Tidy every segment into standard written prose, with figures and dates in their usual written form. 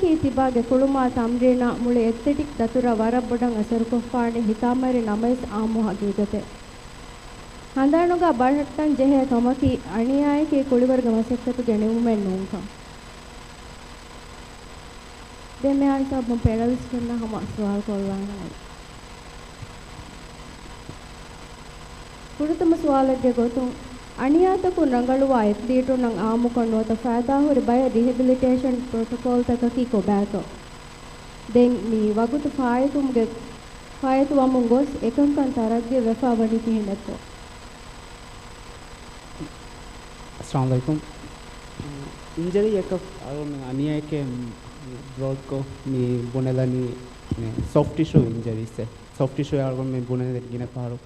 ki tibage kuluma tamrina mule athletic datura warabodan asarukoffaani hitamari namais aamu hagigate handanuga barhattan jehe kamaki aniyai ki kuliwarga masekkatu genemumen nunka de me ansa bom pedals kunna hama swal kollana purutama swalage gotun aniyataku rangaluwa athlete nan aamu konnuota faada hori bay rehabilitation protocol takaki kobato den mi wagutu faayitumge faayitu amun gos ekankan taragge wefa wadi kihinatto अस्सलाम वालेकुम injury एक अनिया के broad को मी बुनेलानी soft tissue injury से soft tissue आगो में बुने गिने पारो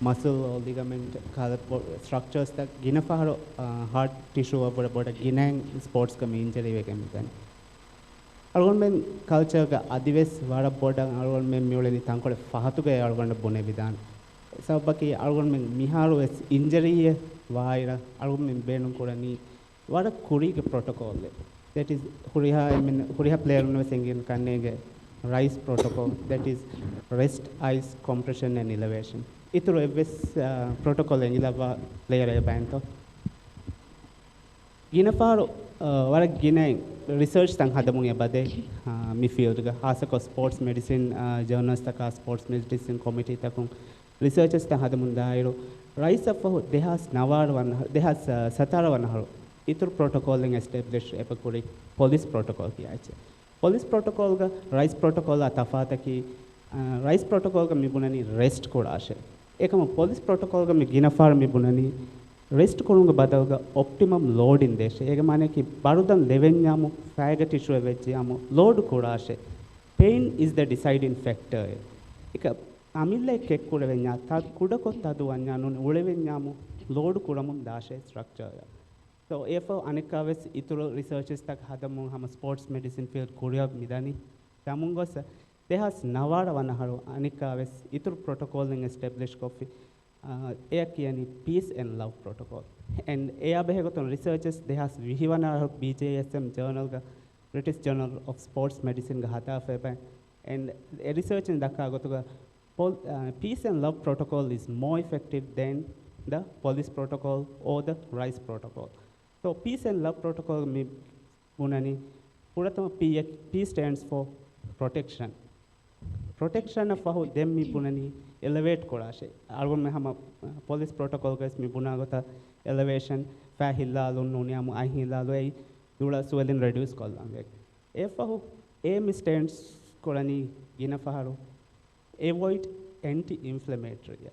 मसल और लिगामेंट काला स्ट्रक्चर्स तक गिने पारो हार्ट टिश्यू और बड़ा गिने स्पोर्ट्स का में इंजरी वे के मिलता है आगो में कल्चर का आदिवास वाला बड़ा आगो में म्यूलेनी तांकोले फाहतु के आगो में बुने विधान सब बाकी आगो में मिहारो इंजरी है वायरा आगो में बेनों कोरानी वाला कुरी के प्रोटोकॉल है that is Huriha player में सिंगिंग करने के rise protocol that is rest ice compression and elevation इतरो एवस protocol है इलावा player है बैंड तो गिना पारो वाला गिना research तंग हाथ मुनिया बादे मी field का हासे को sports medicine journals तक sports medicine committee तक researchers तंग हाथ मुंडा आयरो rise of they has navar one they has satara one हरो इतर प्रोटोकॉल ने एस्टेब्लिश एपकुरी पुलिस प्रोटोकॉल किया है पुलिस प्रोटोकॉल का राइस प्रोटोकॉल अतफात कि राइस प्रोटोकॉल का मिबुनानी रेस्ट कोडाशे एक हम पुलिस प्रोटोकॉल का मिगिनाफार मिबुनानी रेस्ट करूँगा बदलगा ऑप्टिमम लोड इन देश एक माने कि बारुदन लेवेन यामु फैगट टिश्यू वेज यामु लोड कोडाशे pain is the deciding factor एक आमिले केक कुड़वेन या था कुड़ा को तादु अन्यानुन उड़वेन यामु लोड कुड़मुम दाशे structure So therefore, anekaves ituro researchers tak hadamung ham sports medicine field Korea midani tamungos they has nawara wanaharo anekaves ituro protocol ning established coffee air kiyani peace and love protocol and air behegoton researchers they has vihiwana BJSM journal ga British Journal of Sports Medicine ga hata feba and a research in dakka gotuga peace and love protocol is more effective than the police protocol or the rice protocol. So peace and love protocol me bunani puratama P stands for protection. Protection of how them me bunani elevate kodashe. Algon me hama police protocol guys me bunagota elevation fa hillalu nuniamu ai hillalu ai dula swelling reduce kollam vek. If how aim stands kodani gina faharu avoid anti-inflammatory.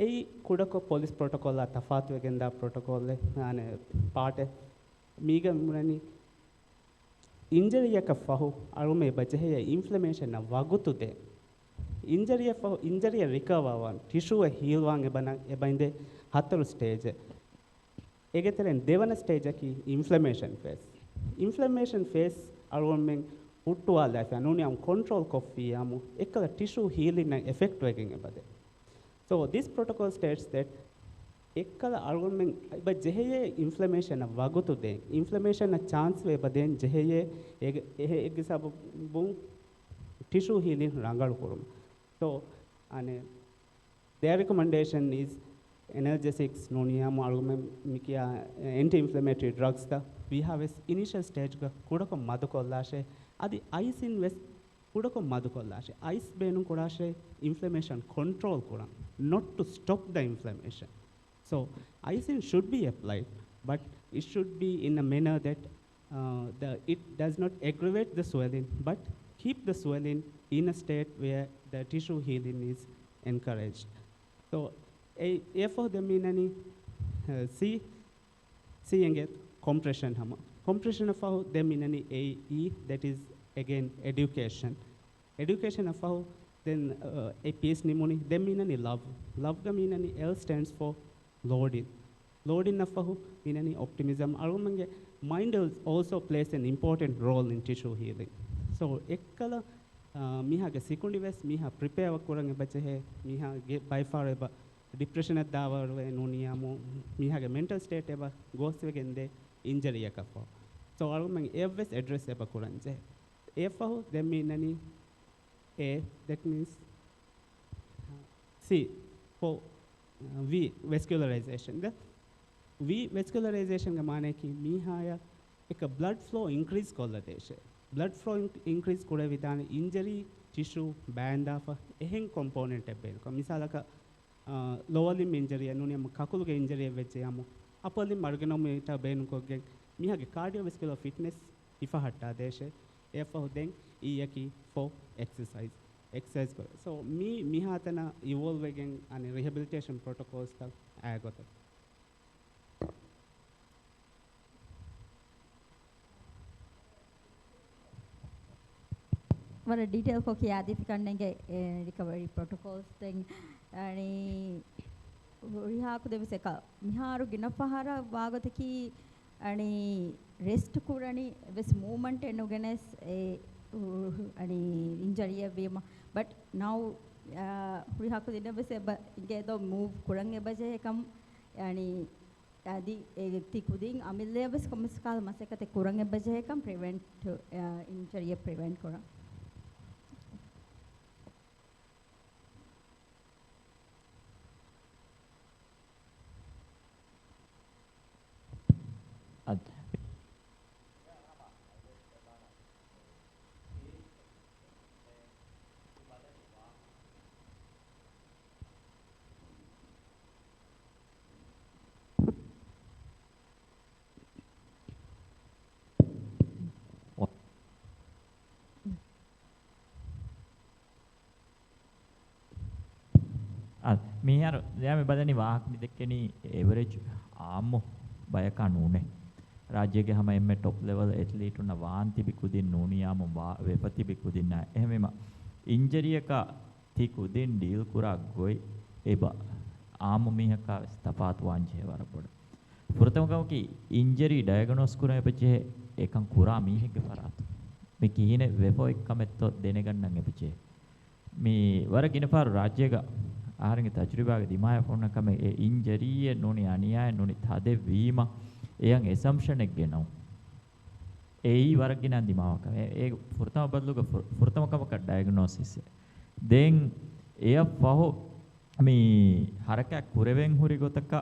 এই কুড়কো police protocol তফাত वेगेंदा protocol आने part मीगा मुरनी injury या कफ़ाहु आरु में बचे है inflammation ना वागुतु दे injury या इंजरी या रिकवर वन टिश्यू या हील वांगे बना ये बंदे हत्तर स्टेज एक तरह देवन स्टेज की इन्फ्लेमेशन फेस आरु में उट्टू वाला है अनुनी हम कंट्रोल कॉफी आमु एक कलर टिश्यू हीलिंग ना इफेक्ट वेगेंगे बदे So this protocol states that ekkala argument but jeheye inflammation na wagutu de inflammation na chance we baden jeheye ek sab bung tissue healing rangal korum so ane their recommendation is analgesics nonium argument mikia anti inflammatory drugs da we have a initial stage ga kodako madukollashe adi ice in west kodako madukollashe ice benu kodashe inflammation control koram not to stop the inflammation. So icing should be applied, but it should be in a manner that it does not aggravate the swelling, but keep the swelling in a state where the tissue healing is encouraged. So therefore the meanani see and get compression hama. Compression of how the meanani AE that is again education. Education of how then a piece nimoni them mean any love ga mean any L stands for loading of who mean any optimism arumange mind also plays an important role in tissue healing so ekkala miha ga sekundi wes miha prepare wakurange bache he miha ge by far eba depression at dawa we noniamu miha ga mental state eba goes wegende injury yakafo so arumange always address eba kuranje Efahu then mean A, that means C for V vascularization. The V vascularization का माने कि मीहाया एक blood flow increase कोल्ला देशे. Blood flow increase कोरे विधान injury tissue band आफा एहें component है bell को मिसाला का lower limb injury अनुनी हम काकुल के injury वेचे हम upper limb ergonomics बेन को के मीहा के cardiovascular fitness इफा हट्टा देशे. एफा दें इयकी for exercise करे. So मीहा तना evolve again आणि rehabilitation protocols का आगोता. What a detail ko kiya di fikannenge recovery protocols thing ani riha ko devise ka miharu ginapahara wagata ki ani rest kurani ves movement enugenes ani injury vema but now riha ko devise ge do move kurange baje kam ani adi ti kuding amille ves komiskal masekate kurange baje kam prevent injury prevent kora. Mihar දැන් මේ බදනි වාහක දෙකෙනි average ආම්මෝ බය කණුනේ රාජ්‍යයේ හැම එම්මේ top level athlete උන වාන්ති බිකුදින් නෝනියාම වෙපති බිකුදින් නා එහෙමම injury එක ති කුදින් deal කුරා ගොයි එබ ආම්මෝ මිහක ස්තපාත් වාංජේ වරපොඩ පුරතමකම කි ඉන්ජරි ඩයග්නොස් කුරා එපචේ එකන් කුරා මිහෙගේ පරාත මේ කීනේ වෙපෝ එක්කමෙත්තෝ දෙන ගන්නන් එපචේ මේ වර ගිනපාරු රාජ්‍යයේ ආහාරගේ තජරිබාගේ දිමාය ෆෝන් කම ඒ ඉන්ජරිය නොනි අනියාය නොනි තදේ වීම එයන් assumption එක ගෙනව ඒයි වරගෙන දිමාවක ඒ ෆුර්තම බදලුක ෆුර්තමකම ක ඩයග්නොසිස් දෙන් එය පහෝ මේ හරකයක් කුරෙවෙන් හුරි ගොතක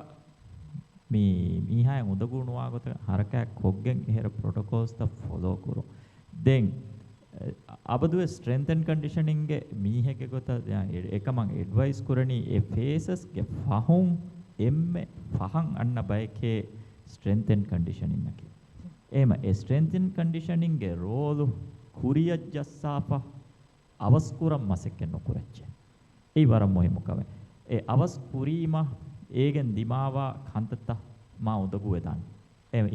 මේ මීහාය උදගුණුවා ගොතක හරකයක් කොග්ගෙන් එහෙර ප්‍රොටෝකෝල්ස් ත ෆලෝ කරු දෙන් abadu strength and conditioning ge mihege gota ekamang advice kurani e phases ge fahum emme fahan anna bayke strength and conditioning naki ema e strength and conditioning ge role kuriya jassafa avaskuram masekken nokuracche ei waram mohimukave e avaskurima egen dimawa kantata ma udagu wedan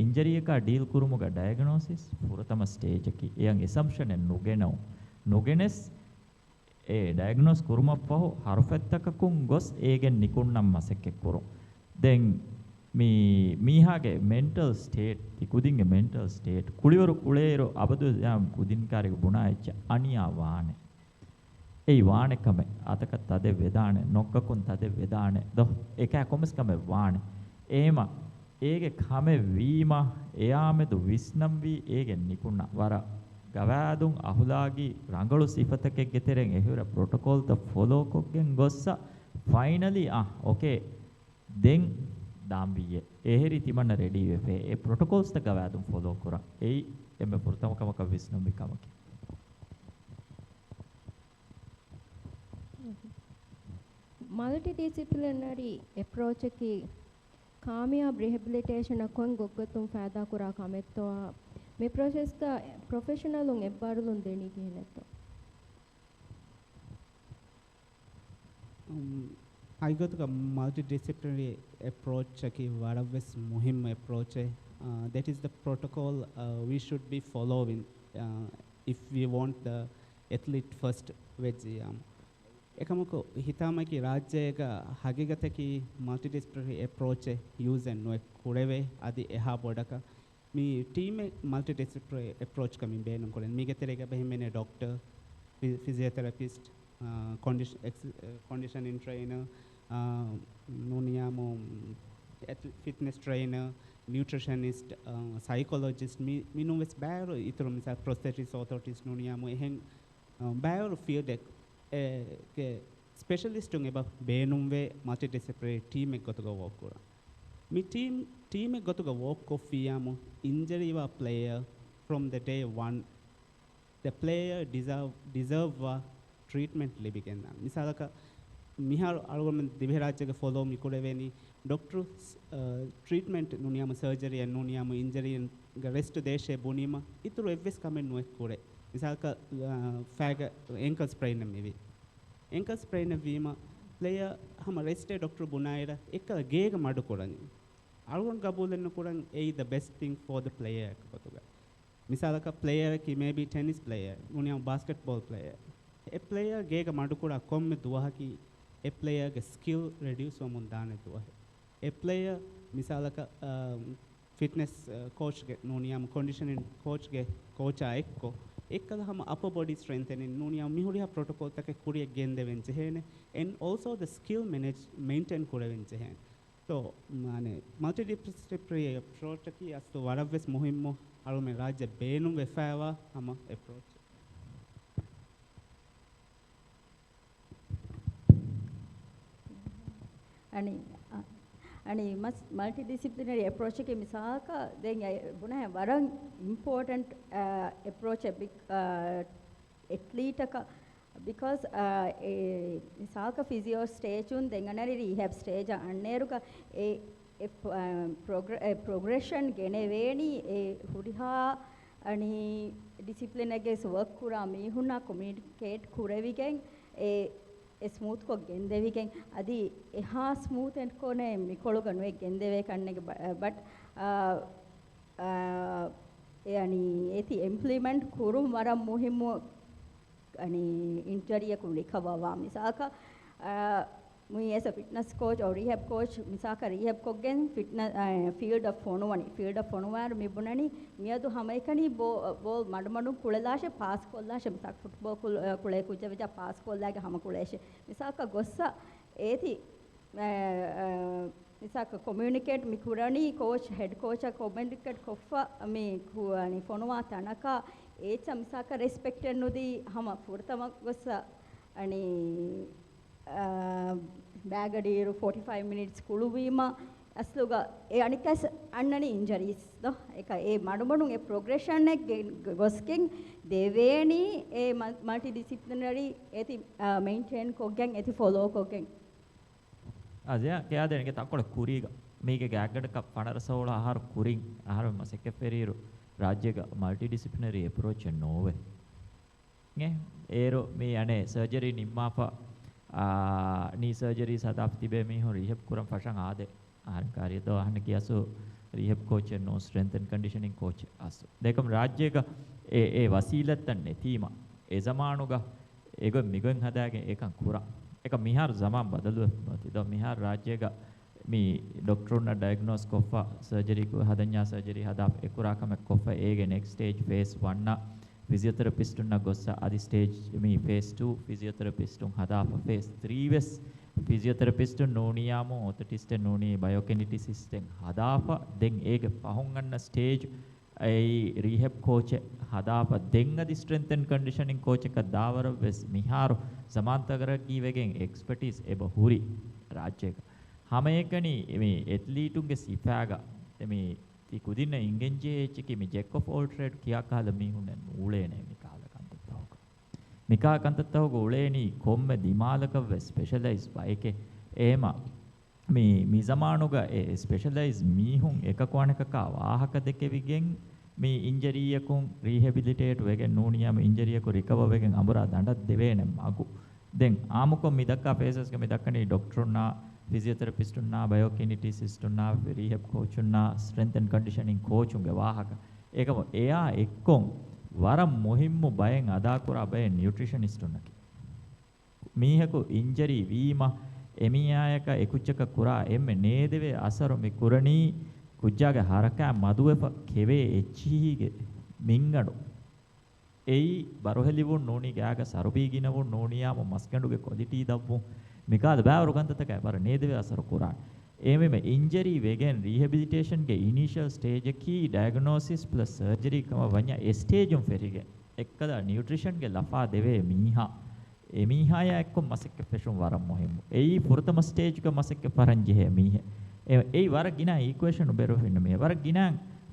injury එක deal කුරුමුග diagnosis පුරතම stage එකි එයන් assumption එක නොගෙනස් ඒ diagnose කුරුමප්පහු හරුෆෙත්තකකුන් ගොස් again නිකුන්නම් මසෙක්කෙක් කුරු දැන් මීහාගේ mental state ඉකුදින්ගේ mental state කුලිවරු කුලේරු අබදු යම් කුදින්කාරෙක බුණා එච්ච අනියා වානේ ඒ වානේකම අතක තද වේදානේ නොක්කකුන් තද වේදානේ දො එක කොමස්කම වානේ එහෙම ඒගේ කම වීම එයාමෙදු විස්නම් වී ඒගෙන් නිකුණ වර ගවෑදුන් අහුලාගී රංගලු සිපතකෙක් ගෙතරෙන් එහිර ප්‍රොටෝකෝල් ද ෆලෝ කොක්ගෙන් ගොස්ස ෆයිනලි ඕකේ දෙන් දාම්වියේ එහෙරි තිමන්න රෙඩි වෙපේ ඒ ප්‍රොටෝකෝල්ස් ද ගවෑදුන් ෆලෝ කරා එයි එමෙ පුරතමකමක විස්නම් විකමක multidisciplinary approach ki කාමියාබ් රිහෙබිලිටේෂන් අකොන් ගොග්ගතුම් ෆෑදා කුරා කමෙත්තෝ මේ ප්‍රොසෙස් ක ප්‍රොෆෙෂනල් උන් එබ්බාරුලුන් දෙනි කිහෙනතෝ I got a multidisciplinary approach ki waraves muhim approach that is the protocol we should be following if we want the athlete first wedge එකමක හිතාමකි රාජ්‍යයක හගිගතකි multidisciplinary approach use and no කුරෙවේ අදි එහා පොඩක මේ team multidisciplinary approach කමින් බේනම් කොලෙන් මීගෙතරේක බෙහිමනේ doctor physiotherapist conditioning trainer nuniamo fitness trainer nutritionist psychologist mi nu wes baero ituru misa prosthetics orthotist nuniamu ehen baero field ke specialist un eba beenum we multidisciplinary team ek gotuga work kora mi team ek gotuga work kofiyamu injury wa player from the day one the player deserve treatment libigenna misalaka mihar algomen dibherajyage follow mi kodeveni doctor treatment nuniyamu surgery and nuniyamu injury and rest deshe bunima ituru evves kamen nu ekkore misalaka fag ankle sprain mevi ankle sprain vima player hama rest doctor bunaira ekkala geega madu korani algon gabulenna koran ei the best thing for the player kotuga misalaka player ki maybe tennis player nuniyamu basketball player a player geega madu kora komme duwahaki a player ge skill reduce wamun dane duwahe a player misalaka fitness coach ge nuniyam conditioning coach ge coach a ekko ekkala hama upper body strengthening nuniyam mihuriya protocol take kuriye gende venche hene and also the skill manage maintain kore venche hen so mane multidisciplinary approach ki astu waravves muhimmo alume rajya beenum vefawa hama approach आणि multidisciplinary approach ke misaka den buna waran important approach a big athlete ka because misaka physio stage un den anari rehab stage anneruka progression geneveni huriha ani discipline ge work kura mi hunna communicate kurevigen smooth ko gendevigen adi eha smooth and kone mikolu ganwe gendeve kannege but yani eti implement kurum waram muhimmu ani injury ku recover wa misaka we as a fitness coach or rehab coach misaka rehab ko gen fitness field of fonowar mi bunani miyadu hamekani ball madmadu kulelashe pass kollashe misak football kule kujaveja pass kollage hama kuleshe misaka gossa eti misaka communicate mi kurani coach head coach communicate koffa mi ani fonowa tanaka echa misaka respect ennudi hama furtama gossa ani bagadiru 45 minutes kuluvima asluga e anikas annani injuries do eka e madumodun e progression ek gosking deveni e multidisciplinary eti maintain koggen eti follow koggen azya kya denenge takola kuriga mege gaggada ka panarasola ahar kuring ahar maseke periru rajyaga multidisciplinary approach nove nge ero me ane surgery nimmafa knee surgery sadaf tibe mi hon rehab kuram fashan ade ahan kariya do ahan kiyasu rehab coach no strength and conditioning coach asu dekam rajyega e wasilatan netima e zamanuga ego migon hadage ekan kura eka mihar zaman badalu do mihar rajyega mi doctor na diagnose koffa surgery ko hadanya surgery hadaf ekura kam koffa ege next stage phase 1 na physiotherapist unna gossa adi stage mi phase 2 physiotherapist un hadafa phase 3 ves physiotherapist noniyamu orthotist noni biokineticist hadafa den ege pahunganna stage ai rehab coach hadafa den adi strength and conditioning coach එක දාවර ves miharu samantagara kiwegen expertise eba huri rajyeka hama ekani me athlete unge sifaga me ti kudinna ingenje chiki mi jack of all trade kiya kala mi hunne ulene mi kala kantattawga mika kantattawga uleni komme dimalaka ve specialize bike ema mi zamanuga e specialize mi hun ekakwaneka ka wahaka dekevigen mi injury yakun rehabilitate wegen nuniyam injury yakun recover wegen amura danda devene magu den amuko midakka phases ke midakkani doctor na physiotherapist unna biokineticist unna rehab coach unna strength and conditioning coach unge wahaka ekam eya ekkon waram muhimmu bayen ada kura bayen nutritionist unnaki miheku injury vima emiyayaka ekuchaka kura emme nedeve asaru mi kurani kujjaga haraka maduwefa keve echihige mingadu ei barohelivun noni gaga sarubiginavun noniyama maskanduge koditi dabbu mikada bෑවරු ගන්තතකයි බර නේදවේ අසර Quran එමෙම injury වෙගෙන් රීහැබිලිටේෂන් ගේ initial stage එකී diagnosis plus surgery කම වඤ්ඤා stage උන් ෆෙරිගෙන් එක්කද nutrition ගේ ලෆා දෙවේ මීහා එමීහාය එක්ක මසෙක්ක ෆෙෂුම් වරම් මොහිමු එයි පුරතම stage එක මසෙක්ක පරංජි හේ මීහ ඒ වර ගිනා ඉක්වේෂන් බෙරෝ හින්න මේ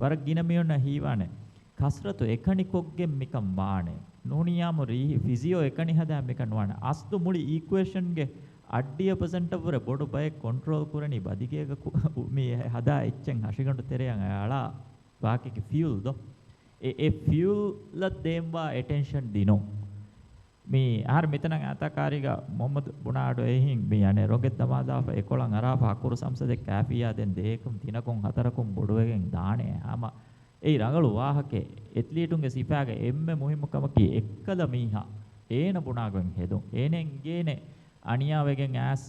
වර ගින මියොන හීවානේ කස්රතු එකනිකොක්ගෙන් මිකම් මානේ නෝනියාම రీ ෆිසියෝ එකනි හදා මික නවන අස්තු මුලි ඉක්වේෂන් ගේ අඩ්ඩිය පර්සන්ට් වර බොඩ බය කන්ට්‍රෝල් කරණි බදිගේක මේ හදා එච්චෙන් හෂිගඬු තෙරයන් අයාලා වාකික ෆියුල් දෝ ඒ ෆියුල් ල දෙම්වා ඇටෙන්ෂන් දිනෝ මේ ආර මෙතන ආතකාරිග මොහම්මද් බුනාඩෝ එහින් මේ අනේ රොගෙත් දමාදාප 11 අරාප අකුරු සම්සදේ කැපියා දෙන් දෙකම් තිනකොන් හතරකොන් බොඩුවගෙන් දානේ ආම ඒ රඟලු වාහකේ එත්ලීටුන්ගේ සිපාගේ එම්මෙ මුහිමුකම කී එක්කල මීහා ඒන බුනාගෙන් හෙදුන් ඒනෙන් ගේනේ අනියාවෙගෙන් ඇස්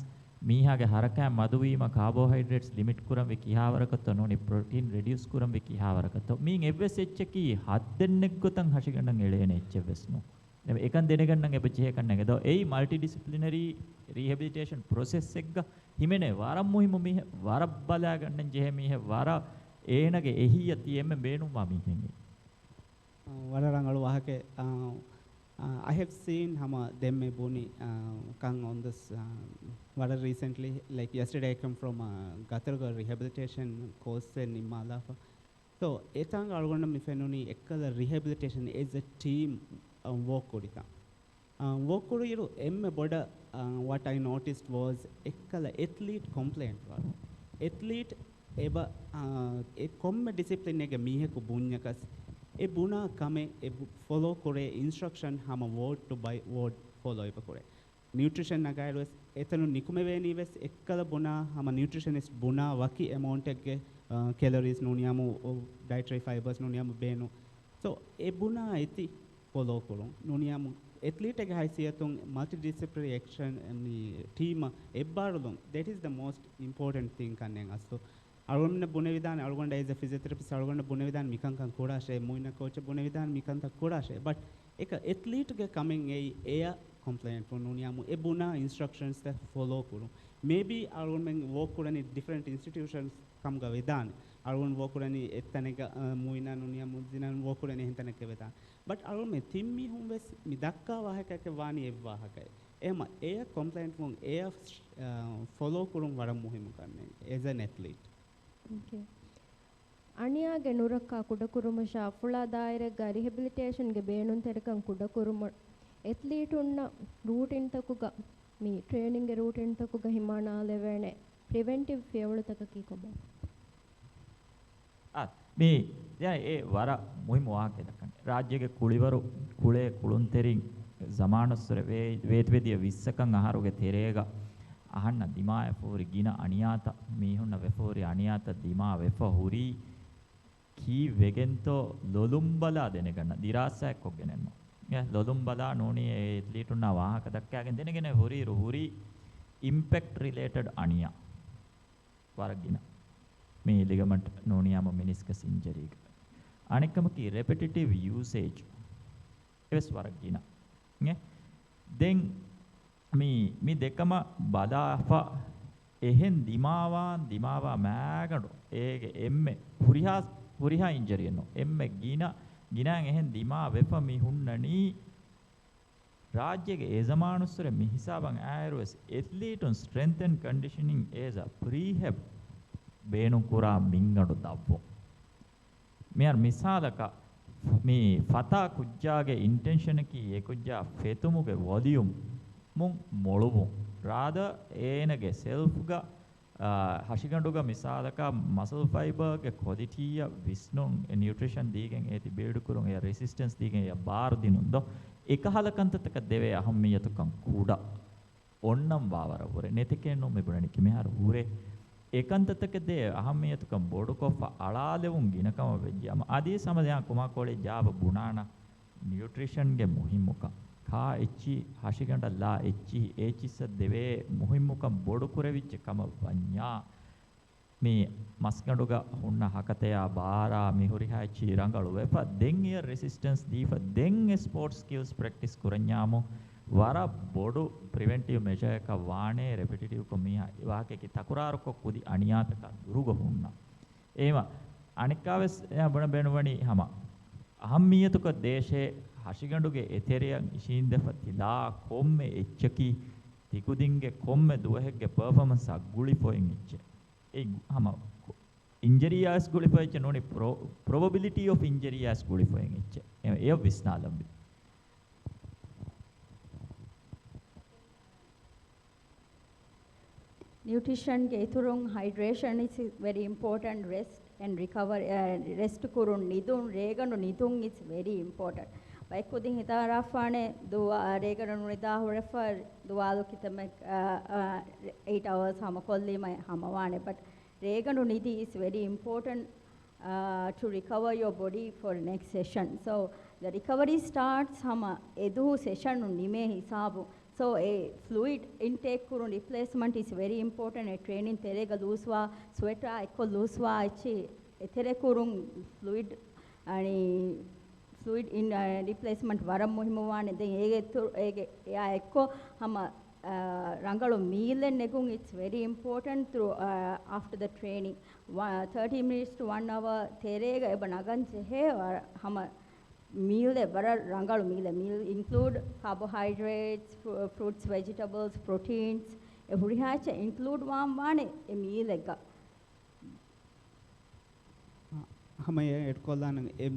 මීහාගේ හරකෑ මදුවීම කාබෝහයිඩ්‍රේට්ස් ලිමිට් කුරම් වේ කිහාවරකත නොනි ප්‍රෝටීන් රෙඩියුස් කුරම් වේ කිහාවරකත මීන් එවස් එච්ච කී හත් දෙන්නෙක් ගොතන් හෂිගණන් එලේන එච්චවස් නෝ එමෙ එකන් දෙනගන්නන් එපචේ කන්නගේ දෝ එයි මල්ටි ඩිසිප්ලිනරි රීහැබිලිටේෂන් ප්‍රොසෙස් එකක හිමනේ වරම් මුහිමු මිහ වර බලා ගන්නන් ජෙහෙ මිහ වර ඒනගේ එහිය තියෙම බේනුමා මිහෙන්නේ වර රංගලු වාහකේ I have seen Hama Demme Buni Kang on this what recently, like yesterday I come from Gatarga rehabilitation course in Malafa. So etang algona mifenuni ekkala rehabilitation is a team work kodita. Work kodiru emme boda what I noticed was ekkala athlete complaint war. Athlete eba e komme discipline ege miheku bunyakas e buna kame e follow kore instruction hama word to by word follow ipa kore nutrition nagairus etanu nikume veni ves ekkala buna hama nutritionist buna waki amount ekge calories nuniyamu dietary fibers nuniyamu benu so e buna eti follow korun nuniyamu athlete ege haisiyatun multidisciplinary action team ebbarulun that is the most important thing kannen astu algonda bune vidan algonda is a physiotherapist algonda bune vidan mikankan koda she muina coach bune vidan mikanta koda she but ek athlete ge coming a complaint for nuniyamu e buna instructions that follow kuru maybe algon work kurani different institutions kam ga vidan algon work kurani ettanega muina nuniyamu dinan work kurani hentaneke vidan but algon me timmi humves midakka wahaka ke wani evwahaka ema e complaint mon e follow kurun waram muhimu kanne as an athlete. Okay. ಅಣಿಯಾಗೆ ನುರಕ್ಕ ಕುಡಕುರುಮ ಶಾಫುಳ ದಾಯರೆಗ್ಗ ರಿಹಬಿಲಿಟೇಷನ್ಗೆ ಬೇಣುನ್ ತೆರಕಂ ಕುಡಕುರುಮ ಎತ್ಲೀಟುನ್ನ ರೂಟಿನ್ ತಕುಗ ಮೀ ಟ್ರೈನಿಂಗ್ ರೂಟಿನ್ ತಕುಗ ಹಿಮಾನ ಲೆವೆನೆ ಪ್ರಿವೆಂಟಿವ್ ಫೇವಳು ತಕಕಿ ಕೊಬ ಮೀ ಏ ವರ ಮುಹಿಮ ವಾಕೆ ದಕ್ಕನೆ ರಾಜ್ಯಗೆ ಕುಳಿವರು ಕುಳೆ ಕುಳುಂತೆರಿಂ ಜಮಾನಸ್ಸುರ ವೇದ್ವೆದಿಯ ವಿස්සಕಂ ಆಹಾರುಗೆ ತೆರೇಗ අහන්න දිමා එෆෝරි ගින අනියාත මීහුන්න වෙෆෝරි අනියාත දිමා වෙෆ හුරි කී වෙගෙන්තෝ ලොලුම්බලා දෙනගන්න දිරාසයක් කොගෙනන්නෝ ය ලොලුම්බලා නෝනි ඒ ලීටුන්න වාහක දක්කයන් දෙනගෙන හුරි ඉම්පැක්ට් රිලේටඩ් අනියා වරගින මේ ලිගමන්ට් නෝනියාම මිනිස්කස් ඉන්ජරි එක අනිකම කී රෙපිටිටිව් යූසේජ් එස් වරගින නේ දෙන් මේ දෙකම බදාෆා එහෙන් දිමාවා මෑගඩු ඒගේ එම්මෙ හුරිහා ඉන්ජරියනෝ එම්මෙ ගිනන් එහෙන් දිමා වෙප මිහුන්නනී රාජ්‍යගේ ඒ සමානුස්සර මිහිසාවන් ආයරොස් ඇත්ලීටුන් ස්ට්‍රෙන්ත් ඇන්ඩ් කන්ඩිෂනින් ඒස ප්‍රීහෙබ් බේනු කුරා මින්ගඩු දව්වෝ මෙයර් මිසාලක මේ ෆතා කුජ්ජාගේ ඉන්ටෙන්ෂන් කී ඒ කුජ්ජා ෆෙතුමුගේ වොලියුම් මුන් මොළුවු රාද ඒනගේ සෙල්ෆ්ග හෂිගඬුග මිසාලක මසල් ෆයිබර්ගේ ක්වොලිටිය විස්නුන් නියුට්‍රිෂන් දීගෙන් ඒති බිල්ඩ් කුරුන් ඒ රෙසිස්ටන්ස් දීගෙන් ඒ බාර් දිනුන්දෝ එකහලකන්තතක දෙවේ අහම්මියතුකම් කුඩා ඔන්නම් වාවර වරේ නෙතිකෙන්නෝ මෙබුණනි කිමහර ඌරේ ඒකන්තතක දේ අහම්මියතුකම් බොඩුකොෆ අලාලෙවුන් ගිනකම වෙජ්ජාම ආදී සමදයන් කුමා කොලේ ජාබ බුණාන නියුට්‍රිෂන්ගේ මුහිමුක කා එච්චි හෂිගඬලා එච්චිස දෙවේ මුහිමුකම් බොඩු කුරවිච්ච කම වඤ්ඤා මේ මස්ගඬුග හුන්න හකතයා බාරා මිහුරිහා චීරංගලු වෙප දෙන් ඉයර් රෙසිස්ටන්ස් දීප දෙන් ස්පෝර්ට්ස් ස්කිල්ස් ප්‍රැක්ටිස් කුරඤ්ඤාමු වර බොඩු ප්‍රිවෙන්ටිව් මෙෂර් එක වානේ රෙපිටිටිව් කොමියා වාකේ තකුරාරක කුදි අනියාතක දුරුග හුන්නා ඒම අනිකාවස් බණ බෙනුවනි හම අහම්මියතුක දේශේ හෂිගඬුගේ එතෙරියන් ඉෂින්දෙෆ තිලා කොම්මෙ එච්චකි තිකුදින්ගේ කොම්මෙ දුවහෙක්ගේ පර්ෆෝමන්ස් අක් ගුලි ෆොයින් ඉච්ච ඒ හම injuries guli foyche noni probability of injuries guli foyen iche e visnalambi nutrition ge iturun hydration is very important rest and recover rest kurun nidun reganu nidun is very important baikudin hitarafane duwa reganu nida refer duwalu kitame 8 hours hama kolli hamawane but reganu nidhi is very important to recover your body for next session so the recovery starts hama edu session nime hisabu so a fluid intake kurun replacement is very important a training terega looswa sweater ekko looswa ichi etere kurun fluid ani fluid in replacement varam muhimuwane den ege ya ekko hama rangalu mealen negun it's very important through after the training 30 minutes to 1 hour terega eba naganche he hama meal vara rangalu meal include carbohydrates fruits vegetables proteins ehurihacha include wane e meal ega hama etkollana em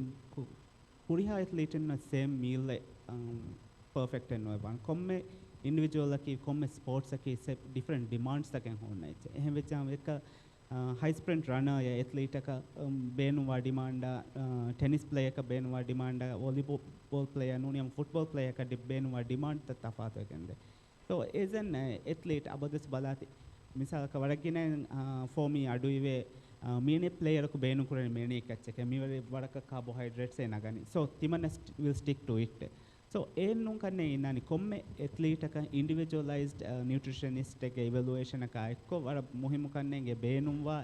kuriha athlete in same meal perfect enno ban komme individual ki komme sports ki se different demands taken honna iche ehem vecham ek high sprint runner ya athlete ka beenuwa demand tennis player ka beenuwa demand volleyball player nuniyam football player ka beenuwa demand ta tafat ekende so as an athlete abadus balati misal ka waragine for me aduive mene player ku beenu kurani mene ekacheke mi waraka carbohydrates e nagani so timana will stick to it so ennun kanne inani komme athlete ka individualized nutritionist එක evaluation එක එක්ක වර මුහිමු කන්නේගේ බේනුම්වා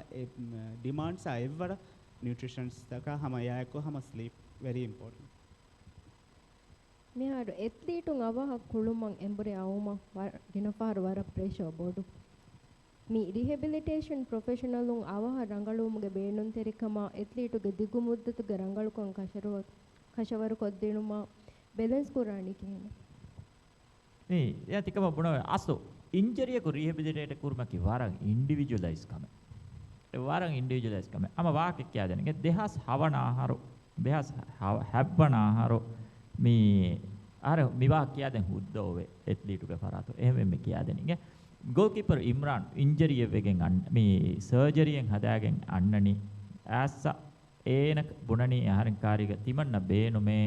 demands are ever nutritions taka hama ya ekko hama sleep very important මෙහාට athlete අවහ කුළුමන් එම්බරේ අවුම දිනපාර වර pressure බොඩු mi rehabilitation professional un අවහ රංගලුමුගේ බේනුන් තෙරිකම athlete ගේ දිගු මුද්දතුගේ රංගලුකන් කෂවර කොද්දිනුමා balance kurani kiyena nee ya tikama buna aso injury ko rehabilitate kurma ki waran individualize kame e waran individualize kame ama waake kya denge dehas havana haro dehas habbana haro mi are mi wa kya den huddove athlete ge parato ehme me kya denge goalkeeper Imran injury evegen mi surgery en hadagen annani assa enak bunani aharan kariga timanna beenu me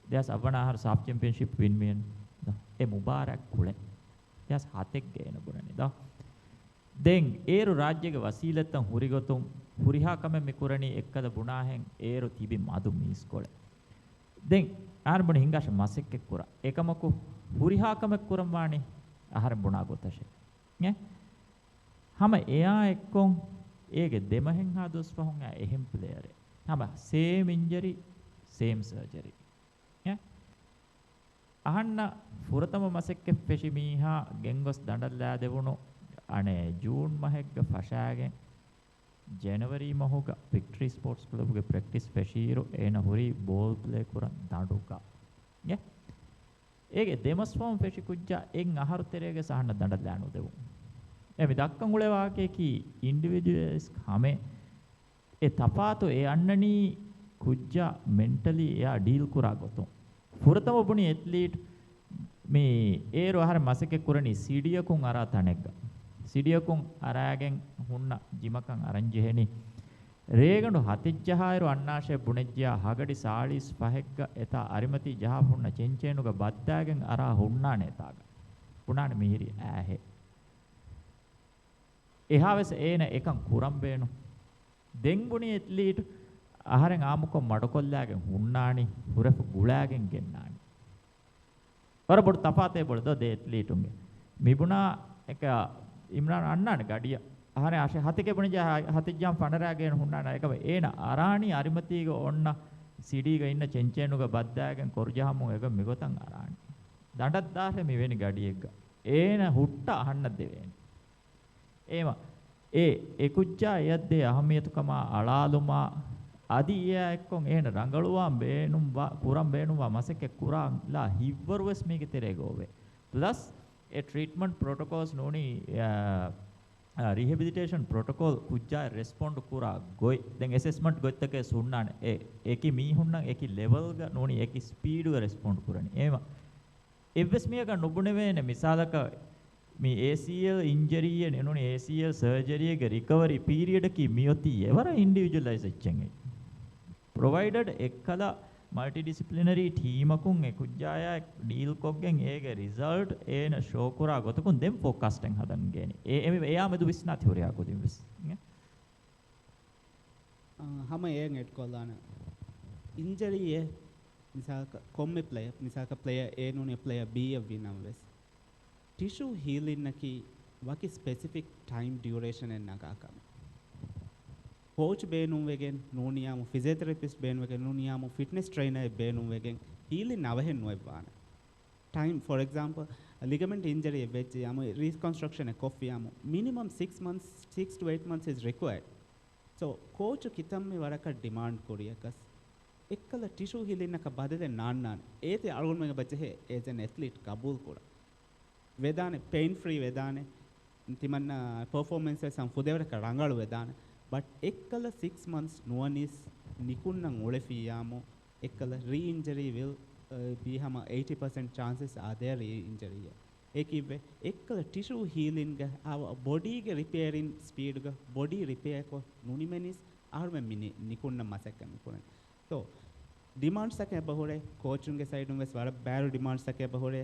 there's Avanahar Sub Championship win e Mubarak kule there's hatek geena burani da then eru rajyage wasilatan hurigotum huriha kame mikurani ekkada bunahen eru tibi madu miskole then arbun hingash masek ekkura ekamaku huriha kame kuramani ahar buna gotashe ne hama eya ekkon ege demahen ha dos pahun a ehem player hama same injury same surgery ahanna furatama masekke feshi miha gengos dandalla devunu ane june mahegga fashagen january mahuga victory sports club ge practice feshiru ena huri ball play kuran danduka ye ege demas form feshi kujja en aharu terege sahanna dandalla anu devu emi dakkan ule waake ki individuals kame e tapato e annani kujja mentally ya deal kura gotum furatama buni athlete me ero ahar masake kurani sidiyakun ara tanegga sidiyakun aragen hunna jimakan aranjeheni regandu hatijjahairu annashe bunejja hagadi salis pahegga eta arimati jaha hunna chenchenuga baddagen ara hunna netaga punane mihiri aahe ehaves ena ekan kurambenu dengbuni athlete aharen amuko madokollagen hunnani hurefu gulagen gennani orabod tapate boldo de athlete mibuna eka imran annane gadiya ahare ashe hatike bunija hatijjam panaragen hunnana ekaba ena arani arimatiga onna sidiga inna chenchenuga baddagen korjahamu ega migotan arani දඬක් දාහේ මෙවැනි ගඩියෙක් ඒන හුට්ට අහන්න දෙවෙන්නේ ඒම එකුච්චා යද්දේ අහමියතුකම අලාලුමා අදියා එක්කොන් ඒන රංගලුවාම් බේනුම් කුරම් බේනුම් මසෙක කුරාලා හිව්වරුස් මේක තෙරේ ගෝවේ plus A treatment ප්‍රොටෝකෝල්ස් නෝනි rehabilitation protocol kujja respond kura goi then assessment gottake sunnan eki mi hunnan eki level ga noni eki speed ga respond kurani ema evs miyaka nubunevene misalaka mi ACL injury ne noni ACL surgery ga recovery period ki miyoti evara individualize echenge provided ekkala multidisciplinary team akun ekujjaya deal kokgen ege result ena show kura gotukun dem forecasting hadan geni eya medu visna theory akodin vis hama yen et kolana injury e misaka komme player misaka player a nune player b winam ves tissue healing naki waki specific time duration en nagakam coach beenum wegen nuniyamu physiotherapist beenum wegen nuniyamu fitness trainer beenum wegen healing navahen noewana time for example a ligament injury vech yamu reconstruction e kofiyamu minimum 6 months 6 to 8 months is required so coach kitamme waraka demand koriyakas ekkala tissue healing naka badale nannan ete algon mega bache as an athlete kabul koda vedane pain free vedane timanna performance sam fudevara rangalu vedane but ekkala 6 months nuanis nikunnan olefiyamu ekkala re-injury will be hama 80% chances are there re-injury ekive ekkala tissue healing ga our body ge repairing speed ga body repair ko nunimenis arme mini nikunnan masakka mikun so demands take bahore coaching ge side unge swara bad demands take bahore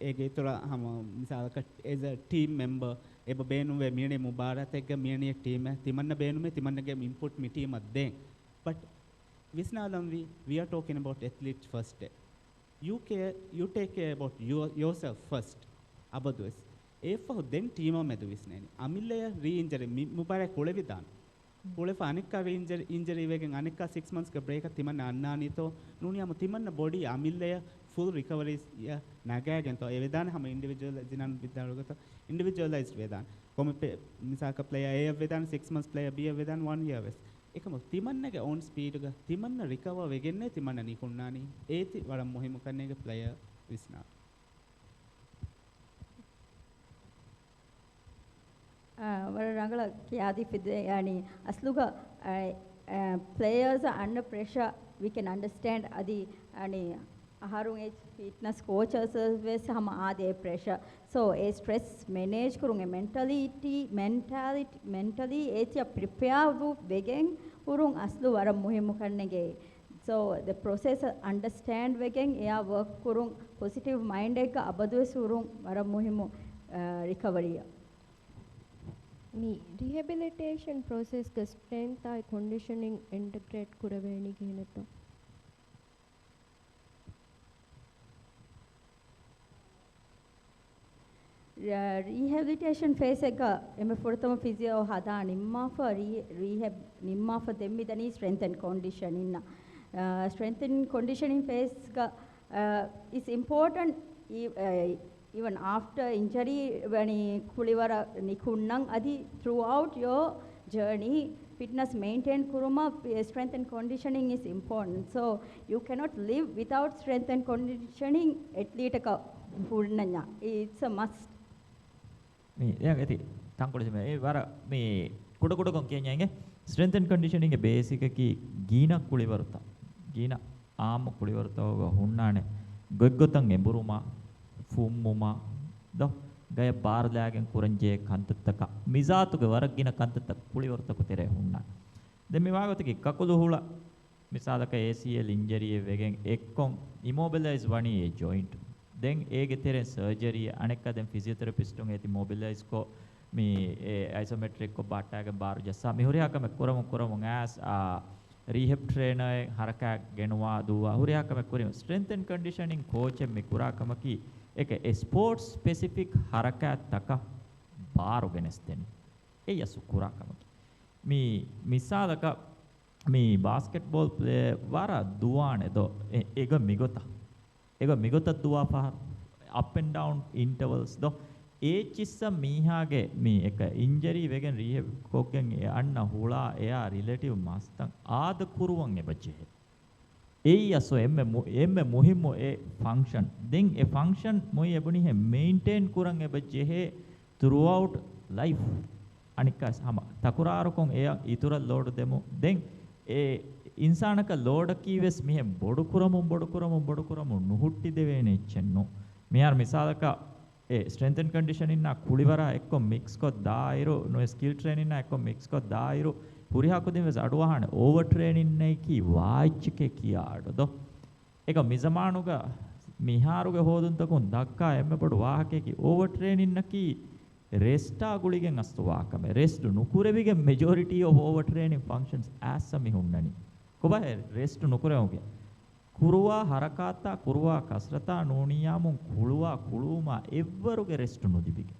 ege tola hama misalaka as a team member eba beenuwe miyane mubarat ekga miyane team timanna beenume timanna ge input mi team adde but visnalam we are talking about athletes first day you take care about yourself first abadus efa then team medu visneni amille re-injury mubarak kolevidan kolefa anikka re-injury wegen anikka 6 months ka break timanna annanito nuniyama timanna body amille full recovery ya nagagen to e vedana hama individual jinan vidalugata individualized vedan komme misaka player a vedan 6 months player b vedan 1 year ves ekam timannage on speed ga timanna recover wegenne timanna nikunnani eti waram muhimu kannege player visna war rangala kiyadi fide yani asluga players are under pressure we can understand adi ani aharun age fitness coaches ves hama ade pressure so a stress manage kurun mentally etia prepare ru wegen urun aslu waram muhimu kannege so the process understand wegen ya work kurun positive mind එක abadu surun waram muhimu recovery me rehabilitation process ka strength ay conditioning integrate kuraveni kihinatto rehabilitation phase එක එමෙ ෆොරතම physio හදා නිම්මා for rehab නිම්මා for දෙම්මිදනි strength and conditioning strength and conditioning phase is important even after injury when kulivara nikunnan adi throughout your journey fitness maintain kuruma strength and conditioning is important so you cannot live without strength and conditioning athlete ka purnanya it's a must මේ දැන් ඇති තංකොලෙ මේ වර මේ කුඩ කුඩ කොන් කියන්නේ නේද strength and conditioning ಗೆ basic ಕಿ ಗೀನ ಕುಳಿವರುತ ಗೀನ ಆಮ ಕುಳಿವರುತವ ಹುಣ್ಣಾನೆ ಗೊಗ್ಗೊತಂ ಎಂಬುರುಮ ಫುಮ್ಮುಮ ದೊ ಗಯ ಬಾರ್ಲಾಗೆನ್ ಕುರಂಜೆ ಕಂತತ್ತಕ ಮಿಜಾತುಗೆ ವರಗಿನ ಕಂತತ್ತ ಕುಳಿವರುತಕ ತೆರೆ ಹುಣ್ಣಾ ದೆನ್ ಮಿ ವಾಗತಕಿ ಕಕುಲು ಹುಳ ಮಿಸಾಲಕ ACL injury ವೆಗೆನ್ ಎಕ್ಕೊಂ immobilize ವಣಿ ಎ joint then ege teren surgery anekka den physiotherapist un eti mobilize ko me isometric ko battaga baru jassa me huriya kame koramu as rehab trainer haraka genwa duwa huriya kame korim strength and conditioning coach me kura kamaki eke sports specific haraka taka baru genesten e yasu kura kamaki me misalaka me basketball player wara duwane do ega migota ඒක මිගොත දුවා පහ up and down intervals do ඒ චිස්ස මීහාගේ මේ එක injury වෙගෙන් රීහෙබ් කොක්ගෙන් අන්න හුලා එයා relative මස්තන් ආද කුරුවන් එබජේ ei aso emme muhimmo e function then a function moi ebuni he maintain kurang ebajje he throughout life anika sama takuraru kon e itura load demo then e insanaka load kiwes mihe bodu kuramu nuhutti devene ichenno mihar misalaka e strength and conditioning na kulivara ekko mix ko dairu no skill training na ekko mix ko dairu purihaku dimes aduwahane over training nei ki vaachike kiyaadu do eka mizamanuga miharuga hoduntakun dakka emme podu wahake ki over training na ki resta guligen astu wakame rest nukurevige majority of over training functions as sami hunnani koba rest nukurevge kuruwa harakata kuruwa kasrata noniyamun kuluwa kuluma evvaruge rest nudibige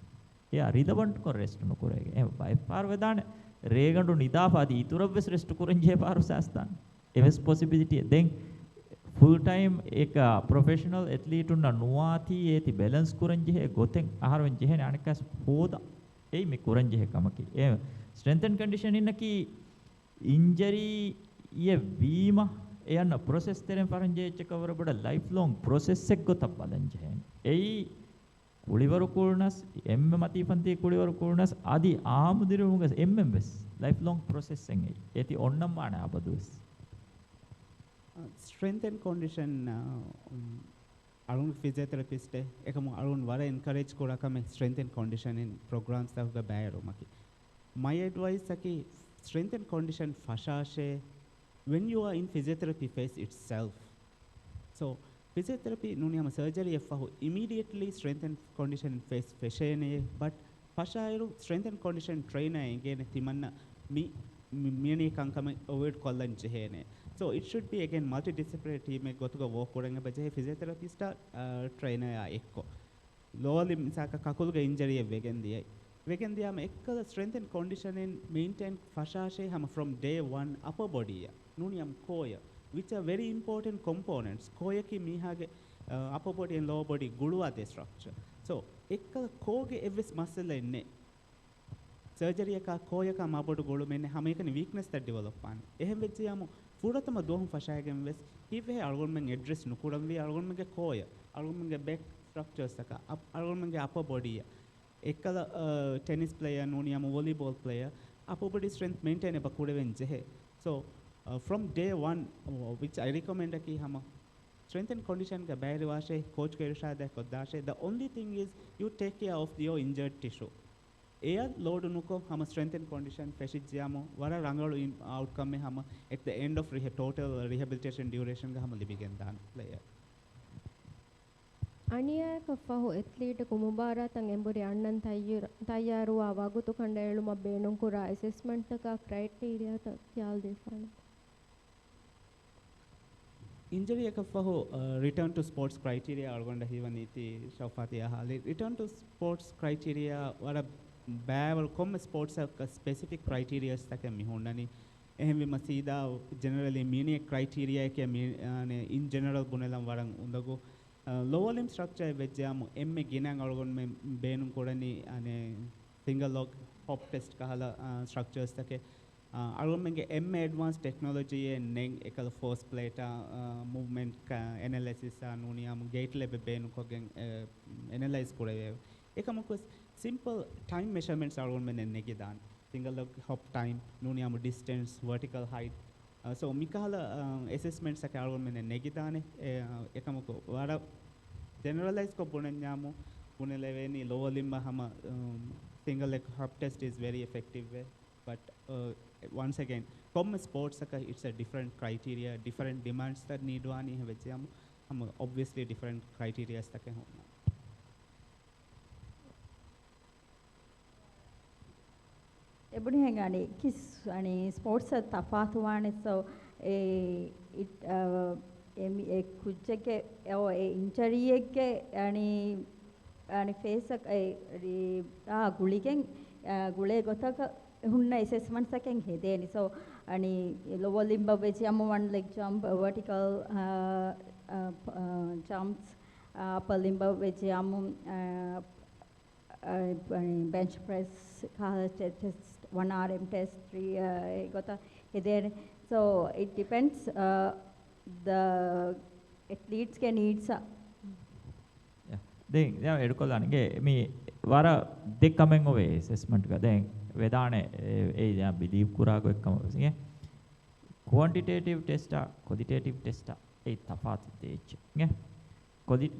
eya ridavant ko rest nukurege e by far vedane රේගඬු නිදාපාදී ඉතුරුවෙස් rest කුරන් ජේපාරු සාස්තන් එවස් possibility then full time එක professional athlete උන්න නුවාති ඒති balance කුරන් ජේ ගොතෙන් ආහාරෙන් ජේ අනිකස් හොදා එයි මේ කුරන් ජේ කමකි ඒ strength and conditioning නකි injury ය වීම එයන් process තෙරෙන් ෆරන් ජේ එක කවර බඩ life long process එක ගොත බලන් ජේ එයි kulivaru kulnas emme mati panti kulivaru kulnas adi aamudiru mugas emmes lifelong process engai eti onnam mana abadus strength and condition arun physiotherapist ekamu arun wara encourage kora kame strength and conditioning programs tahuga bayaro maki my advice saki strength and condition fashashe when you are in physiotherapy phase itself so physiotherapy nuniyama surgery efahu immediately strength and condition phase feshene but pashairu strength and condition trainer engene timanna mini kankama avoid kollan jehene so it should be again multidisciplinary team ek gotuga work koranga baje physiotherapist trainer ya ekko lower limb saka kakulga injury vegen diyama ekkala strength and conditioning maintain fashashe hama from day one upper body ya nuniyam koya which are very important components koyaki mihage upper body and lower body guluwa the structure so ekkala koge evs muscle enne surgery එක koyaka mabodu golu menne hama ekani weakness that develop an ehem vechiyamo furatama dohum fashayegen ves hive algon men address nukuram vi algon menge koya algon menge back structures saka algon menge upper body ekkala tennis player nuniyama volleyball player upper body strength maintain eba kudeven jehe so from day one which I recommend ki hama strength and condition ka bayre washe coach ko irshad ko dashe the only thing is you take care of your injured tissue eya load nuko hama strength and condition feshijyamo wara rangalu outcome me hama at the end of total rehabilitation duration ga hama libigen dan player ಅಣಿಯ ಕಫಹು ಎತ್ಲೀಟ್ ಕುಮುಬಾರತಂ ಎಂಬುರಿ ಅಣ್ಣನ್ ತಯ್ಯಾರುವ ವಾಗುತು ಕಂಡ ಏಳುಮ ಬೇಣುಂಕುರ assessment ಕ criteria ಕ್ಯಾಲ್ ದೇಫಾನ injury ekaffahu return to sports criteria algonda hivaniti shawfatiya hali return to sports criteria wara bavel kom sports ka specific criteria take mihundani ehem vima sida generally mini criteria ke ane in general gunelam waran undago lower limb structure vejjamu emme ginan algon me beenum kodani ane single log hop test kahala structures take algomenge advanced technology neng ekal force plate movement analysis nuniyam gate lebe benu kogen analyze korave ekamuko simple time measurements algomene negidan single log hop time nuniyam distance vertical height so mikala assessments aka algomene negidane ekamuko wara generalize ko bunanyamu buneleveni lower limb hama single leg hop test is very effective way but once again from sports it's a different criteria different demands that need wani hevecham hum obviously different criteria take hona ebuni hengani kis ani sports tafatu wani so it e kujjeke o injury ekge ani face guligen gule gotaka hunna assessments එකෙන් හෙදේනි so ani lower limb වෙච්ච යම one leg jump vertical jumps, upper limb vejiamum, bench press, test, 1 RM test, 3 got a so it depends. The athletes can need some. දැන් දැන් එඩකොල්ලානගේ මේ වර දෙකමෙන් ඔවේ assessment එක දැන් වේදානේ ඒ දැන් බිලීව් කුරාගෝ එක්කම ඉන්නේ ක්වොන්ටිටේටිව් ටෙස්ට් ක්වොලිටේටිව් ටෙස්ට් ඒ තෆාත් දෙච්ච නේ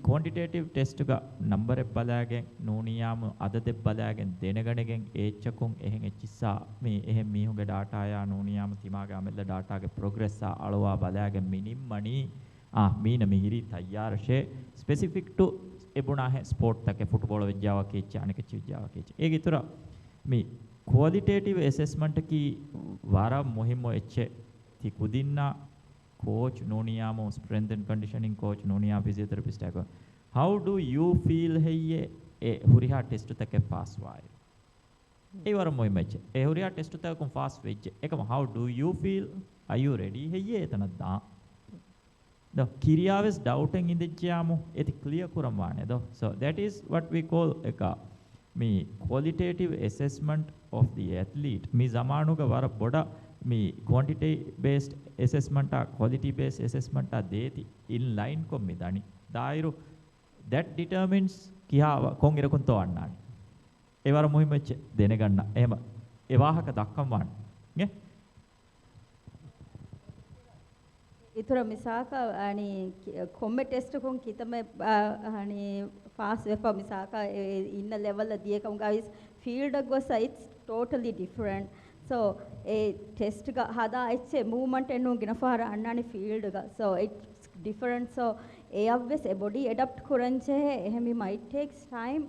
ක්වොන්ටිටේටිව් ටෙස්ට් එක නම්බර් එක බලාගෙන නෝනියාම අද දෙක් බලාගෙන දෙනගණගෙන් ඒච්චකුන් එහෙන් එච්චිසා මේ එහෙන් මීහුගේ ඩාටා යා නෝනියාම තිමාගේ අමෙල්ල ඩාටාගේ ප්‍රොග්‍රෙස් අලවා බලාගෙන මිනිම් මණි මීන මිහිරි තයාරෂේ ස්පෙસિෆික් ටු එබුණා है स्पोर्ट तक फुटबॉल विद्यावा के चाणक्य विद्यावा के एक इतर मी क्वालिटेटिव असेसमेंट की वारा मुहिम एच्चे थी कुदिन्ना कोच नोनियामो स्ट्रेंथ एंड कंडीशनिंग कोच नोनिया फिजियोथेरेपिस्ट है हाउ डू यू फील है ये ए हुरिया टेस्ट तक पास वाय ए वारा मुहिम एच्चे ए हुरिया टेस्ट तक को फास्ट वेच्चे एकम how do you feel are you ready है ये तनदा the kiriyaves doubting in the jamu eti clear kuramane do so that is what we call eka me qualitative assessment of the athlete me zamanuga wara boda me quantity based assessment a quality based assessment a deti in line ko midani dairu that determines kiha kon irakun to annani e wara muhimmeche dene ganna ehema e wahaka dakkam wan ne इतना मिसाका आणि कोम्मे test कोण कितमे आणि fast वेफा मिसाका इन level दिए कम गाइस field गोसा it's totally different so ए टेस्ट का हादा इट्से मूवमेंट एनु गिनफार अन्नानी फील्ड का सो इट्स डिफरेंट सो ए ऑब्वियस ए बॉडी एडप्ट करंचे है एहमी might takes time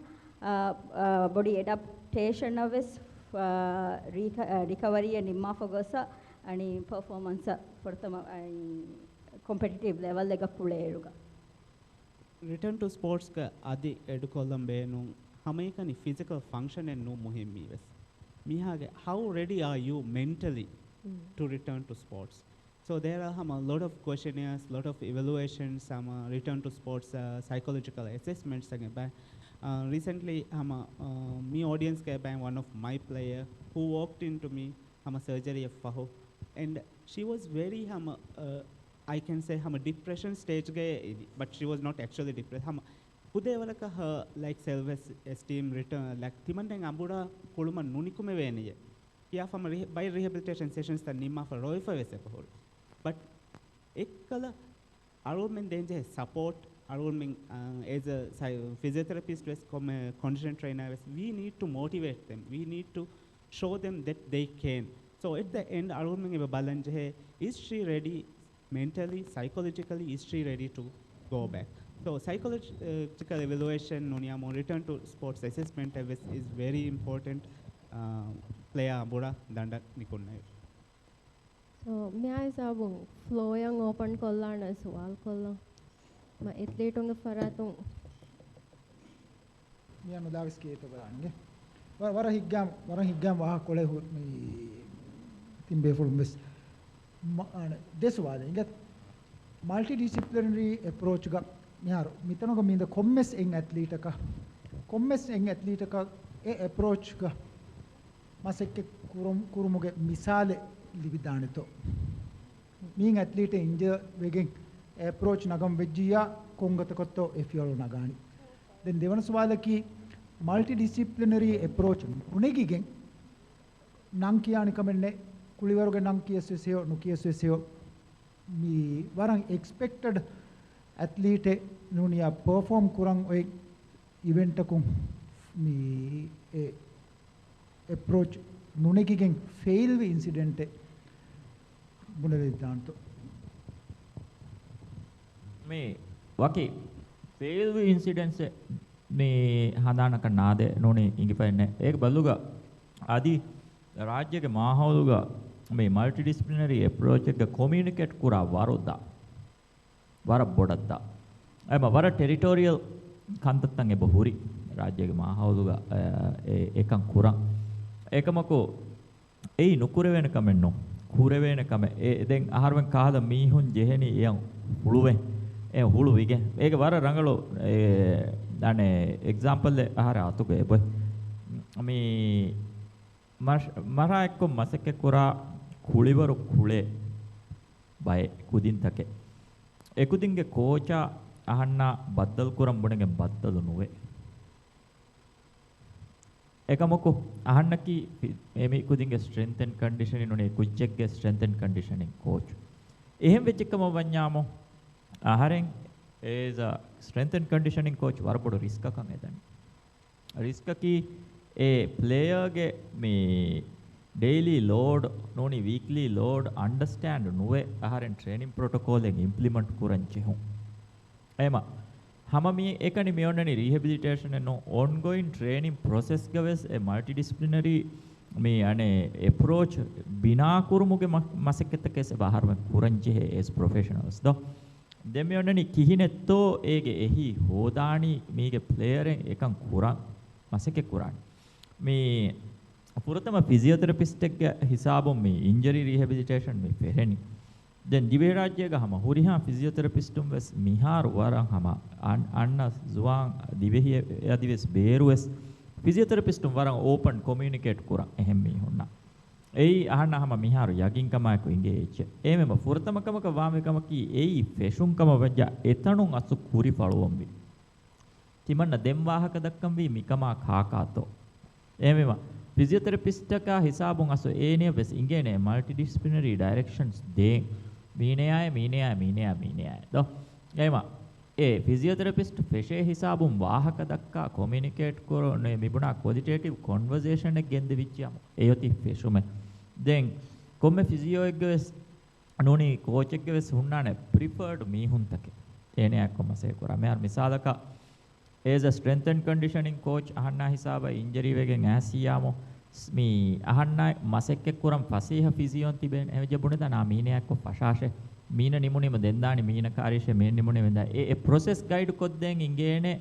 body adaptation obvious recovery निम्मा फगोसा आणि परफॉर्मन्स प्रथम competitive level lega puleeruga return to sports ka adi edukollam beenu hamekani physical function en no muhimmi wes mihage how ready are you mentally to return to sports so there are a lot of questionnaires lot of evaluations some return to sports psychological assessments ba recently me audience ke ba one of my player who walked into me surgery of faho and she was very I can say depression stage gay but she was not actually depressed pude walaka her like self esteem return like timandeng ambuda koluma nunikume veniye kia by rehabilitation sessions ta nimma for roy for wese pahol but ekkala arulmen denje support arulmen as a physiotherapist as condition trainer we need to motivate them we need to show them that they can so at the end arulmen eba balanje is she ready mentally psychologically is she ready to go back so psychological evaluation noniamo return to sports assessment is very important player ambura danda nikunna so me sabu flow yang open kollana sual kolla ma athlete unge faratung me Maldives ke to barange wara higgam wa kole me timbe full miss this was ingat multidisciplinary approach ga yaaro mitano ga minda commerce en athlete ka e approach ga masekke kurumuge misale lividanito min athlete inja wegen approach nagam vejjiya kongata kotto efiolo nagani then devana swalaki multidisciplinary approach unegigen nan kiyani kamenne kuliwaruge nan kiyesseyo nukiyesseyo mi warang expected athlete nunia perform kurang oy event ku mi approach nunekigen fail we incident bunale danto me waki fail we incidents me hadanaka nade none ingipenne ek balluga adi rajyage mahawluga මේ මල්ටිඩිස්ප්ලිනරි approach එක communicate කරා වරොද්දා වර බොඩද්දා එම වර ටෙරිටෝරියල් කන්තත්තන් එබ හුරි රාජ්‍යගේ මහවුලුග එකන් කුරන් ඒකමකෝ එයි නුකුර වෙන කමෙන්නෝ කුර වෙන කම ඒ දැන් ආහාරෙන් කාලා මීහුන් ජෙහෙනි යන් හුළුවෙන් ඒ හුළු විගේ ඒක වර රංගලෝ ඒ අනේ එක්සැම්පල් ආහාර අතුගේ බොයි මේ මරා එක්ක මසක කුරා කුලිවරු කුලේ බය කුදින් තකේ එකුදින්ගේ කෝචා අහන්න බද්දල් කුරම් බොණගේ බද්දලු නුවේ එකමකෝ අහන්නකි මේ කුදින්ගේ ස්ට්‍රෙන්ත් ඇන්ඩ් කන්ඩිෂනින් උනේ කුච්චෙක්ගේ ස්ට්‍රෙන්ත් ඇන්ඩ් කන්ඩිෂනින් කෝච් එහෙම වෙච්ච එකම වඤ්ඤාමෝ ආහාරෙන් is a strength and conditioning coach වරබඩ රිස්ක් එකක් නේදන්නේ රිස්ක් කි ඒ ප්ලේයර් ගේ මේ daily load නෝනි weekly load understand නුවේ ආහාරෙන් training protocol එක implement කරන්චි හො එම හැම මේ එකනි මෙොන්නනි rehabilitation and ongoing training process ගවස් a multidisciplinary මේ අනේ approach බිනා කුරුමුගේ මසෙක්කතකේ බාහරම කුරන්චි as professionals දෝ දෙමියොන්නනි කිහිනෙත්තෝ ඒගේ එහි හෝදානි මේගේ ප්ලේයරෙන් එකන් කුරන් මසෙකේ කුරන් මේ පුරතම ෆිසියෝതെරපිස්ට් එක හිසාබොම් මේ ඉන්ජරි රිහැබිලිටේෂන් මේ පෙරෙනි දැන් දිවේ රාජ්‍යයක හැම හුරිහා ෆිසියෝതെරපිස්ටුම් වෙස් මිහාර වරන් හැම අන්න සුවාන් දිවෙහි යදිවෙස් බේරුවස් ෆිසියෝതെරපිස්ටුම් වරන් ඕපන් කොමියුනිකේට් කුරන් එහෙම මේ හොන්නා ei ahana hama miharu yagin kama ko engage emema furtamakama ka wamekama ki ei feshun kama wajja etanun asu kuri faluwambi timanna demwahaka dakkam wi mikama kaakato emema physiotherapist ka hisabun asu ene bes ingene multidisciplinary directions de meeneyaya do ema e physiotherapist feshe hisabun wahaka dakka communicate korone mibuna qualitative conversation ek gende vichyamu eyoti feshume then komme physio ekges anoni coach ekges hunnane preferred me huntake ene akoma se kora me ar misalaka as a strength and conditioning coach ahanna hisaba injury wegen asiyamo mi ahanna masekke kuram fasiha physio tiben evjebune dana mine akko fashashe මීන නිමුණෙම දෙන්දානි මීන කාර්යශය මේ නිමුණෙ වෙන්දා ඒ process guide කොද්දෙන් ඉංගේනේ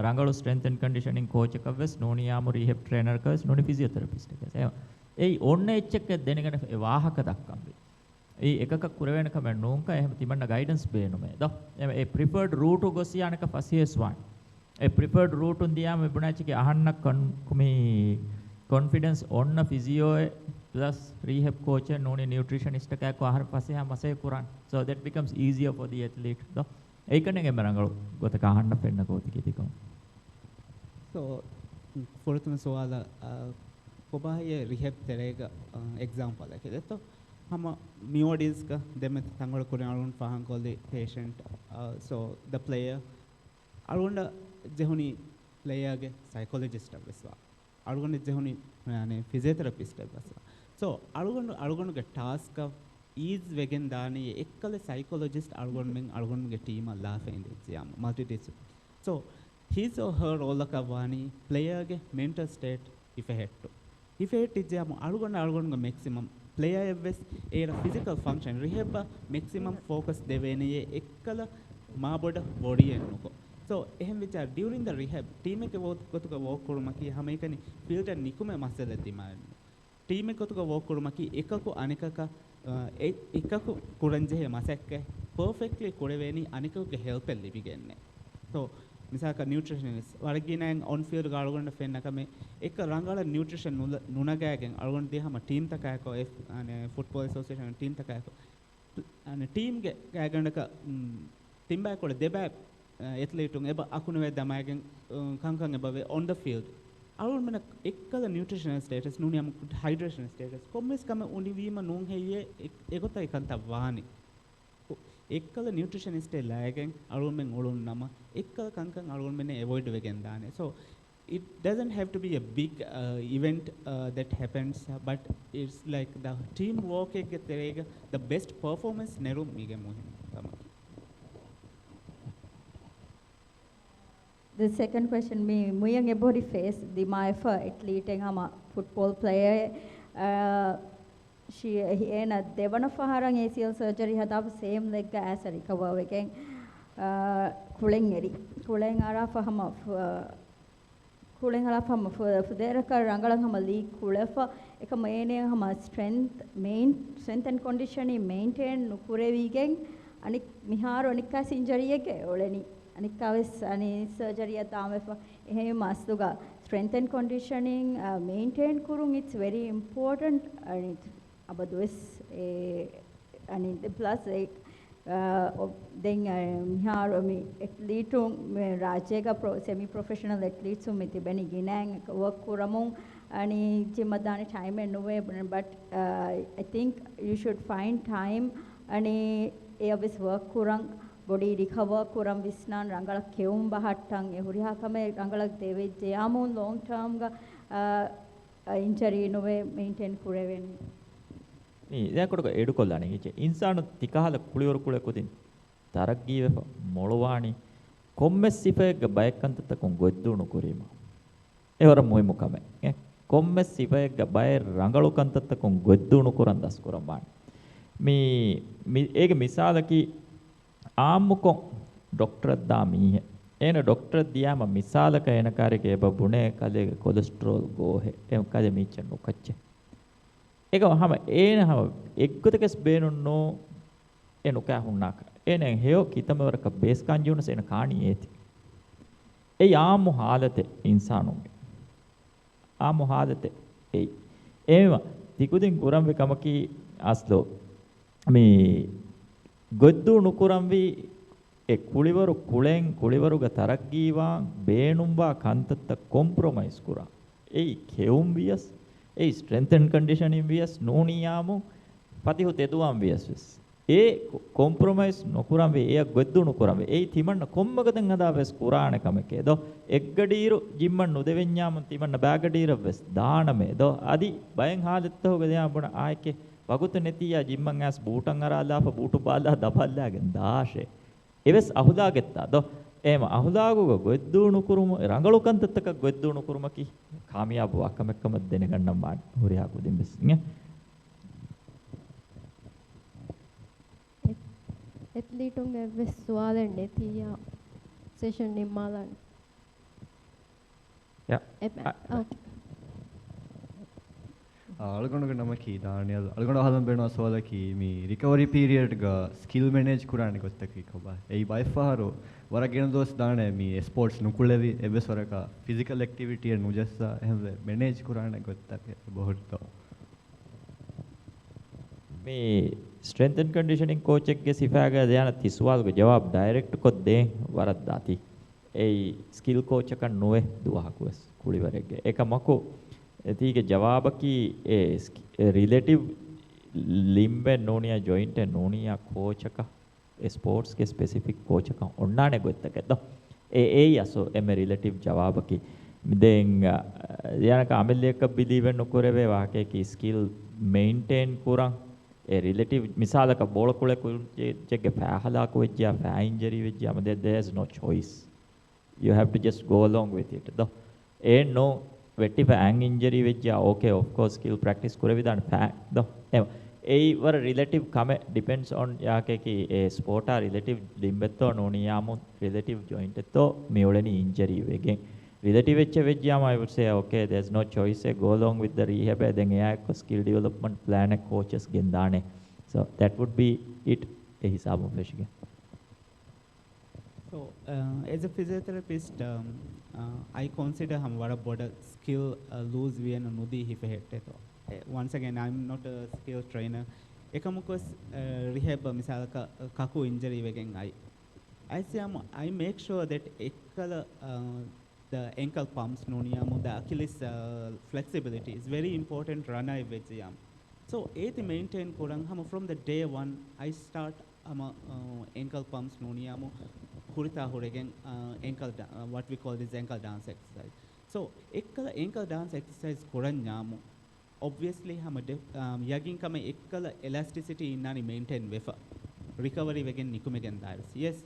රංගලු strength and conditioning coach එකක් වෙස් නෝනියාමු rehab trainer කස් නෝනි physiotherapist එකස් ඒ ඔන්න එච්චක දෙනගෙන වාහක දක්කම්බි ඒ එකක කුර වෙනකම නෝන්ක එහෙම තිබන්න guidance බේනුමේ දෝ ඒ preferred route ගොසියානක ෆසියස් වන් ඒ preferred route උන්දියාම මෙබුණාචිගේ අහන්න මේ confidence ඔන්න physio plus rehab coach and noni nutritionist ka ko ahar passe ha mase kuran so that becomes easier for the athlete do eikane gemerangalu gotaka ahanna penna koti kitikam so fortuna soala kobaye rehab terega example ekede to hama miodis ka demet tangol kuran alun fahan call the patient so the player alunda jehuni player ge psychologist aveswa alunda jehuni ane physiotherapist aveswa so alugonu ge task of is wegen dani ekkale psychologist alugonu ge team alla feinde exam multidisciplinary so his or her role ka vani player ge mental state if exam alugonu ge maximum player evs era physical function rehab maximum focus deveniye ekkala ma boda body ennuko so ehem vichar during the rehab team එක කොතුක walk කරuma ki hama ekani filter nikume masala dimani team එක කොතුක walk කරuma ki ekaku anikaka ekaku kuranjehe masakke perfectly koreveni anikaku ge help elli bigenne so misaka nutritionist waraginen on field ga alugonna fenna kame ek rangala nutrition nunagagen alugonna dihama team takako ane football association team takako ane team ge gaganaka timba kole deba athlete eba akunu ve damagen kankan eba on the field alun mena ekkala nutritional status nuniyam hydration status kommes kame univima nun heye egota ekanta wani ekkala nutritionist lagen alun men olun nama ekkala kankan alun men avoid wegen dane so it doesn't have to be a big event that happens but it's like the team work ek terega the best performance nerum mige muhim tama. The second question, me muyang body face the my for athlete hama football player she ena devana faharang ACL surgery had have same leg as a recover again kuleng ara for hama kuleng ara for there ka rangalang hama league kulefa eka maine hama strength and conditioning maintain nukure weekend අනික් මිහාර අනික්කා සින්ජරියක ඔලෙනි අනික්කාවස් අනේ සර්ජරිය තාම එහෙම මස්තුගා strength and conditioning maintain kurung it's very important and abadues and plus then mihar me athlete rajega semi professional athletes miti beni ginang work kuramun ani jimadani time and no way but I think you should find time ani avis work kurang body recover kuram visnan rangalak keum bahattang e huriha kame rangalak deve jamun long term ga injury no way maintain kureven ni දැන් කොට එඩු කොල්ලානේ කිචේ ඉන්සාන තිකහල කුලිවර කුල කුදින් තරග්ගී වෙප මොළවාණි කොම්මෙස් සිපෙග්ග බයකන්තත කොන් ගොද්දුණු කුරීම එවර මොයි මුකම කොම්මෙස් සිපෙග්ග බය රංගලු කන්තත කොන් ගොද්දුණු කුරන් දස් කුරම්බාන් මේ ඒක මිසාලකි ආම්මුකොන් doctor දාමීහ එන ડોක්ටර් දියාම මිසාලක එන කාර්යකේ බබුනේ කලේ කොලෙස්ටරෝල් ගෝහෙ එම් කලේ මීචන් නොකච්චේ ඒක වහම ඒනහම එක්ගොතකස් බේනුන්නෝ එනුකා හුන්නාක එනෙන් හේෝ කිතමවරක බේස් කංජුනස එන කාණී ඒති ඒ ආම්මු හාලතේ ඉන්සානුගේ ආම්මු හාලතේ ඒ ඒව තිකුදින් කුරම් වේ කමකි අස්ලෝ මේ ගොද්දු නුකුරම් වී ඒ කුලිවරු කුලෙන් කුලිවරුග තරග්ගීවා බේනුම්වා කන්තත්ත කොම්ප්‍රොමයිස් කුරා ඒ කෙවුම් වියස් ඒ strength and conditioning වියස් නෝනියාමු පතිහු තෙදුවම් වියස් ඒ කොම්ප්‍රොමයිස් නොකුරම් වේ ඒ ගොද්දු නුකුරම් වේ ඒ තිමන්න කොම්මගදෙන් හදාවස් කුරාණ කමකේ දෝ එග්ගඩීරු ජිම්මන් නුදෙවෙන්ඥාම තිමන්න බෑගඩීර වෙස් දානමේ දෝ අදි බයෙන් හාදෙත්තෝ ගදයා බොන ආයකේ වගුත නැතියා ජිම්මන් ඇස් බූටන් අරාලාප බූටු බාලා දබල්ලාගෙන් දාෂේ එවස් අහුදාගෙත්තා දෝ එහෙම අහුදාගුග ගොද්දුණු කුරුම රංගලුකන්තත්තක ගොද්දුණු කුරුමකි කාමියාබ වක්කමෙක්කම දෙන ගන්නම් බාන් හොරියා කුදින් බස් නේ එත්ලීටුන් එවස් සුවාලෙන් නැතියා සෙෂන් නිම්මාලන් යා algonga namaki daniel algonga hadan beno solaki mi recovery period ga skill manage kurani gottaki koba ei by far waragen dos dane mi sports nukulevi eves waraka physical activity and nujassa ehme manage kurani gottake bahutto me strength and conditioning coach ekge sifaga dayana tiswal ge jawab direct ko de warat dati ei skill coach එක නොවේ දුවහකුවස් කුලිවරෙක්ගේ ඒක මකෝ එතිගේ ජවාබකි ඒ relative ලිම්බෙ නෝනියා joint නෝනියා coach එක sports ගේ specific coach එක ඔන්නානේ ගොත්තකද ඒ යසෝ එමෙ relative ජවාබකි මිදෙන් යනක අමෙල්ලේක believe නොකරවේ වාකේ කි skill maintain කුරන් ඒ relative මිසාලක බෝල කුලේ කුජෙගේ ෆෑහලා කුජ්ජා ෆෑ injury වෙජ්ජා මද there is no choice you have to just go along with it though no වෙටි ෆෑන් ඉන්ජරි වෙච්චා okay of course skill practice කරවිදාන ෆෑ though ඒ වර රිලේටිව් කම depends on යාකේ කි ඒ ස්පෝර්ට් ආ රිලේටිව් ලිම්බෙත්තෝ නෝනියාමු රිලේටිව් ජොයින්ට් එත්තෝ මියොලෙනි ඉන්ජරි වෙගෙන් රිලේටිව් වෙච්ච වෙච්චාම I would say okay there's no choice go along with the rehab then එයා එක්ක skill development plan එක coaches ගෙන් දානේ so that would be it A හිසාබු ෆෙෂිගේ So, as a physiotherapist, I consider hamwara border skill lose we and nudi hifehette. Once again, I'm not a skill trainer. Ekamukos rehab misalaka kaku injury wegen I make sure that ekkala the ankle pumps noniyamu the Achilles flexibility is very important runner vejiyam. So, ethi maintain kurang ham from the day one I start ankle pumps noniyamu Kurita Huregen ankle what we call this ankle dance exercise. So ekkala ankle dance exercise koranyamu obviously hama yagin kama ekkala elasticity innani maintain wefa recovery wegen nikumegen dairas yes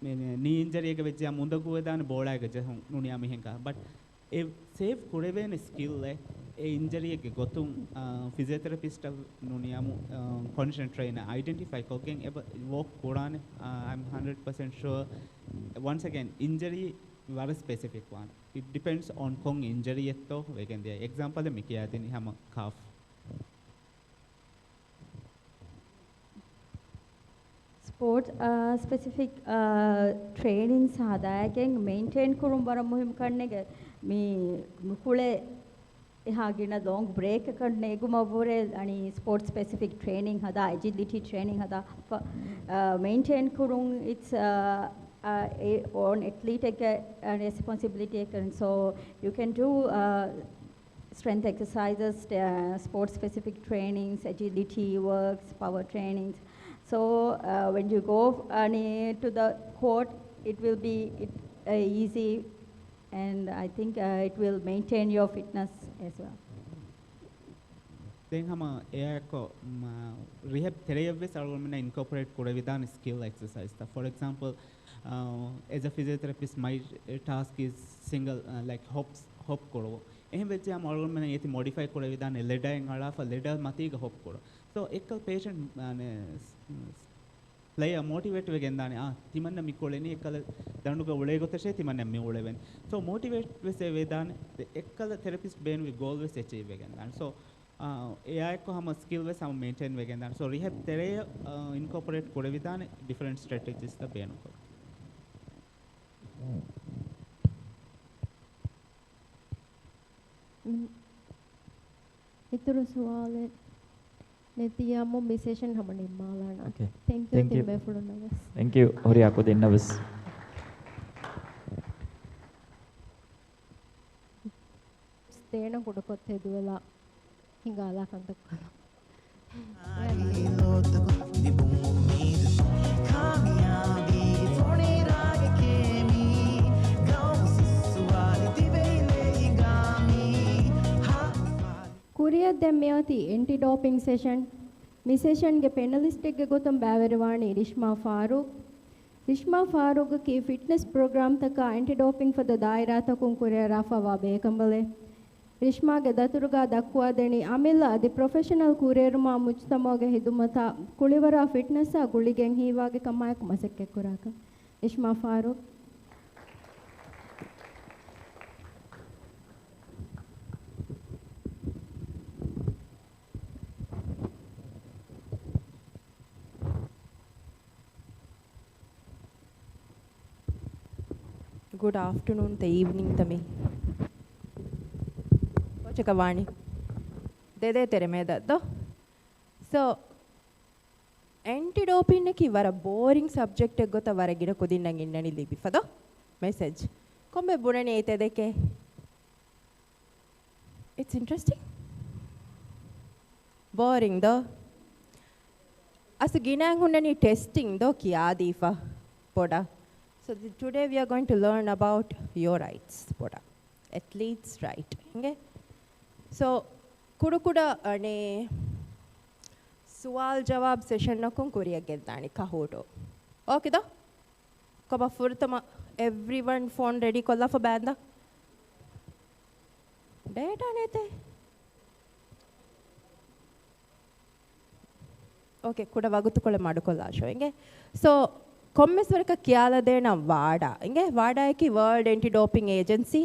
knee injury එක වෙච්ච යම් උඳ කුව දාන බෝල එක නුනියා මෙහෙන් කා but A save කරවෙන skill A injury එක ගොතුම් physiotherapist නුනියාමු condition trainer identify කොගෙන් walk කරානේ I'm 100% sure once again injury very specific one it depends on kong injury etto wegen dia example me kiya deni hama calf Sports specific training සාදායකෙන් maintain කරුම් බර මුහිම් කන්නේක මේ මුකුලේ එහාගෙන long break එකකට නෙගුම වරේ අනි sport specific training හදා agility training හදා maintain කරුම් it's on athlete එක responsibility එක so you can do strength exercises sport specific trainings agility works power trainings. So when you go to the court, it will be easy, and I think it will maintain your fitness as well. Then hama AI ko rehab therapy algorithms incorporate kore vidan skill exercise. For example, as a physiotherapist, my task is single like hop koro. එහෙම වෙච්ච යාම algorithm එක modify කර විදාන ලෙඩෙන් අලාෆ ලෙඩ මතීක hop කර. So එකල් patient player motivate වෙගෙන් දානේ තිමන්න මිකොලෙනි එකල දණුක උලේ ගොතෂේ තිමන්න මි උලේ වෙන. So motivate වෙසේ වේදාන එකල therapist බේන් we goal වෙස් achieve වෙගෙන් දාන. So AI ko hama skill වෙස් hama maintain වෙගෙන් දාන. So rehab terey incorporate කර විදාන different strategies ත බේනු කර. ඉතුරු සුවාලේ නැතියම විශේෂන් හැමෝම මාලාන. Okay. Thank you තිබේ ෆුලනවස්. Thank you හොරියකෝ දෙන්නවස්. තේන කුඩකොත් හදුවලා හිඟාලා කන්දක් Kuriya Demyati anti-doping session. Mi session ge panelist ge gotam baverwani Rishma Farooq ki fitness program taka anti-doping for the daira takun Kuriya Rafa wa bekambale. Rishma ge daturuga dakwa deni amilla adi professional kureruma mujtamo ge hidumata kulivara fitness a guligen hiwa ge kamayak masekke kuraka. Rishma Farooq. Good afternoon, the evening tami. Chakavani. Dede tere me daddo. So anti-doping ki vara boring subject gota vara gira kodinang innani libi fado message. Kombe bunani ete deke. It's interesting. Boring do. Asu ginang hundani testing do ki adifa poda. So today we are going to learn about your rights, poda. Athletes' right. Okay? So kuda ane sual jawab session nakon kuriya geddani kahoto. Okay da? Koba furtama everyone phone ready kolla for banda. Data nete. Okay, kuda vagutu kolle madukolla showing. So කොම්මස්වරක කියලා දෙන වාඩා ඉංගේ වාඩායකි world aunty ඩෝපින් agency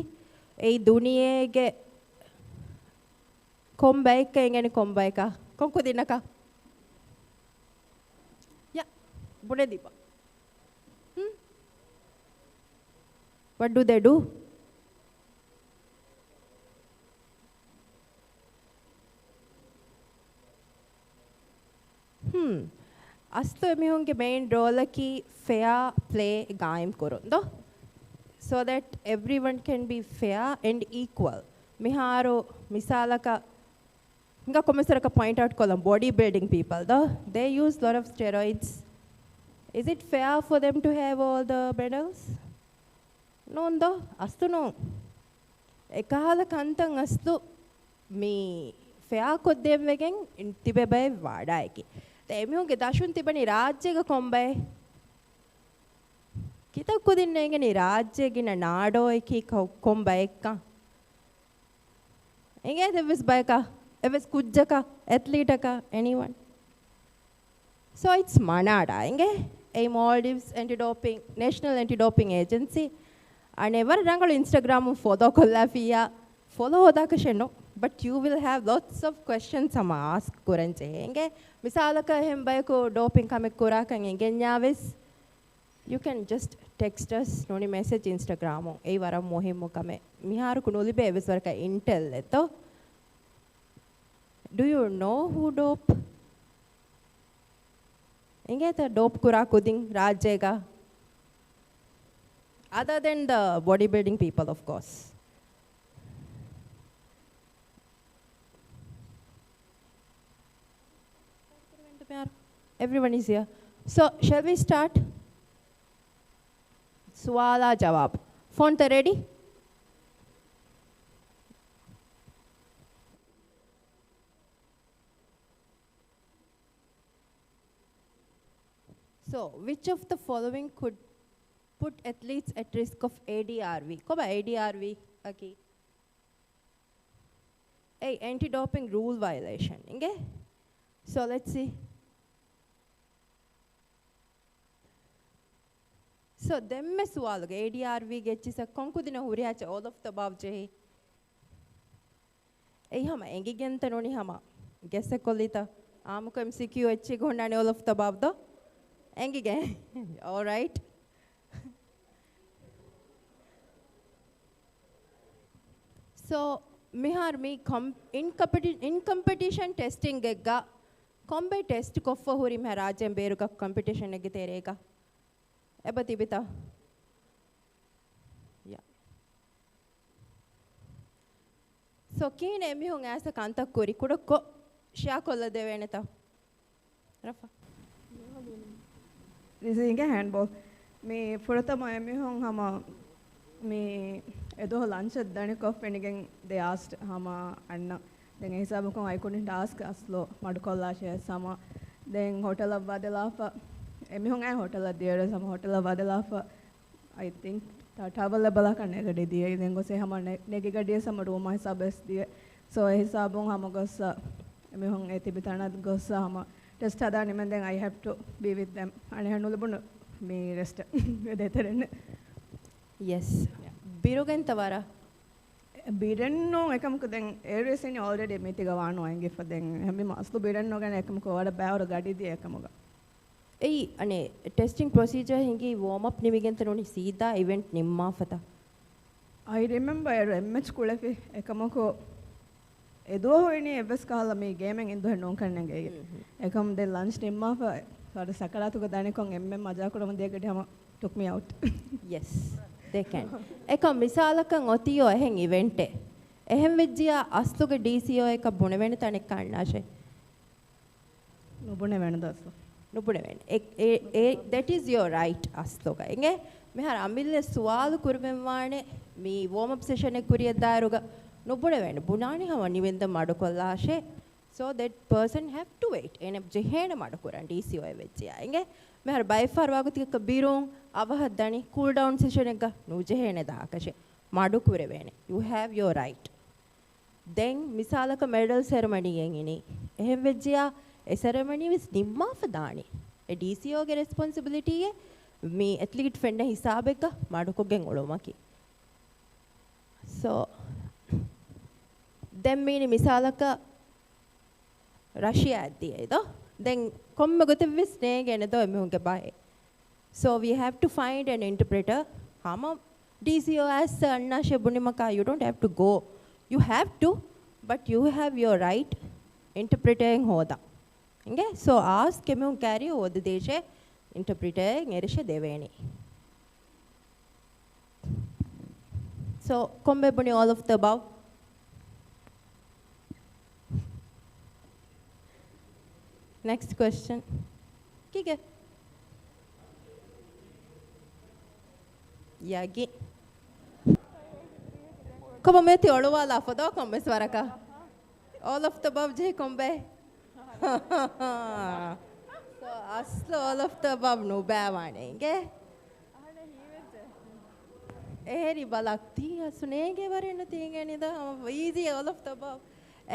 ඒ දුනියේගේ කොම්බයික එංගනි කොම්බයික කොන්කු දිනක යා බුනේ Deepa what do they do අස්තු එමිහුන්ගේ main role ki fair play gaim korundo so that everyone can be fair and equal miharo misalaka inga komesaraka point out kolam body building people though they use lot of steroids. Is it fair for them to have all the medals? No ndo astu no ekahala kantan astu me fair koddem wegen tibe bay wada eki එමිහුන්ගේ දශුන් තිබෙන රාජ්‍යයක කොම්බයි කිතක් කුදින්නේ ඉගෙන රාජ්‍යයකින නාඩෝ එකි කොම්බයි එක්ක එගේ දෙවස් බයක එවස් කුජ්ජක ඇත්ලීටක anyone so it's manada එගේ a Maldives anti-doping national anti-doping agency අනේවර රංගල Instagram follow කොල්ලා ෆියා follow හොදාකෂෙන්නෝ but you will have lots of questions sama ask kuranje enge misalaka hem bayko doping kamek kurakan engenyaves you can just text us noni message Instagram ei waram mohimmu kame miharu kunolibe eveswarka intel eto do you know who dope engeta dope kura kudin rajyega other than the bodybuilding people of course everyone is here so shall we start swala jawab font ready so which of the following could put athletes at risk of ADRV koba ADRV okay a anti-doping rule violation inge so let's see so demme suwaluga ADRV gechisa konkudina huriyacha all of the above jehi ei hama engi genta noni hama gesse kolita amuko MCQ echi gondane all of the above do engi ge all right so mihar me in competition testing gegga combat test koffa huri me rajyam beruga competition ege tereka eba tibita yeah so kine emihun asa kantak kuri kudakko share kolla deveneta rafa this is a handball me furatama emihun hama me edo lunch dani kof penigen they asked hama anna then hisabukon I couldn't ask aslo madukolla share sama then hotel avadelafa emihun ay hotel adiyara sama hotel avadelafa I think tatawalla bala kanne gade diye then go se hama nege gade sama room hisabes diye so hisabun hama gossa emihun etibitana gossa hama test hadani men then I have to be with them ane hanulubunu me rest deterenne yes birugen tawara birenno ekamko den areas in already metiga wano ange for den hemi maslu birenno gane ekamko wada bawra gadi di ekamoga ei ane testing procedure hingi warm up nimigen tanoni sida event nimma fata I remember MH kulefi ekamko edo hoini evs kala me gaming indu non kannenge ekam de lunch nimma fa sara sakalatuga danikon maja kodam degade hama took me out yes they can eka misalakan otiyo ehen event ehem vejjiya asluge DCO eka buneveni tanek kannashe nubune vendas nubune ven that is your right asluga enge mehar amille suwalu kurvenwane me warm up session ek kuriyadaruga nubune ven bunani hama nivenda madukollashe so that person have to wait ene jehena madukuran DCO e vejjiya enge mehar by far wagutika birun avahadani cool down session ekga nujehene daakashe madu kurevene you have your right then misalaka medal ceremony engini ehem vejjiya e ceremony is nimma fadani e DCO ge responsibility e me athlete fenna hisabeka madu kogen olomaki so then me misalaka Russia addiye do then komme gotevis negene do emihunge bae so we have to find an interpreter hama DCO as anna shebunimaka you don't have to go you have to but you have your right interpreting hoda inge so ask emihun carry hoda deshe interpreting erishe deveni so komme buni all of the above next question kike yagi koba meti olwala fodo komme swaraka all of the above je kombe so aslo all of the above no bawane nge eheri balak tiya sunege warena tingeni da easy all of the above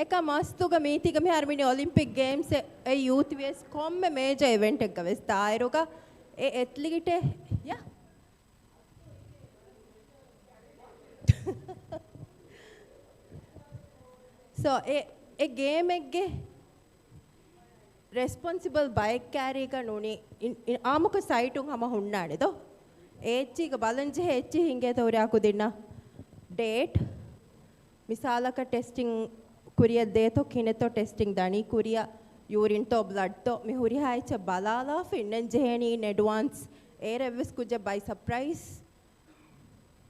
eka mastuga meetiga me harmini Olympic games e youth vs komme major event ekka ves tairuga e athlete yeah So a game egge responsible bike carry ka nuni in amuka site un hama hunnane do echi ga balanje echi hinge tawra kudinna date misala ka testing kuriya de to kineto testing dani kuriya urine to blood to me huri haicha balala finnen jeheni in advance air evis kuja by surprise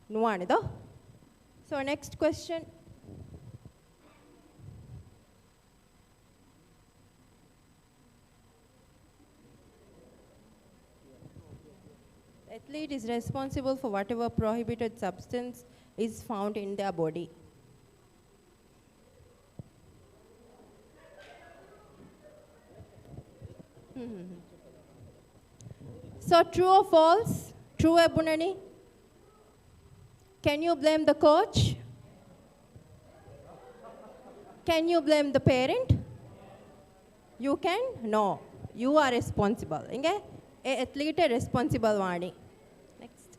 nuane do. So next question. Athlete is responsible for whatever prohibited substance is found in their body. So true or false? True Ebunani? Can you blame the coach? Can you blame the parent? You can? No. You are responsible. Okay? A athlete is responsible vani. Next.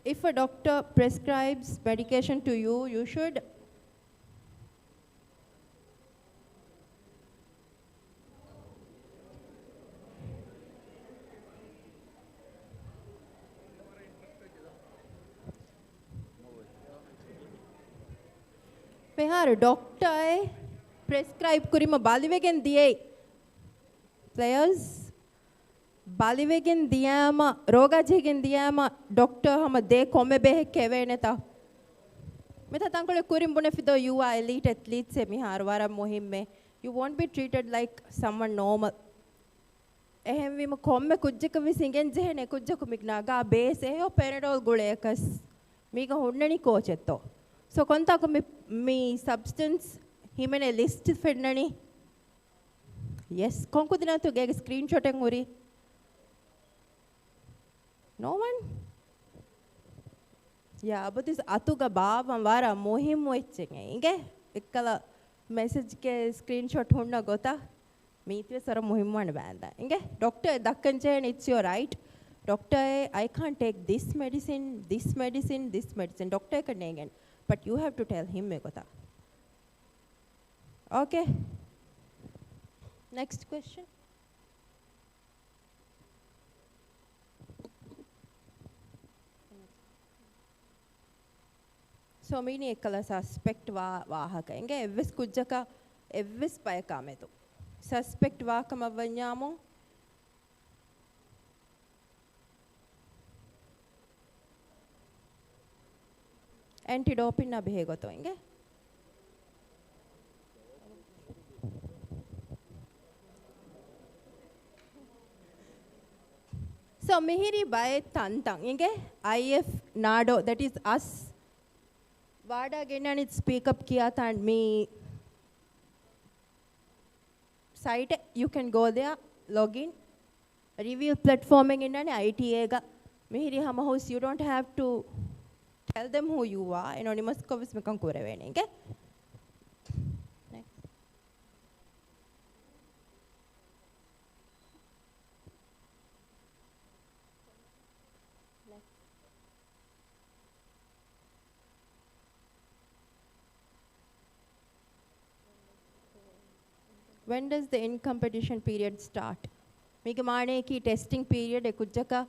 If a doctor prescribes medication to you, you should Mehar doctor prescribe kurima balivegen diye players balivegen diyama rogajigen diyama doctor hama de komme behe keveneta meta tankole kurim bune fido you are elite athletes se mehar wara muhimme you won't be treated like someone normal ehem vima komme kujjaka visingen jehne kujjaku mignaga base eho penadol gulekas miga hunnani coach etto. So konta ko mi substance himene list fednani. Yes, konku dina to get screenshot en uri. No one? Yeah, but this atuga baba vara mohim wechenge. Inge ikkala message ke screenshot hunna gota. Meetwe sara mohim wan banda. Inge doctor dakkanche it's your right. Doctor I can't take this medicine, this medicine, this medicine. Doctor ka negen. But you have to tell him megota. Okay. Next question. So many ekala suspect wahaka inge evvis kujjaka evvis payaka metu suspect wakama vanyamo anti-doping na behegoto inge. So mihiri by tantang inge IF nado that is us vada genani speak up kiya tha and me site you can go there log in review platforming innani ITA ga mihiri hama house you don't have to tell them who you are anonymous kovis mekan kurevene okay. Next. When does the in-competition period start? Mika maane ki testing period ekujjaka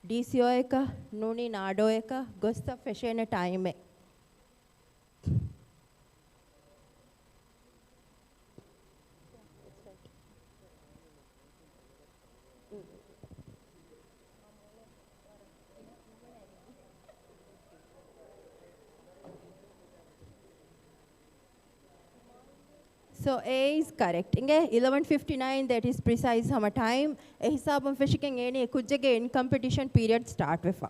DCO eka nuni nado eka gosta feshene time. So A is correct. Inge 11:59 that is precise hama time. E hisabam fishing any kujjage in competition period start vefa.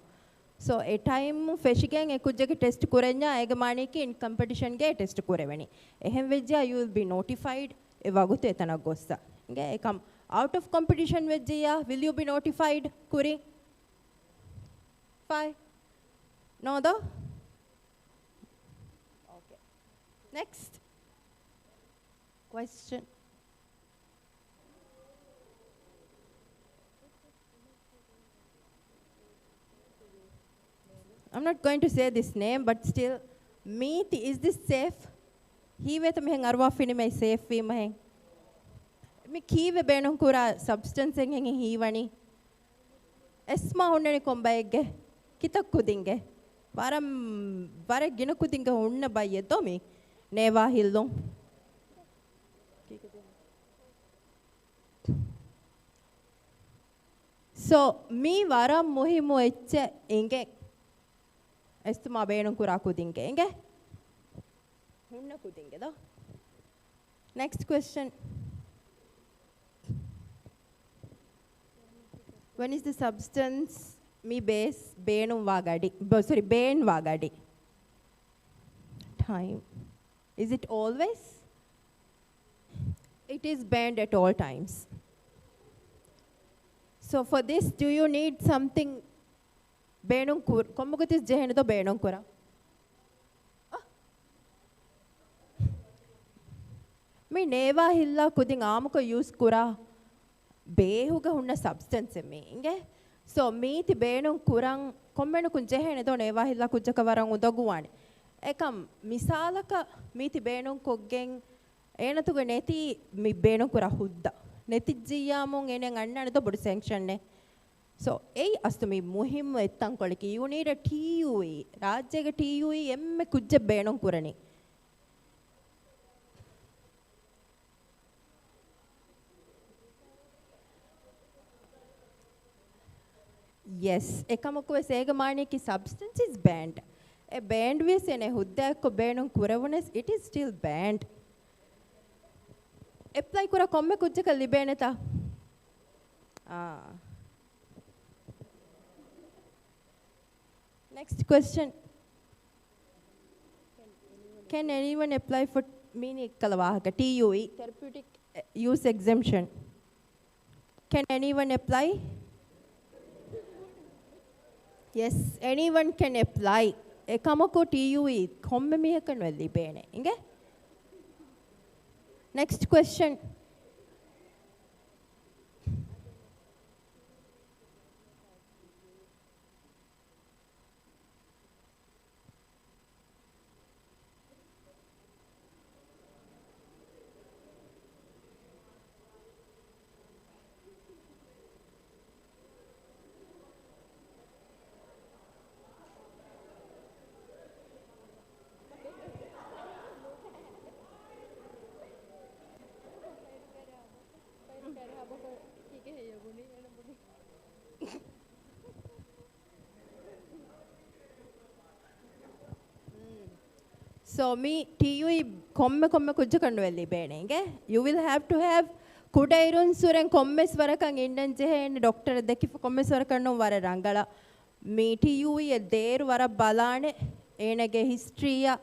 So a time fishing e kujjage test kurenya egamani ki in competition ge test kureveni. Ehem vejja you will be notified e vagute etana gossa. Inge e come out of competition vejja will you be notified kuri? Fine. No though? Okay. Next. Question. I'm not going to say this name, but still, meat, is this safe? He wet me hang arwa fini me safe we me. Me kive benun kura substance hang he vani. Esma hundani kombaegge. Kita kudinge. Vara gina kudinge hunna baye domi. Neva hillon. So, me vara muhimu etche inge. Estuma benun kura kudinge inge. Hunna kudinge do. Next question. When is the substance me base benum vagadi? Sorry, ben vagadi. Time. Is it always? It is banned at all times. So for this, do you need something benum kur? Kommugatis jehene to benum kura. Me neva hilla kuding amuko use kura. Behuga hunna substance me inge. So me ti benum kurang kommenu kun jehene to neva hilla kujjaka warang udaguwane. Ekam misalaka me ti benum koggen enatuga neti me benum kura hudda. Neti jiyamun enen annane to bodu sanction ne. So ei astu me muhim ettan koliki you need a TUE. Rajyage TUE emme kujje benum kurani. Yes, ekamakku segamani ki substance is banned. A banned we say ne huddakko benum kuravunes it is still banned. Apply kura komme kujjaka libeneta. Next question. Can anyone apply for mini kalavahaka TUE therapeutic use exemption? Can anyone apply? Yes, anyone can apply. Ekamako TUE komme mihakan velli bene. Inge? Next question. So me TUE komme kujja kandu velli benenge. You will have to have kudairun suren kommes varakan innen jehen doctor dekif kommes varakan vara rangala. Me TUE der vara balane enage history ya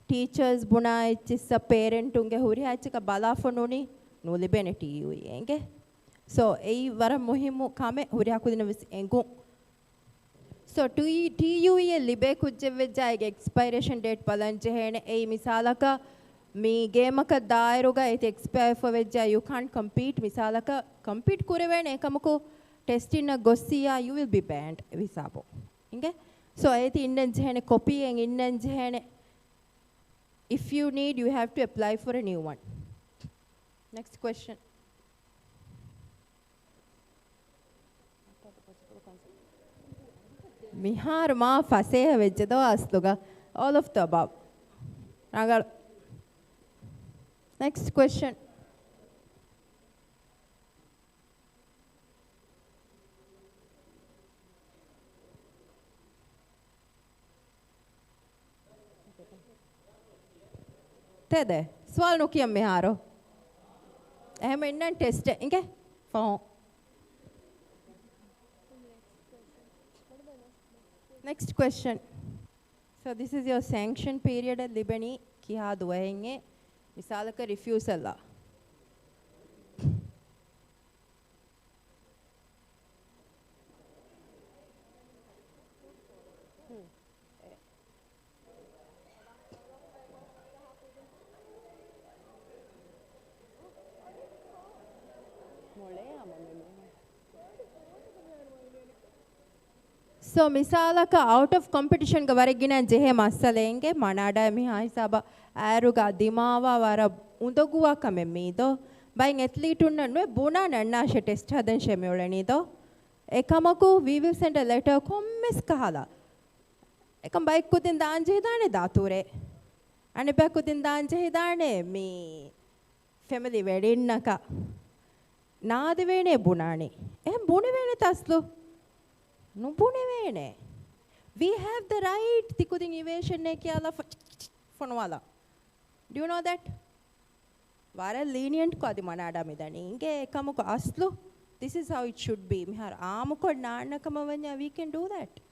teachers buna ichissa parent unge huri hachika bala fonuni no libene TUE enge. So ei vara muhimu kame huri hakudina vis engu. So TUE libe kujje vejja expiration date palan jehene ei misalaka me gameka dairuga it expire for vejja you can't compete misalaka compete kurevene ekamuko test in a gossiya you will be banned visabo inge. So eti innen jehene copy en innen jehene if you need you have to apply for a new one. Next question. Mihar ma faseha vejjado astuga. All of the above. Ragal. Next question. Tede. Swal no kiyam miharo. Ehme innan test inge. Phone. Next question. So this is your sanction period at Libani kiha duenge misalaka refusal la. So misalaka out of competition ga warigina jehe masalenge manada mi hisaba aruga dimawa wara undoguwa kame mido bain athlete unna no buna nanna she test hadan shemulani do ekamaku we will send a letter kommes kahala ekam bike kutin danje hidane dature ane ba kutin danje hidane mi family wedding naka naade vene bunani ehm bune vene taslu no bune vene we have the right tikudin evasion ne kiyala fonwala do you know that vara lenient ko adi manada medani inge ekamuko aslu this is how it should be mihar aamuko naannakama vanya we can do that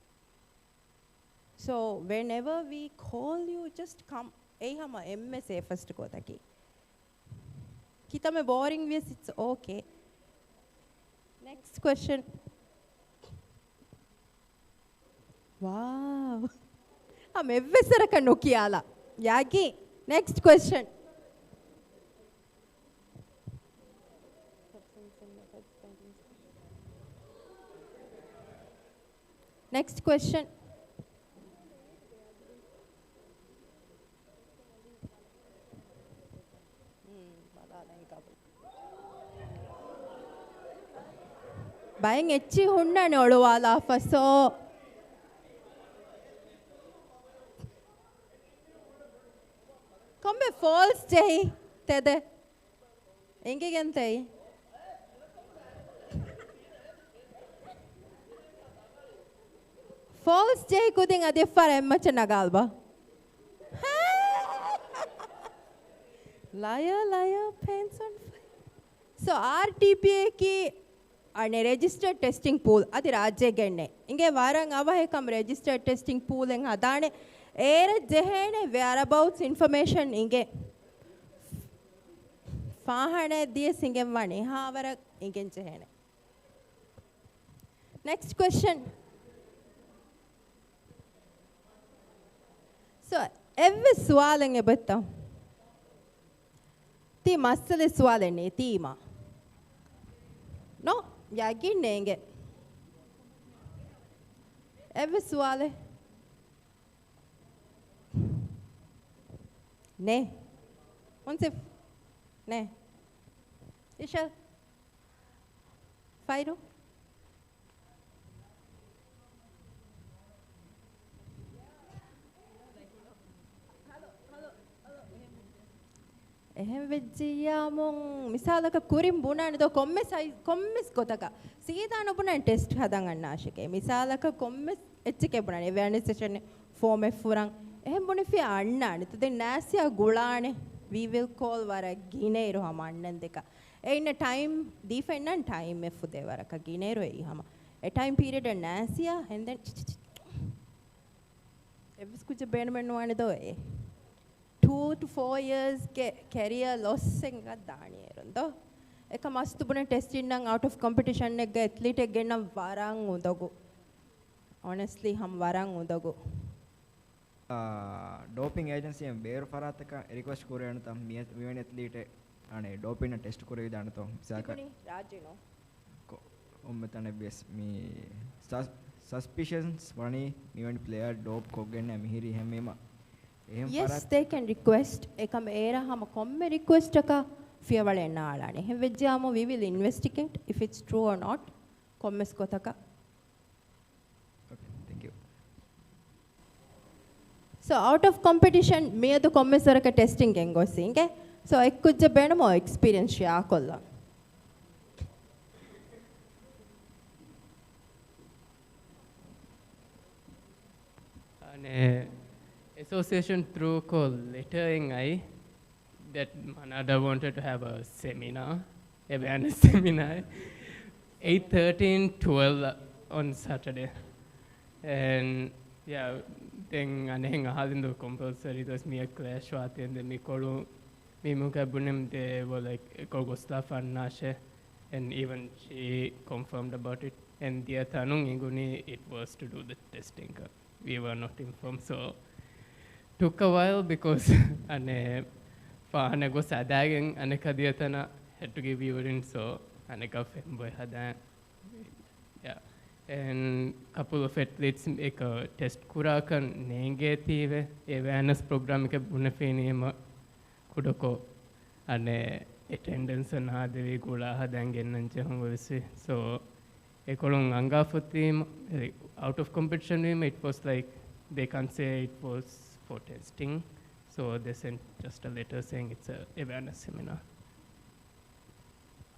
so whenever we call you just come ei hama ms first ko taki kitame boring ways it's okay next question wow am evvesaraka nokiyala yagi next question next question bayin echi hunnane oluwala faso komme false jei tede inge gentei false jei kudin adi far emmacha nagalba liar pants on fire so RTPA ki ane registered testing pool adi rajye genne inge waran avahekam registered testing pool en hadane era jehene whereabouts information inge fahane diye singen wani havara ingen jehene next question so every swalen ebetta ti masale swalene tima no yagi nenge every swale ne onse ne isha fairo එහෙම වෙච්චියාමුන් මිසාලක කුරින් බුණානේ දෝ කොම්මස් ගොතක සීදාන බුණානේ test හදන් ගන්න ආශකේ මිසාලක කොම්මස් එච්චකේ බුණානේ අවර්නස් session form F පුරන් එහෙම බුණේ ෆි අන්නානේ තද නැසියා ගුලානේ we will call වර ගිනේරු හම අන්නන් දෙක එයින time ඩිෆෙන්ඩන් time F දෙ වරක ගිනේරු එයි හම ඒ ටයිම් පීරියඩ් නැසියා and then එවස් කුජ බේනමන් වනේ දෝ 2 to 4 years career loss enga daaniyerundo eka mastu bune testing nan out of competition ekge athlete ekge nan waran undagu honestly ham waran undagu doping agency en beru farataka request koreyanu tam mewen athlete ane doping na test korevi dana to saka rajino ummetane bes me suspicions wani mewen player dope kogenne mihiri hemema yes they can request ekam era hama komme request aka fiawale naalane hem vejjama we will investigate if it's true or not kommes kotaka okay thank you so out of competition me the kommes waraka testing gen gosinge so ekkujja benamo experience share kolla ane association through call lettering I that Manada wanted to have a seminar, awareness seminar, 8:13, 12 on Saturday. And yeah, then anehing halindu compulsory it was me a clash what and then me koru me muka bunim they were like kogosta fanashe and even she confirmed about it and the tanung inguni it was to do the testing. We were not informed so took a while because ane fahane go sadagen aneka diyatana had to give urine so aneka femboy hada yeah and couple of athletes ek test kurakan negative awareness program එක බුණ ෆේනියම කුඩකෝ අනේ attendance na devi gula hadan gennan chehun wesi so ekolon angafuttim out of competition it was like they can't say it was for testing so they sent just a letter saying it's a awareness seminar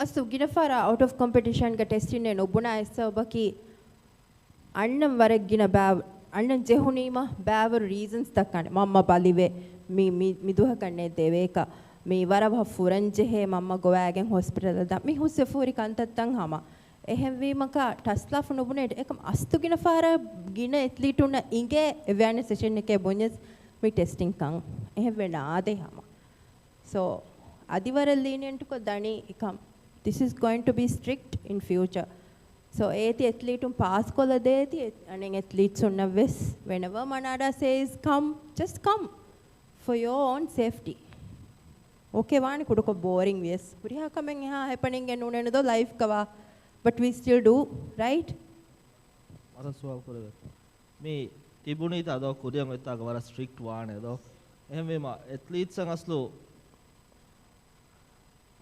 astu ginafara out of competition ga testing ne nobuna esabaki annam warek gina bav annam jehunima bav reasons takkane mamma balive mi miduha kanne deveka me warawa furanje he mamma gowagen hospital da mi husse furi kantattan hama ehem wimaka taslaf nobune ekam astu ginafara gina athlete inge awareness session eke bonjes mi testing kan ehem wena ade hama so adivara lenient ko dani ekam this is going to be strict in future so eti athlete pass kola deeti anen athletes unna wes whenever manada says come just come for your own safety okay wani kuduko boring yes puriha kamen eha happening en unenu do life kawa but we still do right mata sual korave me tibuni ta do kuriyan etta ga wara strict wane do ehem wema athletes an aslo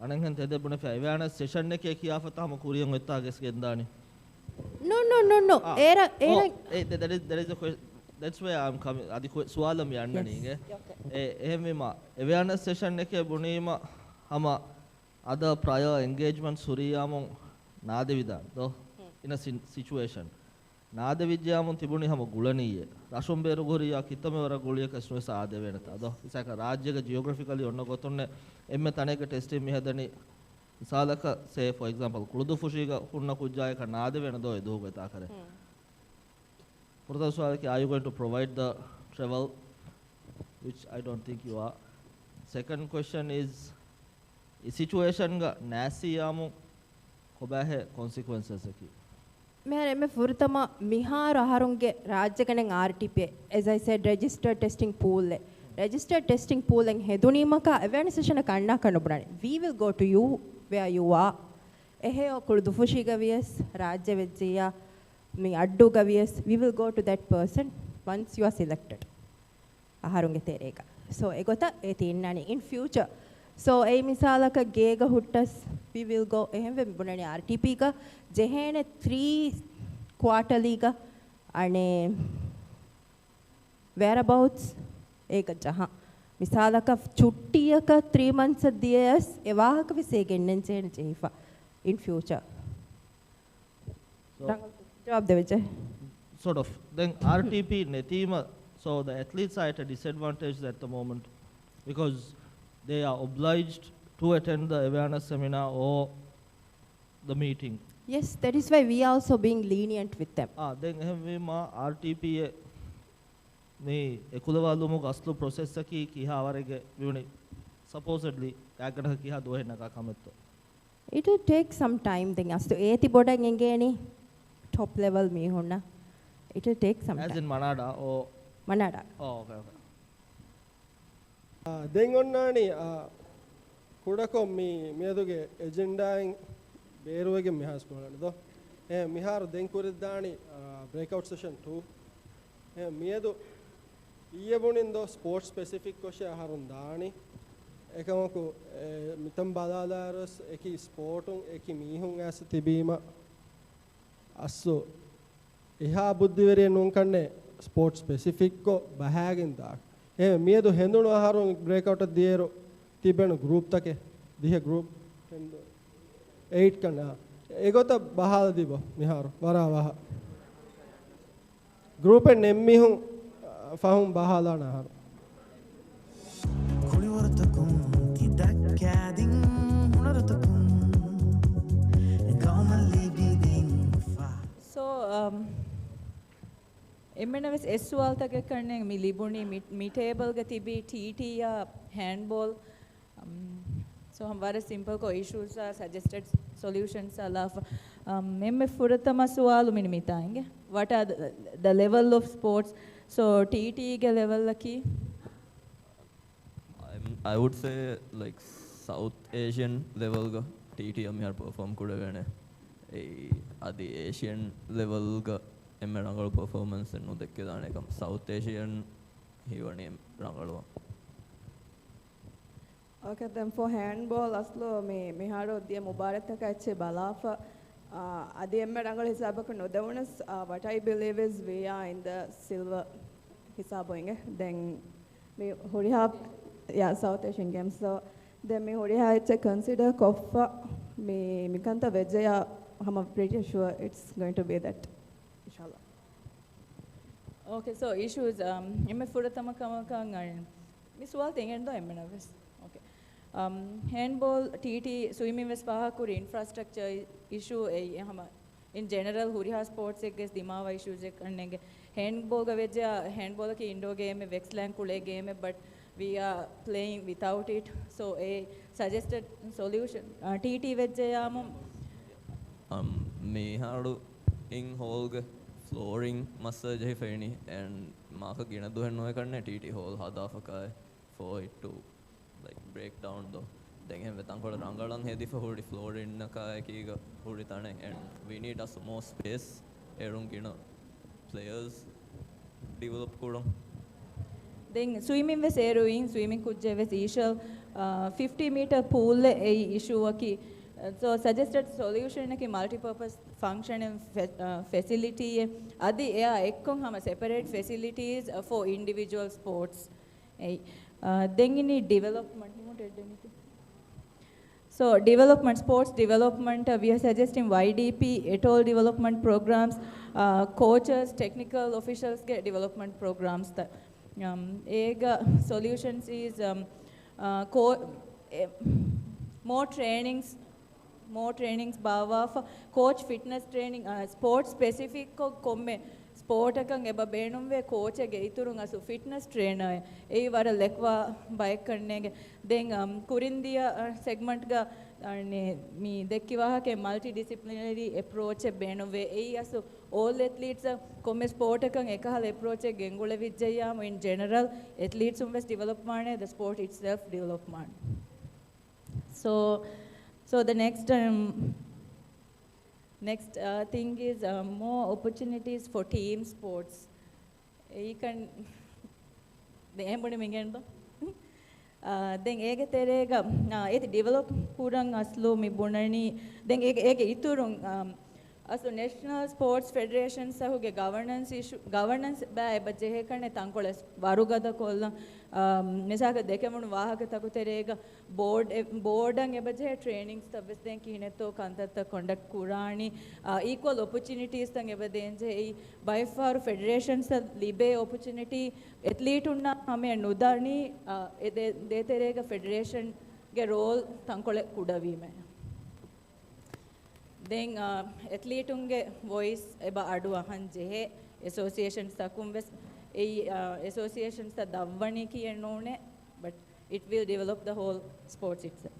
anen hen tede bune fa awareness session එකේ කියාපත හම Kurien වෙත්තාගෙස් ගෙන්දානි no era that is a question that's where I'm coming adi suwalam yanna ninge එහෙම වීම awareness session එකේ බුනීම හම other prior engagement සුරියාමුන් නාදවිදා do in a situation නාදවිද්‍යාමුන් තිබුණි හම ගුලනීය රෂොම්බේරු ගොරියා කිතමවර ගොලියක ස්නොස ආද වෙනත do ඉසක රාජ්‍යක geographically ඔන්න ගොතුන්නේ එම්මෙ තනේක testing මිහදනි විශාලක say for example කුළුදු ෆුෂීග හුන්න කුජ්ජායක නාද වෙන do එදුග තා කරේ are you going to provide the travel, which I don't think you are. Second question is, situation ga nasi yamu kobahe consequences aki. Me furtama mihar aharunge rajyakanen RTP as I said registered testing pool registered testing pool en hedunimaka awareness session kanna kanubunani we will go to you where you are ehe okuludu fushiga vies rajya vejjiya me addu gavies we will go to that person once you are selected aharunge tereka so egota e tinnani in future so ei misalaka geega huttas we will go ehem bunani RTP ga jehene 3 quarterly ga ane whereabouts eka jaha misalaka chuttiyaka 3 months diyas ewahaka vise gennen chena jehifa in future so jawab de vijay sort of then RTP netima so the athletes are at a disadvantage at the moment because they are obliged to attend the awareness seminar or the meeting yes that is why we are also being lenient with them then එහෙම වීම RTP මේ 11 මුග අස්ලු process එකී කිහා වරගේ විුනේ supposedly යාගනහ කිහා දුවෙන්නක කමෙත්තු it will take some time then astu eti bodan engeni top level me honna it will take some as time in manada or manada oh okay then onnani kudako mi meduge agenda en beruwege mihas kolana do mihar den kuridani breakout session 2 medu iyebunin do sports specific kosha harun dani ekamaku mitam badalaros eki sportun eki mihun as tibima asso eha buddhivere non kanne sport specific ko bahagen da miedu hendunu aharun breakout diyero tibenu group take dihe group 8 kana egota bahala dibo miharu warawa group en nemmihun fahum bahala na haru kuliwartakum tidakkadin hunartakum gamalli bidin so එමෙනවස් එස්වල් තක කරන්නේ මි ලිබුණි මි table ಗ තිබි TT या handball so हम very simple को issues are suggested solutions are මෙම්මෙ ෆුරතම සුවාලු mini මිතාංගෙ what are the level of sports so TT ಗೆ level laki I would say like South Asian level ga TT am here perform kuda vene ඒ අදි Asian level ಗ එම්ම රංගල performance එන්නු දෙක්කේ දාන එකම South Asian හිවණේ රංගලුවා. Okay, then for handball, aslo me haro diya Mubarak kache balafa. Adi emme rangal hisabak no. What I believe is we are in the silver hisaboinge. Then me horiha South Asian Games. So then me horiha it's a consider kofa me kanta vejaya. I'm pretty sure it's going to be that. Inshallah. Okay, so issues emme furatama kamakan me sual tengendo emme naves. Okay. Handball, TT, swimming was pahakuri infrastructure issue in general huriha sports ekes dimawa issues ekannenge handball ga veja handball ki indoor game vexland kule game but we are playing without it so a suggested solution TT veja yamu me haru in hall ga flooring massage hai feni and maka gina do henno ekanne TT hall hadafaka for it to like break down though then hem vetan kola rangalan hedi for hodi floor inna ka ekiga hodi tane and we need us more space erun gina players develop kodam then swimming was eruin swimming kujje was issue 50-meter pool a issue aki so suggested solution ki multi-purpose function facility adi ya ekkon hama separate facilities for individual sports then in development you want to add anything so development sports development we are suggesting YDP etol development programs coaches technical officials get development programs ega solutions is more trainings bava coach fitness training sports specific ko komme sport එකන් එබ බේනුම් වේ coach එක ඉතුරුන් අසු fitness trainer ඒ වර ලෙක්වා bike කරන්නේගේ then කුරින්දිය segment ga me dekkiwa ke multidisciplinary approach beenuම් වේ ඒ අසු all athletes komme sport එකන් එකහල approach එක ගෙන්ගුල විජ්ජයාම in general athletes උඹස් develop මානේ the sport itself develop මාන so the next thing is more opportunities for team sports. You can then ege terega eti develop kurang aslo mi bunani then ege iturung aso national sports federation sahuge governance ba ebaje hekane tankole warugada kolla mesaka dekemunu wahaka taku terega board ang ebaje trainings tabes den kineto kantatta conduct kurani equal opportunities tang ebadenje ei by far federations libe opportunity athlete unna hame nudani de terega federation ge role tankole kudavime then athlete unge voice eba adu ahan jehe associations takum ves ei associations ta davvani kiyenone but it will develop the whole sports itself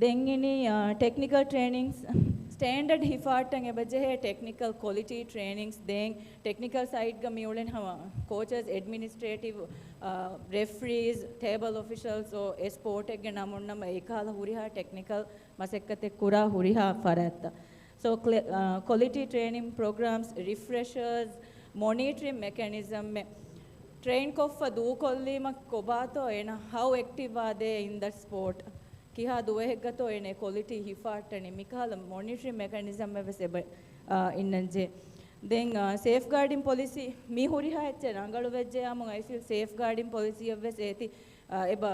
then ini technical trainings standard hifatang ebaje technical quality trainings then technical side ga miulen hama coaches administrative referees table officials or sport ek namunnam ekala huriha technical masekkate kura huriha faratta so quality training programs refreshers monitoring mechanism train koffa du kollima kobato ena how active are they in that sport kiha duwehgato ene quality hifatani mikala monitoring mechanism evese innanje then safeguarding policy mi huriha ecce rangalu vejje amun I feel safeguarding policy evese eti eba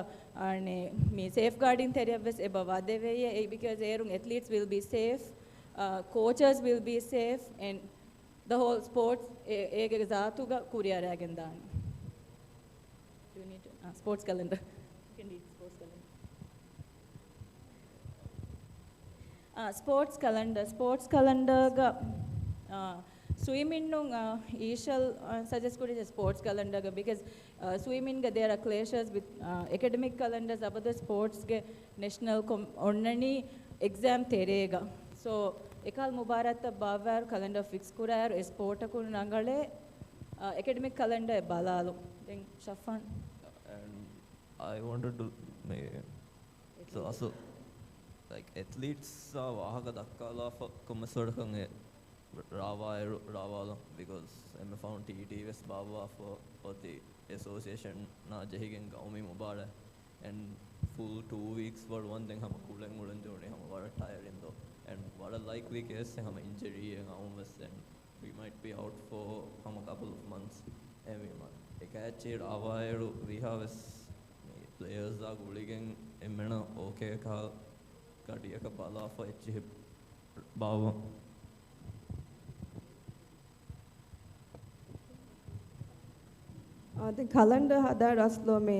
ane mi safeguarding theory evese eba vadeveye because erun athletes will be safe coaches will be safe and the whole sports ege zaatuga kuriya ragen dani do you need sports calendar you can read sports calendar sports calendar ga swimming nung ishal suggest kuri sports calendar ga because swimming ga there are clashes with academic calendars abada sports ge national onnani exam terega so ekal mubarak bavar calendar fix kurayar sport ku nangale academic calendar balalu then Shafan and I wanted to so also like athletes wahaga dakkala for commercial Ravalo because I'm a found TT West Baba for the association na jahigen gaumi mubara and full 2 weeks for one thing हम कूलेंग मुड़न जोड़े हम वाला tired in though and what a likely case से हम injury and and we might be out for हम a couple of months and we might एक अच्छे Ravalo we have players are guligen इम्मना okay का काटिया का बाला for अच्छे बावा the calendar hadar aslo me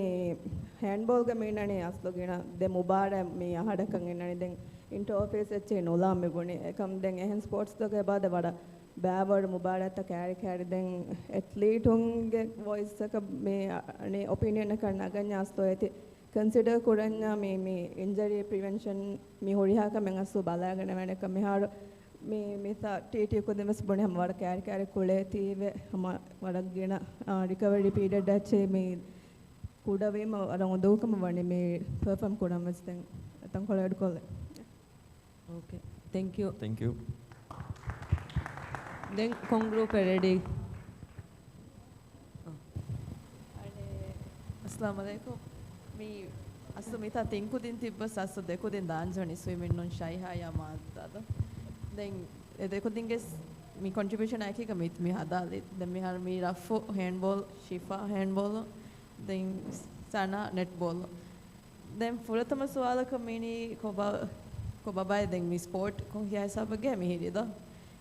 handball ga meenane aslo gina de mubara me ahada kan enani den interface eche nola me boni ekam den ehen sports to ga bada wada bawar mubara ta carry den athlete unge voice ka me ane opinion kan naganya aslo eti consider kuranya me injury prevention me horiha ka men asu balagana mena ka me har me sa TT ko demas bone ham wada carry kule tiwe ham wada gina recovery period ache me kuda we ma ara ondokam wani me perform kuda mas den tan kola ed kolle okay thank you then congru ready assalamu alaikum me asu mita tinku din tibbas asu deku din danjani swimming non shy ha ya ma dada then deku din ges me contribution aki ka me hadali then me har me rafu handball shifa handball then sana netball then furatama swala ka mini ko babai then me sport ko hiya sabage me hirida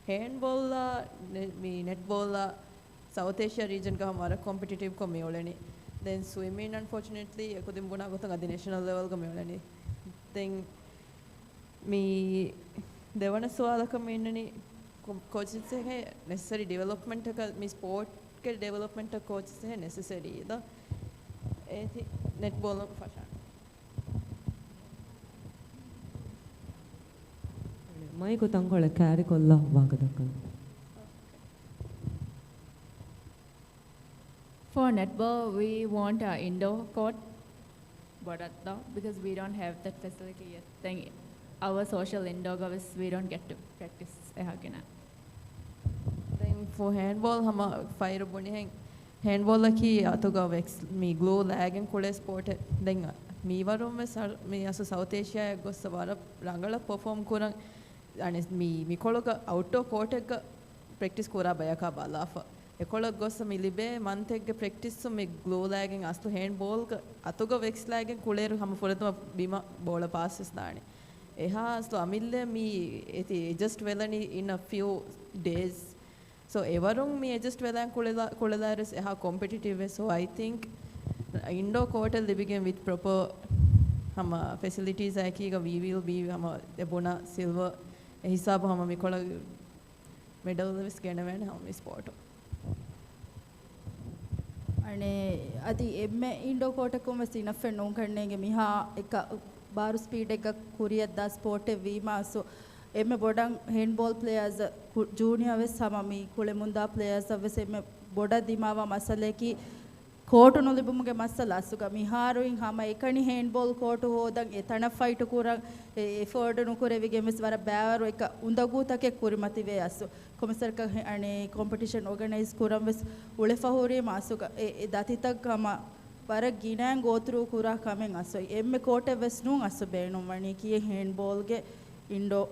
handball la me netball la South Asia region ka hamara competitive ko me oleni then swimming unfortunately ekodim guna gotang adi national level ka me oleni then me devana swala ka me innani coaches se hai necessary development ka me sport ke development ka coaches se necessary da ethi netball ko fashan mai ko tangole carry kolla wagadakal For netball, we want an indoor court, but because we don't have that facility yet, then our social indoor goals, we don't get to practice. Then for handball, hama fire boni hang handball ki atoga vex me glow lag and kule sport then me varum me asu South Asia go savara rangala perform kurang and me kologa outdoor court ek practice kora bayaka balafa එකොළොක් ගොස්ස මිලිබේ මන්තෙක්ගේ ප්‍රෙක්ටිස්සු මේ glow ලෑගෙන් අස්තු හේන්ඩ්බෝල් අතුග වෙක්ස් ලෑගෙන් කුලේරු හැම ෆොරතම බිම බෝල පාසස් දානේ එහා අස්තු අමිල්ල මී එති එජස්ට් වෙලනි in a few days so එවරුන් මී එජස්ට් වෙලන් කුලලාරස් එහා competitive so I think indoor court living with proper හැම facilities ඇකීක we will be හැම එබුණා silver ඒ හිසාබ හැම මිකොළ medal ලෙවස් ගෙනවෙන හැම ස්පෝර්ට් आणि आधी एम इंडो कोट को मैं सिनफ नो करने के मिहा एक बार स्पीड एक कुरियदा स्पोर्ट वीमा सो एम बोडंग हैंडबॉल प्लेयर्स जूनियर वेस हमामी कुले मुंदा प्लेयर्स वेस एम बोडा दिमावा मसले की कोर्ट नो लिबुमुगे मसला सुगा मिहारोइंग हमा एकनी हैंडबॉल कोर्ट होदंग एतන ෆයිට් කුරන් එෆර්ට් නුකුරේ විගෙමස් වර බෑවර එක උඳගූතකේ කුරිමති වේ අසු කොමසර් ක අනේ කොම්පිටිෂන් ඕගනයිස් කුරම් වෙස් උලේ ෆහෝරේ මාසුක ඒ දතිතක් හම වර ගිනෑන් ගෝත්‍රු කුරා කමෙන් අසු එම්මේ කෝට් වෙස් නුන් අසු බේනු වණි කියේ हैंडबॉल ගේ ඉන්ඩෝ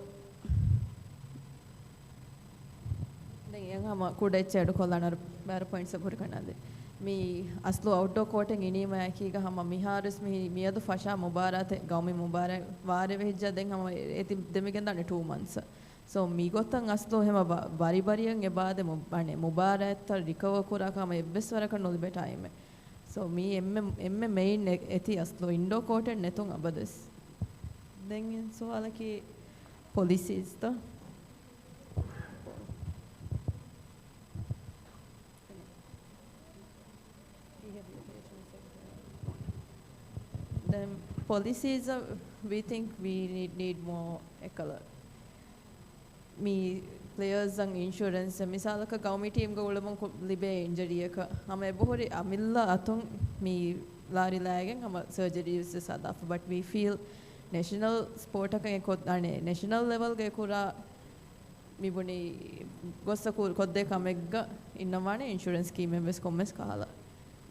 දැන් යන් හම කුඩේ චෙඩු කොලනර බෑර පොයින්ට්ස් අකුර කනදේ मी असलो आउटडोर कोर्टिंग इनी में की हम मिहारस में मियद फशा मुबारत गौमी मुबारक वारे वेज दें हम एति देमिगंदा 2 months so मी गोतंग असलो हम बारी बारियं ए बाद अने मुबारक त रिकवर कुरा का हम एबस वरक नोल बे टाइम so मी एम मेन एति असलो इंडो कोर्ट नेतुं अबदस दें सो वाला की पॉलिसीज तो then policies we think we need more color me players and insurance misala ka gaumi team ga ulama libe injury ka hama ebohori amilla atun me lari lagen hama surgery use sadaf but we feel national sport එකක කොත් අනේ national level ගේ කුරා මිබුනි ගොස්ස කොද්දේ කමෙග්ග ඉන්නවානේ insurance scheme members කොම්මස් කාලා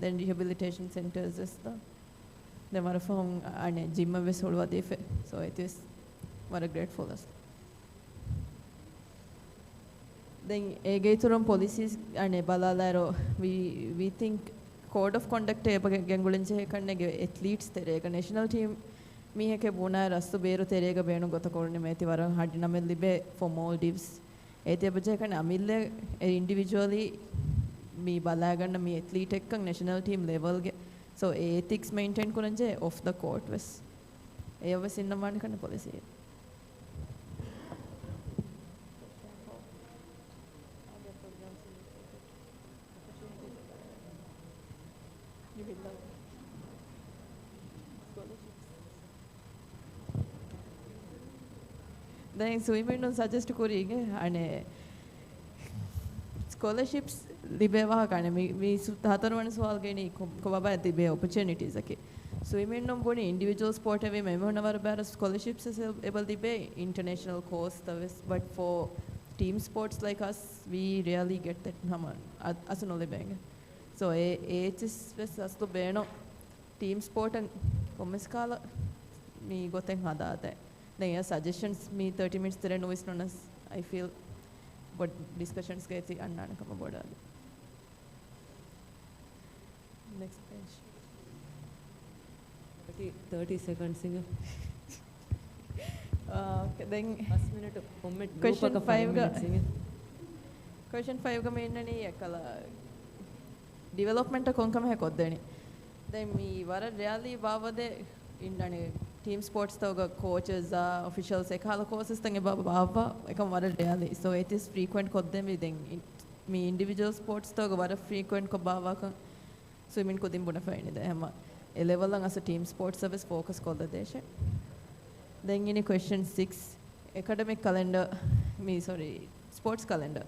then rehabilitation centers is the they were from ane gym members holwa defe so it is what a grateful us then egayturam policies ane balalaro we think code of conduct gengulinje kannege athletes terega national team miheke buna rastu beru terega beenu gota korne meti wara hadi namel libe for Maldives ete baje kan amille individually me balaganna me athlete ekkan national team level ge so ethics maintain kuranje off the court was ewa sinnaman kan policy දැන් swimming උන් suggest කරීගේ අනේ scholarships ලිබේවා කන්නේ මේ හතරවන සවාල් ගෙනි කොබබා තිබේ opportunities එකේ swimming නම් බොනි individual sport එකේ මෙමනවර බෑර scholarships එබල් තිබේ ඉන්ටර්නැෂනල් කෝස් තවස් but for team sports like us we rarely get that නම අසනො ලිබෙංග so ඒචස් වෙස් අස්තු බේනෝ team sport කොමස් කාලා මේ ගොතෙන් හදාතේ then your suggestions me 30 minutes there no is known as I feel what discussions get annana kama boda next page 30 seconds inga okay then last minute comment question 5 ga inga question 5 ga mennani ekala development konkam he koddeni then me wara really bavade indane team sports toga coaches officials ekala courses tange baba ekam wara really so it is frequent koddem then me individual sports toga wara frequent ko baba ka swimming kodim buna faini da hema a level lang as a team sports service focus kodda desha then in question 6 academic calendar me sorry sports calendar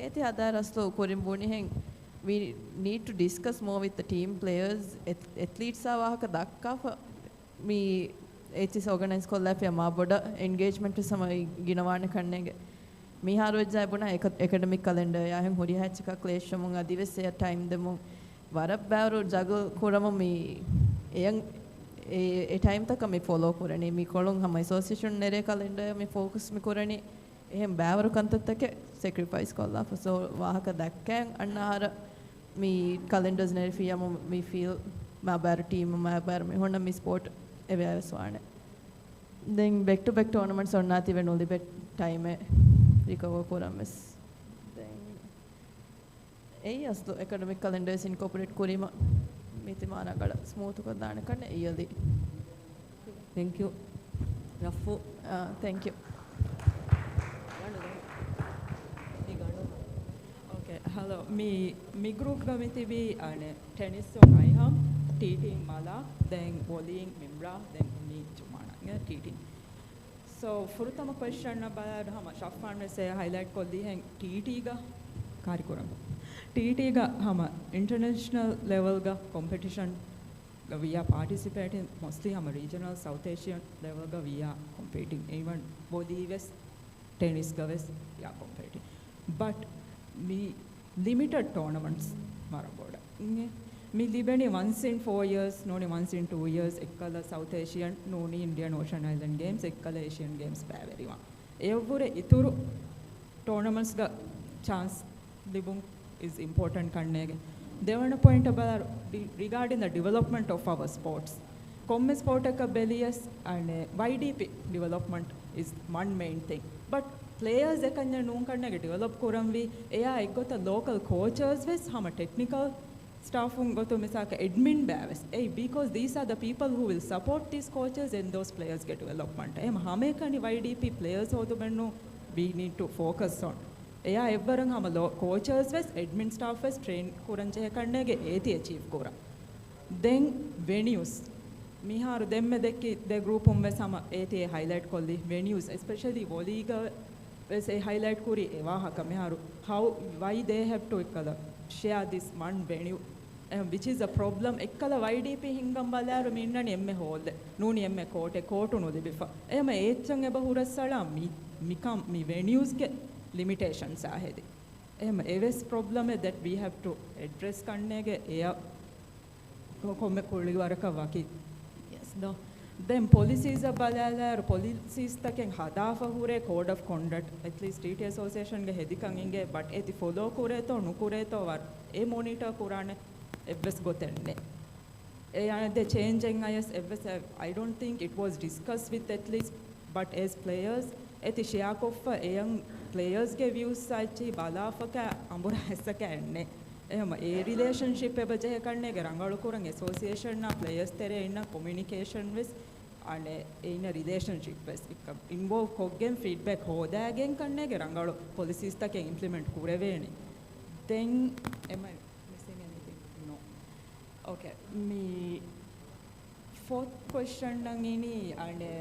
eti adaraslo korim buni hen we need to discuss more with the team players athletes awahaka dakka me ඒචිස් organise කොල්ලා අපේ මා බොඩ engagement සමයි ගිනවාන කන්නේගේ මිහාර වෙජ්ජා බුණා එකඩමික් කැලෙන්ඩර් යාහෙන් හොරි හැච් එකක් ක්ලේෂ් මුන් අදිවෙසේ ටයිම් දෙමු වරක් බෑරු ජග කුරම මේ එයන් ඒ ටයිම් තක මේ ෆලෝ කරන්නේ මේ කොලොන් හැම ඇසෝසියේෂන් නෙරේ කැලෙන්ඩර් මේ ફોකස් මේ කරන්නේ එහෙන් බෑවරු කන්තත්තක සැක්‍රිෆයිස් කොල්ලා ෆසෝ වාහක දැක්කෙන් අන්නහර මේ කැලෙන්ඩර්ස් නෙරේ ෆියම මේ ෆීල් මා බෑර ටීම් මා බෑර මේ හොන්න මේ sport එවැයස්වානේ then back to back tournaments onnati when only bet time recover korames then aslo academic calendars incorporate korima mitimana gada smooth ko dana kanne iyali thank you rafu thank you okay hello me group gamiti bi ane tennis on iham TT Mala, then bowling Mimbra, then me Jumana, TT. So, for the question about how much Shafan say highlight kolli hang TT ga karikuram. TT ga hama international level ga competition we are participating mostly hama regional South Asian level ga we are competing even Maldives tennis ga we are competing. But me limited tournaments maraboda. Me libeni once in 4 years, no once in 2 years, ekkala South Asian, no Indian Ocean Island Games, ekkala Asian Games baveriwa. Evure ituru tournaments ga chance libung is important kannege. Devana point about regarding the development of our sports. Komme sport ekka belias and YDP development is one main thing. But players ekanya noon kannege develop koramvi eya eggota local coaches ves hama technical staff goto misaka admin baves because these are the people who will support these coaches and those players get development hame kani YDP players hodu bennu we need to focus on eya evvaran hama coaches ves admin staff ves train kuranje kannege eti achieve kora then venues miharu demme dekki the group um ves hama eti highlight kolli venues especially voliga ves highlight kuri ewa haka miharu how why they have to ekkala share this one venue which is a problem ekkala YDP hingam balaru minnani emme hole nuni emme kotu no libifa ema echan eba hurassala mi venues ke limitations ahedi ema eves problem that we have to address kannege eya komme kulli waraka waki yes no then policies balala policies taken hadafa hure code of conduct at least state association ge hedikan inge but eti follow kure to nukure to war e monitor kurane evs gotenne the changing IS I don't think it was discussed with at least but as players eti shiakoffa young players ge views sachi balafaka ambura hessaka enne ehma e relationship eba je kanne ge rangalu kurang association na players tere inna communication with ane in a relationship with involve koggen feedback hodagen kanne ge rangalu policies take implement kureveni then am I missing anything no okay me fourth question nangini ane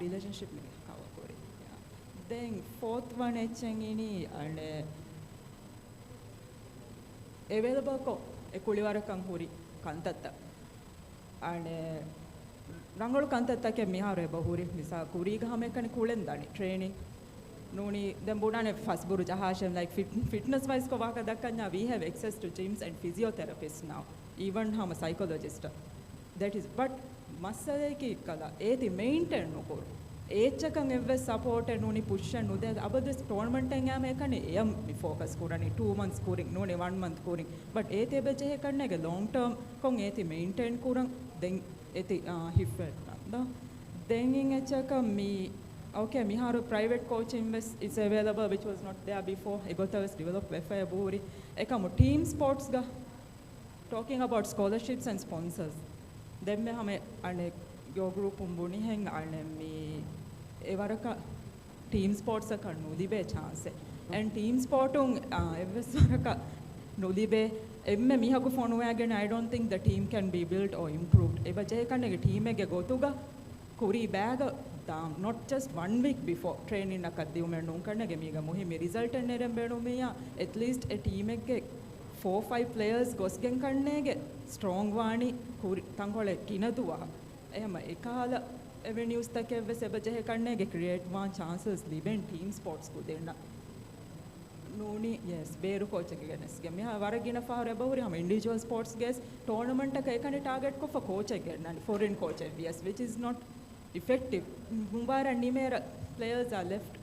relationship me cover kore then fourth one echengini ane available ko ekuliwarakan huri kantatta ane rangalu kantatta ke mihare bahuri misa kuri gahame kan kulen dani training nuni then budane first buru jahashem like fitness wise ko waka dakkanya we have access to gyms and physiotherapists now even hama psychologist that is but masale ki kala eti maintain nokoru echakan evve support nuni push nude abadis tournament engame ekane em mi focus kurani 2 months kuring nuni 1 month kuring but ete beje ekanne ge long term kon eti maintain kurang then eti hifet nanda then in echaka mi okay miharu private coaching is available which was not there before egotas develop wefa buri ekamu team sports ga talking about scholarships and sponsors then me hame ane yo group umbuni heng ane mi evaraka team sports ka nulibe chance and team sportung evesaraka nulibe emme mihaku phone again I don't think the team can be built or improved eba je kanne team ege gotuga kuri bag not just 1 week before training nakaddi umennu kannege miga muhimi result enneren benu meya at least a team ege 4-5 players gosgen kannege strong wani kuri tangole kinaduwa ehma ekala avenues takeve sebaje kannege create one chances liben team sports ku denna nuni yes beru coach ege genes ge meha waragina fahare bawri ham individual sports ges tournament ka ekane target ko for coach ege nani foreign coach yes which is not effective mumbara nimera players are left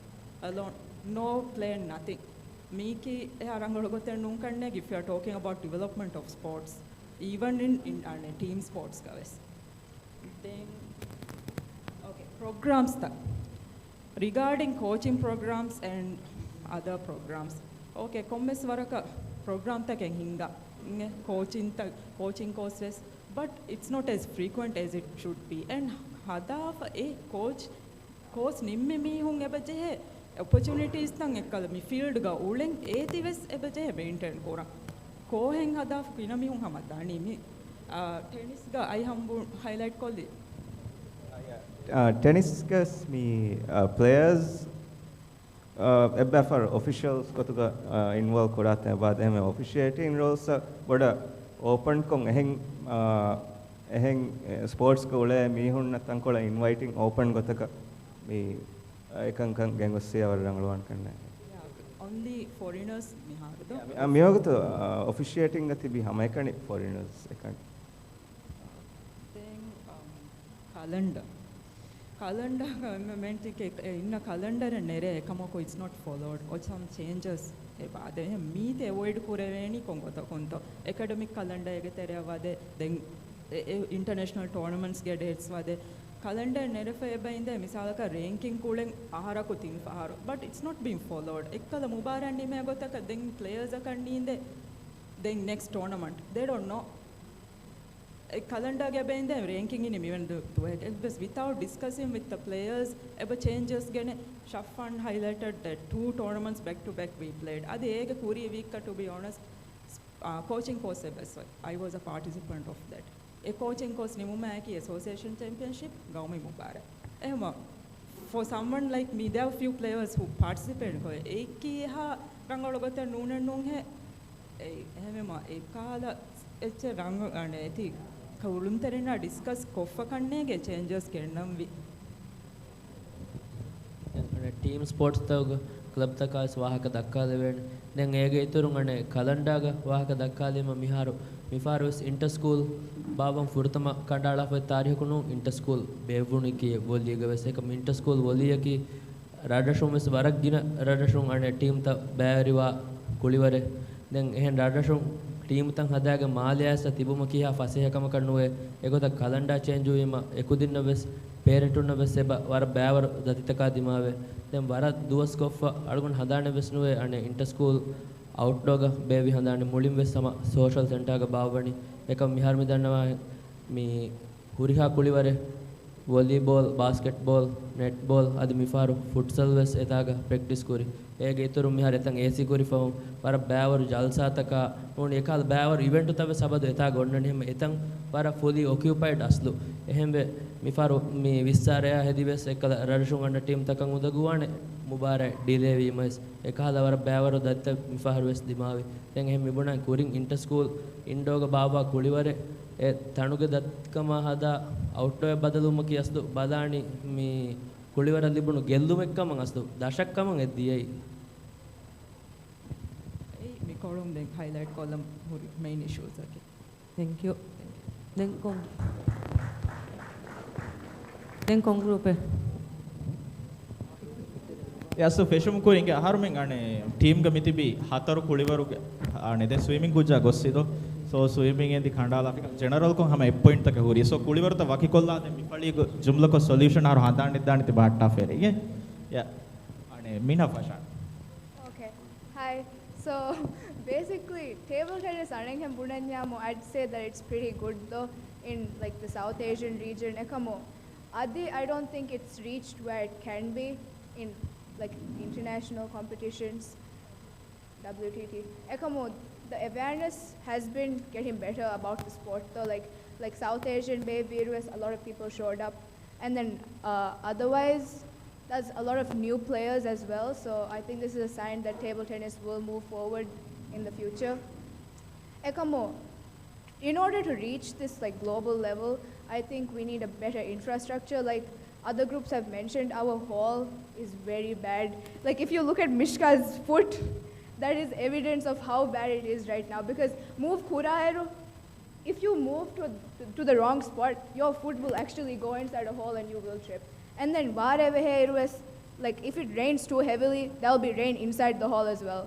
alone no plan nothing miki arangolo goten nun kanne if you are talking about development of sports even in team sports guys then okay programs regarding coaching programs and other programs okay commerce waraka program ta ken hinga coaching courses but it's not as frequent as it should be and hadafa a coach nimme mi hun ebaje opportunities tan ekkala mi field ga ulen etives ebaje maintain kora kohen hadafa kina mi hun hamadani mi tennis ga I hambu highlight kolli tennis gas mi players ebba for officials kotuga involve korata bad eme officiating roles boda open kong eheng sports ko ule mi hun natan kola inviting open gotaka mi ekan kan gengosse awarangluwan kanna only foreigners mi harudo mi hogoto officiating gati bi hama ekani foreigners ekan then calendar government ke inna calendar nere ekamako it's not followed or some changes e baade mi te avoid kureveni konto academic calendar ege tereyawade then international tournaments get dates wade calendar nerefa ebainde misalaka ranking kulen aharaku tin faharu but it's not being followed ekkala mubaran nime gotaka then players akanninde then next tournament they don't know a calendar ge beinde ranking in even do it without discussing with the players eba changes gene Shafan highlighted that 2 tournaments back to back we played ade ege kuri week to be honest coaching course I was a participant of that a coaching course nimumaki association championship gaumi mubara ehma for someone like me there are few players who participated ho eki ha rangalu gote nunen nun he ehmema ekala eche rang ane thi කවුරුන්තරෙනා discuss කොෆ්ෆ කන්නේගේ changes කෙරනම් වි team sports ತಗ club ತಕಾಸ್ ವಾಹಕ ದಕ್ಕಾದವೇಣ then ಏಗೆ ಇತುರು ಅಣೆ ಕಲಂಡಾಗ ವಾಹಕ ದಕ್ಕಾದೇಮ ಮಿಹಾರು ಮಿಫಾರುಸ್ ಇಂಟರ್ ಸ್ಕೂಲ್ ಬಾಬಂ ಫುರ್ತಮ ಕಂಡಾಳ ಫೆ ತಾರಿಹಕುನು ಇಂಟರ್ ಸ್ಕೂಲ್ ಬೇವುಣಿಕಿ ವೋಲಿಯಗ ವೆಸೆಕ ಇಂಟರ್ ಸ್ಕೂಲ್ ವೋಲಿಯಕಿ ರಾಡಶುಂ ವೆಸ್ ವರಗ್ಗಿನ ರಾಡಶುಂ ಅಣೆ ಟೀಮ್ ತ ಬ್ಯಾರಿವಾ ಕುಳಿವರೆ ದೆನ್ ಎಹೆನ್ ರಾಡಶುಂ ಟೀಮ್ ತಂ ಹದಾಗ ಮಾಲಿಯಾಸ ತಿಬುಮ ಕಿಹಾ ಫಸೆಹಕಮ ಕಣ್ಣುವೆ ಎಗೊತ ಕಲಂಡಾ ಚೇಂಜ್ ವೀಮ ಎಕುದಿನ್ನ ವೆಸ್ ಪೇರೆಂಟುನ್ನ ವೆಸ್ ಎಬ ವರ ಬ್ಯಾವರ್ ದತಿತಕಾ ದಿಮಾವೆ ದೆನ್ ವರ ದುವಸ್ ಕೊಫ್ಫ ಅಳುಗುಣ ಹದಾಣೆ ವೆಸ್ ನುವೆ ಅಣೆ ಇಂಟರ್ ಸ್ಕೂಲ್ ಔಟ್ಡೋಗ ಬೇವಿ ಹದಾಣೆ ಮುಳಿಂ ವೆಸ್ ಸಮ ಸೋಷಲ್ ಸೆಂಟಾಗ ಬಾವಣಿ ಏಕಂ ಮಿಹಾರ್ ಮಿದನ್ನವಾ ಮಿ ಹುರಿಹಾ ಕುಳಿವರೆ ವಾಲಿಬಾಲ್ ಬಾಸ್ಕೆಟ್ಬಾಲ್ ನೆಟ್ಬಾಲ್ ಅದು ಮಿಫಾರು ಫುಟ್ಸಲ್ ವೆಸ್ ಎತಾಗ ಪ್ರಾಕ್ಟೀಸ್ ಕುರಿ ಹೇಗೆ ಇತರು ಮಿಹಾರ್ ಎತಂ ಎಸಿ ಕುರಿ ಫವಂ ವರ ಬ್ಯಾವರು ಜಲ್ಸಾತಕ ನೋಡಿ ಏಕಾದ ಬ್ಯಾವರು ಇವೆಂಟ್ ತವೆ ಸಬದು ಎತಾಗ ಒಣ್ಣನೆ ಹೆಮ್ ಎತಂ ವರ ಫುಲಿ ಆಕ್ಯುಪೈಡ್ ಅಸ್ಲು ಎಹೆಂಬೆ ಮಿಫಾರು ಮಿ ವಿಸ್ಸಾರಯ ಹೆದಿವೆಸ್ ಎಕದ ರಡಶು ಗಂಡ ಟೀಮ್ ತಕಂ ಉದಗುವಾಣೆ ಮುಬಾರೆ ಡಿಲೇ ವೀಮಸ್ ಏಕಾದ ವರ ಬ್ಯಾವರು ದತ್ತ ಮಿಫಾರು ವೆಸ್ ದಿಮಾವಿ ತೆಂ ಹೆಮ್ ಮಿಬುಣ ಕುರಿಂಗ್ ಇಂಟರ್ ಸ್ಕೂಲ್ ಇಂಡೋಗ ಬಾಬಾ ಕುಳಿವರೆ ಎ ತಣುಗೆ ದತ್ಕಮ ಹದ ಔಟ್ಡೋಯ ಬದಲುಮ ಕಿಯಸ್ದು ಬದಾಣಿ ಮಿ ಕುಳಿವರ ಲಿಬುಣು ಗೆಲ್ಲುಮೆಕ್ಕಮ ಅಸ್ದು ದಶಕ್ಕಮ ಎದ್ದಿಯೈ mi kolum den highlight column main issues okay thank you den kong group yasu feshum ko inge harumen ane team ga mitibi hataru kulivaru ane den swimming kuja gossido so swimming endi khandala general ko hama 1 point tak hori so kulivaru ta waki kolla den mipali go jumla ko solution haru hadani dani te batta fere ye yeah ane mina fashan okay hi so basically table tennis anenghem bunanyamo I'd say that it's pretty good though in like the South Asian region ekamo adi I don't think it's reached where it can be in like international competitions WTT ekamo the awareness has been getting better about the sport though like South Asian Bay Virus a lot of people showed up and then otherwise there's a lot of new players as well so I think this is a sign that table tennis will move forward in the future ekamo in order to reach this like global level I think we need a better infrastructure like other groups have mentioned our hall is very bad like if you look at Mishka's foot that is evidence of how bad it is right now because move kuraero if you move to the wrong spot your foot will actually go inside a hole and you will trip and then whatever here was like if it rains too heavily there will be rain inside the hall as well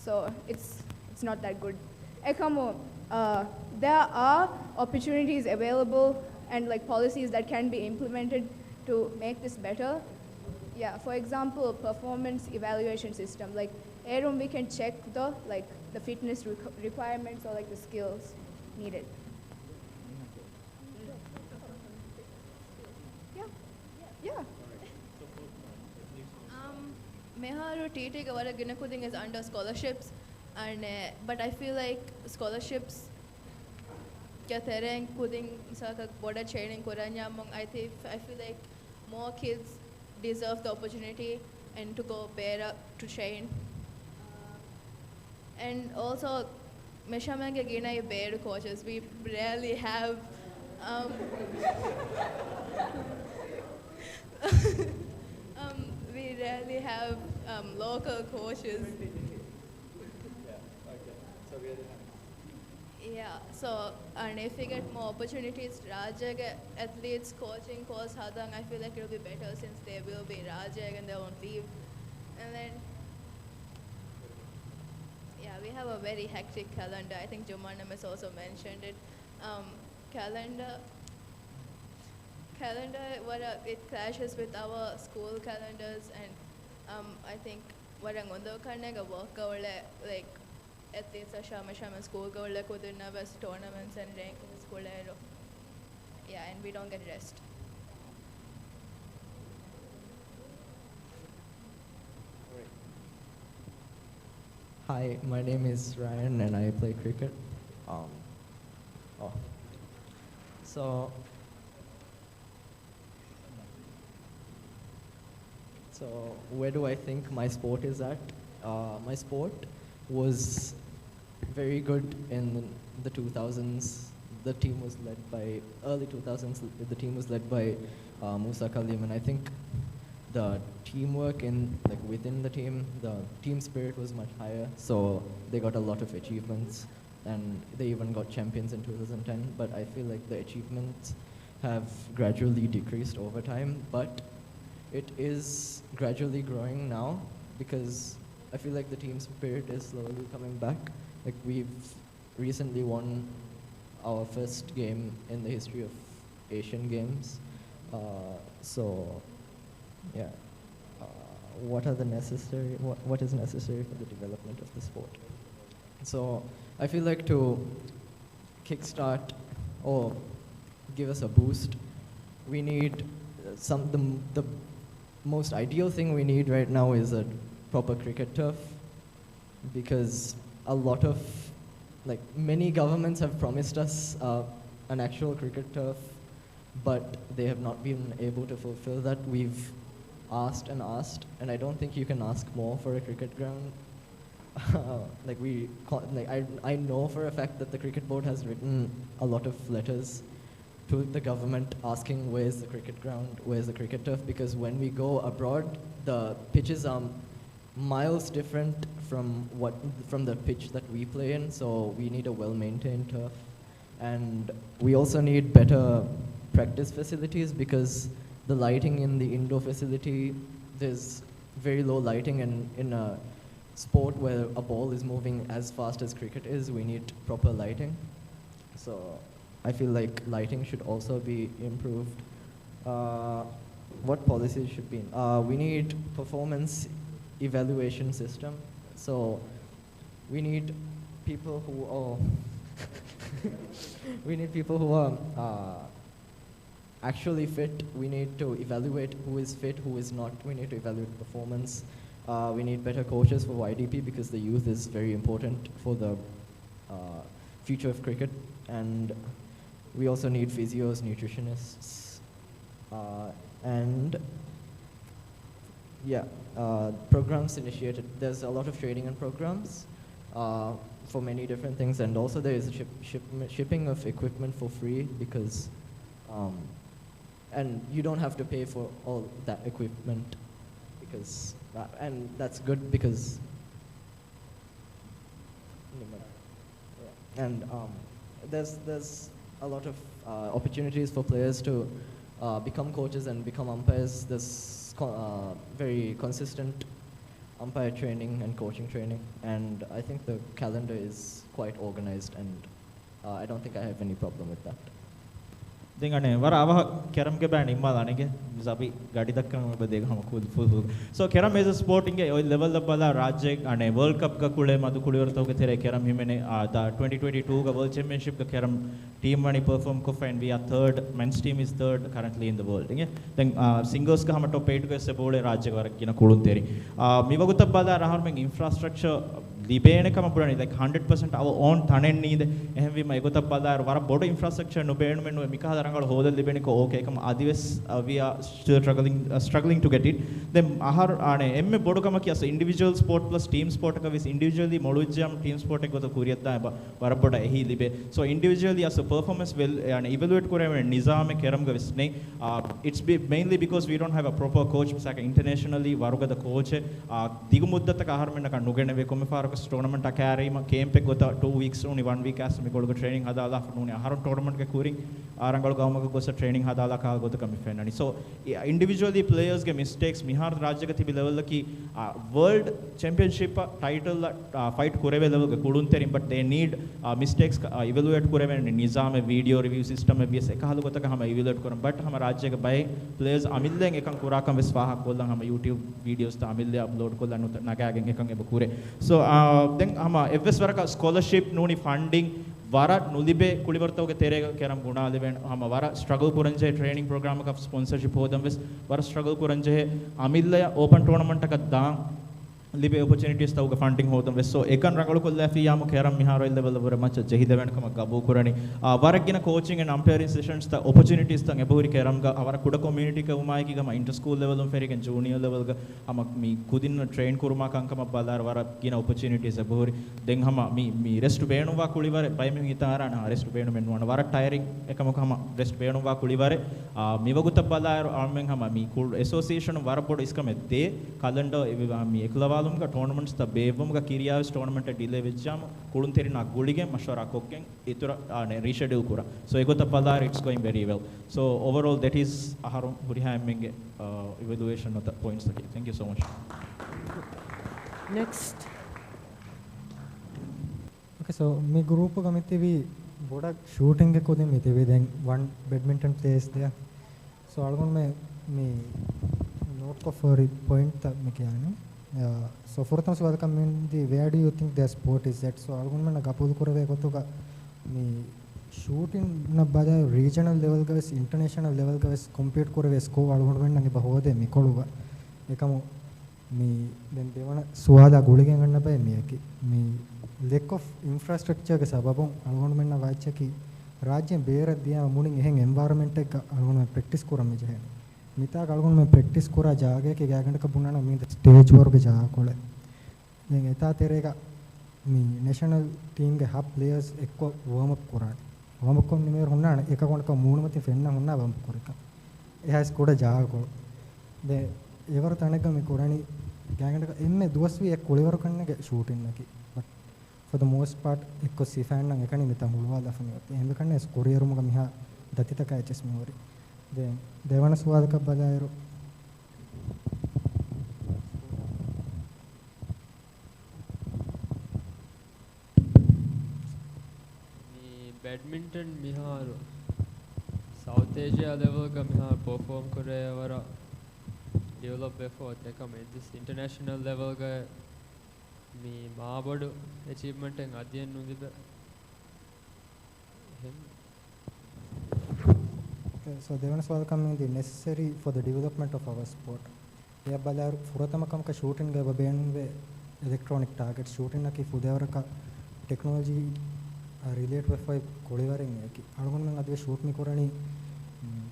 so it's not that good ekamo there are opportunities available and like policies that can be implemented to make this better yeah for example performance evaluation system like Arum we can check the fitness requirements or like the skills needed yeah Meharu TT Gavara Ginakuding is under scholarships and but I feel like scholarships Kathereng Kuding Saka border training Koranyamong I feel like more kids deserve the opportunity and to go better to train and also Meshamanga Gina better coaches we rarely have we rarely have local coaches. Yeah, so and if we get more opportunities, Rajag athletes coaching course Hadang, I feel like it will be better since they will be Rajag and they won't leave. And then, yeah, we have a very hectic calendar. I think Jumanam has also mentioned it. Calendar, it clashes with our school calendars, and I think what I'm going to work like athletes are shama school go like tournaments and rankings school yeah, and we don't get rest. Hi, my name is Ryan and I play cricket. So where do I think my sport is at? My sport was very good in the 2000s, the team was led by early 2000s. The team was led by Musa Kalim, and I think the teamwork within the team spirit was much higher. So they got a lot of achievements, and they even got champions in 2010. But I feel like the achievements have gradually decreased over time, but it is gradually growing now because I feel like the team spirit is slowly coming back. Like we've recently won our first game in the history of Asian Games. So yeah, what is necessary for the development of the sport? So I feel like to kickstart or give us a boost, we need the most ideal thing we need right now is a proper cricket turf, because a lot of many governments have promised us an actual cricket turf, but they have not been able to fulfill that. We've asked, and I don't think you can ask more for a cricket ground. I know for a fact that the cricket board has written a lot of letters to the government asking where's the cricket ground, where's the cricket turf, because when we go abroad, the pitches are miles different from the pitch that we play in, so we need a well-maintained turf. And we also need better practice facilities, because the lighting in the indoor facility, there's very low lighting, and in a sport where a ball is moving as fast as cricket is, we need proper lighting. So I feel like lighting should also be improved. What policies should be in? We need performance evaluation system. So we need people who are actually fit. We need to evaluate who is fit, who is not. We need to evaluate performance. We need better coaches for YDP, because the youth is very important for the future of cricket. And we also need physios, nutritionists, and programs initiated. There's a lot of training and programs for many different things, and also there is shipping of equipment for free, because and you don't have to pay for all that equipment, because and that's good, because and there's a lot of opportunities for players to become coaches and become umpires. There's very consistent umpire training and coaching training, and I think the calendar is quite organized, and I don't think I have any problem with that. Dingane wara ava keram ke ban imma lanege zabi gadi dakkana ba dega hama full so keram is a sport inge oy level da bala rajya ane world cup ga kule madu kuliwarta ge tere keram himene da 2022 ga world championship ga keram team mani perform ko and we are third, men's team is third currently in the world inge then singles ga hama top 8 ga se bole rajya ga warak gina kulun teri mi wagutta bala rahar men infrastructure libene kama purani like 100% our own tanen need ehem vi mai gota badar wara bodo infrastructure no beenu men mika harangal hodal libene ko okay kama adives we are still struggling to get it then ahar ane emme bodo kama ki as individual sport plus team sport ka vis individually molujjam team sport ek gota kuriyadda wara bodo ehi libe so individually as a performance will ane evaluate korame nizam keram ga visne it's mainly because we don't have a proper coach saka internationally waruga the coach digu muddata ka ahar men ka nugene ve komme far tournament akari camp ek gota 2 weeks only 1 week as me golga training hadala nune aharon tournament ke kuring arangal gawmaga gosa training hadala ka gota kami fenani so individually players ge mistakes mihar rajya ga tibi level ki world championship title fight kureve level ge kudun terim but they need mistakes evaluate kureve nizam video review system e bs ekahalu gota ka hama evaluate koram but hama rajya ge bay players amillen ekan kurakam viswaha kollan hama youtube videos ta amille upload kollan nagagen ekan eba kure so then hama evs waraka scholarship nuni funding vara nulibe kulivartawge terega keram guna leven hama vara struggle kuranje training program ka sponsorship hodam ves vara struggle kuranje amilla open tournament ka da libe opportunities tawga funding hodam vesso ekan rangalu kolla fi yamu keram miharo level wara macha jehida wen kama gabu kurani waragina coaching and umpiring sessions ta opportunities ta eburi keram ga awara kuda community ka umai ki gama inter school level um feriken junior level ga ama mi kudin train kuruma kankama balar wara gina opportunities eburi den hama mi rest beenu wa kulivare bay mi hitara na rest beenu men wana wara tiring ekama hama rest beenu wa kulivare mi waguta balar armen hama mi association wara board iskame de calendar mi eklawa का tournaments ता बेवम का किरियास tournament delay विचाम कुडुन तेरी ना गुलिगे मशवरा कोकें इतुरा ने reschedule कुरा so एगो तपलार it's going very well so overall that is आहारो हुरिहा एमेंगे इवैल्यूएशन ऑफ द पॉइंट्स तक thank you so much next okay so मी ग्रुप गमिते भी बोड़ा शूटिंग के कोदे मिते भी then one badminton players there so आलगोन में मी नोट को फॉर पॉइंट तक में क्या है so for them so community where do you think their sport is at so algon man gapul kurave gotuga me shooting na bada regional level ga international level ga compete kurave score algon man nange bahode me koluga ekamu me den devana suwada gulige ganna bay me ki me lack of infrastructure ga sababon algon man na vachaki rajya beera diya munin ehen environment එක algon man practice kurame jahe मिता कालगुन में practice करा जागे के गैगंड का बुना ना मी stage work जा कोले देंगे ता तेरे का मी नेशनल टीम के हाफ प्लेयर्स एक को वार्म अप को निमेर होना ना एक अकाउंट का मूड में फेन्ना होना वार्म अप करे का यह स्कोर जा को दे एवर ताने का मी कोरानी गैगंड का इनमें दोस्त भी एक कोलेवर करने के शूटिंग ना की but for the most part एक को सीफैन ना एक नहीं मिता हुआ वाला फनी होते हैं करने स्कोरियर मुझे मिहा दत्ती तक एचएस में हो रही देवण स्वाद का बजायरो बैडमिंटन मिहार साउथ एशिया लेवल का मिहार परफॉर्म करे वरा डेवलप बेफोर तेका में दिस इंटरनेशनल लेवल का मी माबड़ अचीवमेंट है अध्ययन नुदिबे so devana swal community necessary for the development of our sport ya balar furatama kam ka shooting ga ben ve electronic target shooting na ki fudevara ka technology relate with five koliwaring ki algon men adve shoot mi korani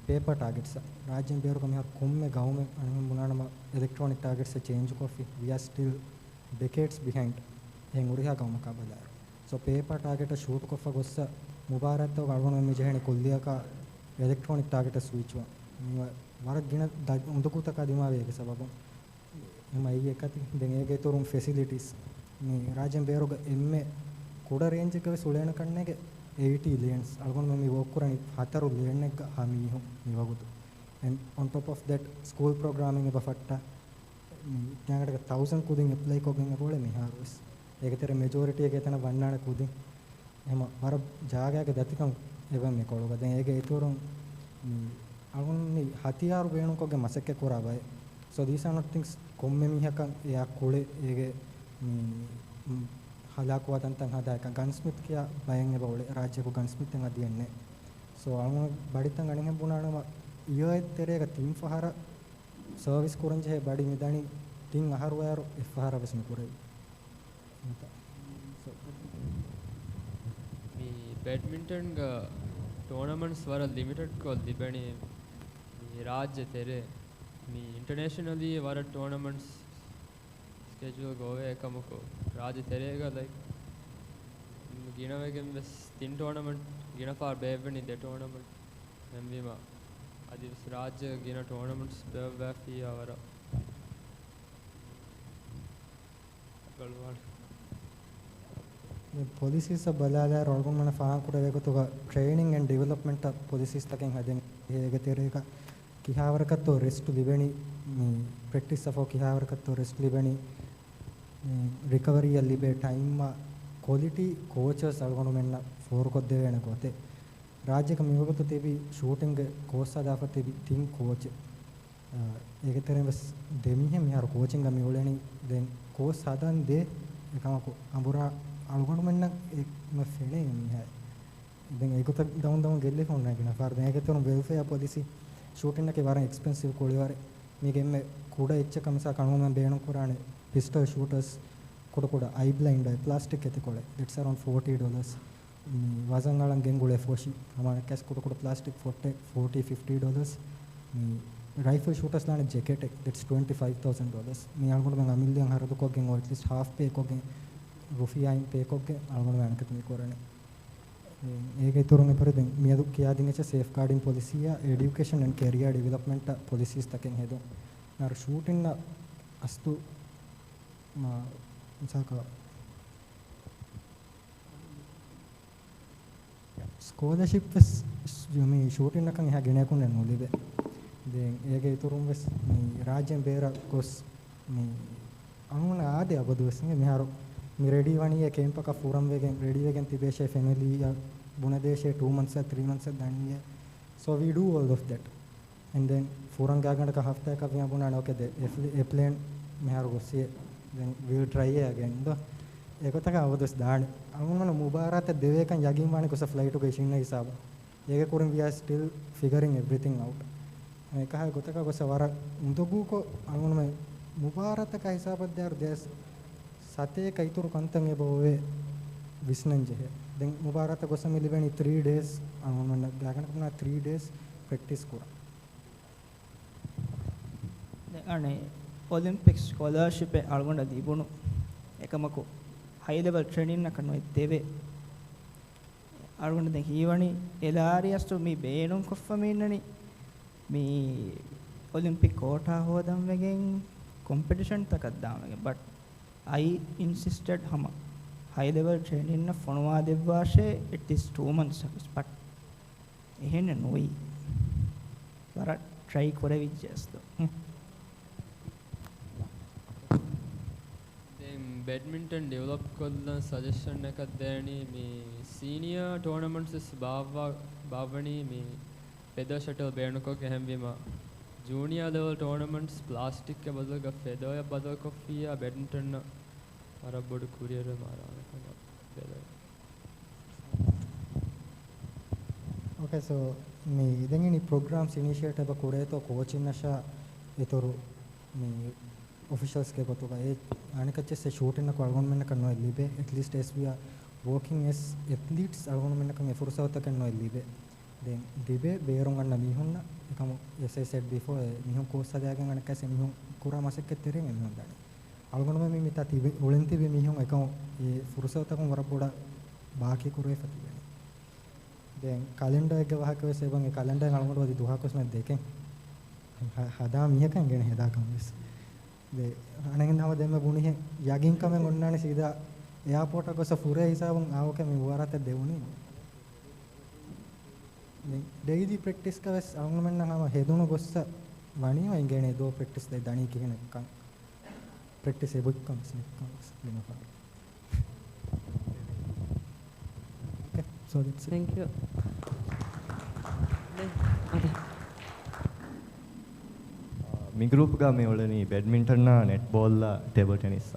paper targets rajyan beru kam har komme gaume anem bunana ma electronic targets se change ko fi we are still decades behind hen uriha gauma ka balar so paper target shoot ko fa gossa mubarak to algon men me jehne kolliya ka electronic target switch wa warak gina undukuta ka dimawe ke sababu emai ekati den ege torum facilities me rajam beroga emme kuda range ka sulena kanne ke 80 lanes algon me work kurani hataru lane ek hami ho me wagutu and on top of that school programming eba fatta nyangada 1000 kudin apply kogen role me harus ege tere majority ege tana wannana kudin ema war jaga ke datikam एवं में कोलो कहते हैं एक इतोरं अगुन में हथियार बेणु को के मसके कोरा भाई so these are not things komme mi haka ya kole ege halak watan tan hada ka gunsmith kya bayen e bawle rajya ko gunsmith en adienne so anu baditan ganin bunana iyo tere ka tim fahara service kuranje he badi midani tin aharu yaro fahara besme kurai me badminton का tournaments वाला limited को दिबनी मी राज्य तेरे मी internationally वाला tournaments schedule गोवे कमको राज्य तेरे का like गिना वे गेम बस 3 टूर्नामेंट गिना फार बेवनी दे टूर्नामेंट एमबी मा आदि राज्य गिना टूर्नामेंट्स बेवफी वाला गलवान policies सब बलाला रोगों में फां कुरे वेको तो training and development policies तक हैं ये तेरे का किहावर का तो rest लिबेनी practice सफो किहावर का तो rest लिबेनी recovery या लिबे time मा quality coaches अलगों में ना for को देवे ना कोते राज्य का मिलोगे तो तेरी shooting coach सादा फते भी team coach ये तेरे बस देमी है मियार coaching का मिलोगे नहीं then coach सादा दे एक हम को अबुरा algon menna me fene mi hai den eko tak down gelle phone na gina far den eke ton welfare policy shooting na ke waran expensive koli ware mi gemme kuda eccha kamsa kanu men beenu kurane pistol shooters kuda eye blind plastic etikole that's around $40 wazangalan gengule foshi amana kas kuda plastic $40-50 rifle shooters lane jacket that's $25,000 me algon men amillian haradu kogen or at least half pay kogen rufia in pay kogen algon men kat me korane ege turunge perden miyadu kiya dingecha safeguarding policy ya education and career development policies taken hedo nar shooting na astu ma saka scholarship ves me shooting nakan eha gene kunne nolibe den ege turum ves me rajyen bera gos me amuna ade abadu vesnge me haro me ready wani e camp ka forum wegen ready wegen tibeshe family ya bunadeshe 2 months or 3 months daniye so we do all of that and then forum gaganda ka hafta ka via bunana okay the airplane me haro gosse then we will try again do ekotaka avadus daani amuna mubarat devekan yagin wani kosa flight ko ishinna hisaba ege kurin we are still figuring everything out ekaha gotaka kosa wara undogu ko amuna me mubarat ka hisabad der des sate kaituru kantan e bove visnanje then mubarat kosa milibeni 3 days amuna gagana kuna 3 days practice kura ane Olympic scholarship algonda dibunu ekamaku high level training nakano deve algonda den hiwani elarias to me beenum koffaminnani me Olympic quota hodam wegen competition takaddamage but I insisted hama high level training na fonwa devashe it is 2 months but ehenne noi bara try koravijjasto badminton develop करना suggestion ने कर देनी मी senior tournaments Bavani मी feather shuttle ban को के हम भी माँ junior level tournaments plastic के बदल का फेदर या बदल को फिया बैडमिंटन ना मारा बड़ कुरियर मारा okay so me idengini programs initiate ba kureto coaching nasha etoru me officials ke gotuga e anikache se shooting na algon men kan no libe at least as we are working as athletes algon men kan efursa ta kan no libe then dibe beerong anna mihunna ekam as I said before mihun course adagen anakase mihun kura masek tereng mihun dani algon men mi ta tibe ulenti be mihun ekam e fursa ta kan warapoda baaki kure fati then calendar එක වහක වෙස එබන් ඒ calendar එක අලුගොඩ වදි දුහකස් මැද දෙකෙන් හදා මිහකන් ගෙන හදා කම්ස් de අනගෙන නම දෙන්න බුණි යගින් කමෙන් ඔන්නානේ සීදා airport එක ගොස ෆුරේ හිසාවන් ආවක මේ වරත දෙවුනේ මේ daily practice ka wes අලුගොඩ නම් හම හෙදුණු ගොස්ස වණි වයින් ගෙන දෝ practice දෙයි දණී කියන කන් practice එබුක් කම්ස් නිකම්ස් වෙනවා okay so that's thank you mi group ga me olani badminton na netball la table tennis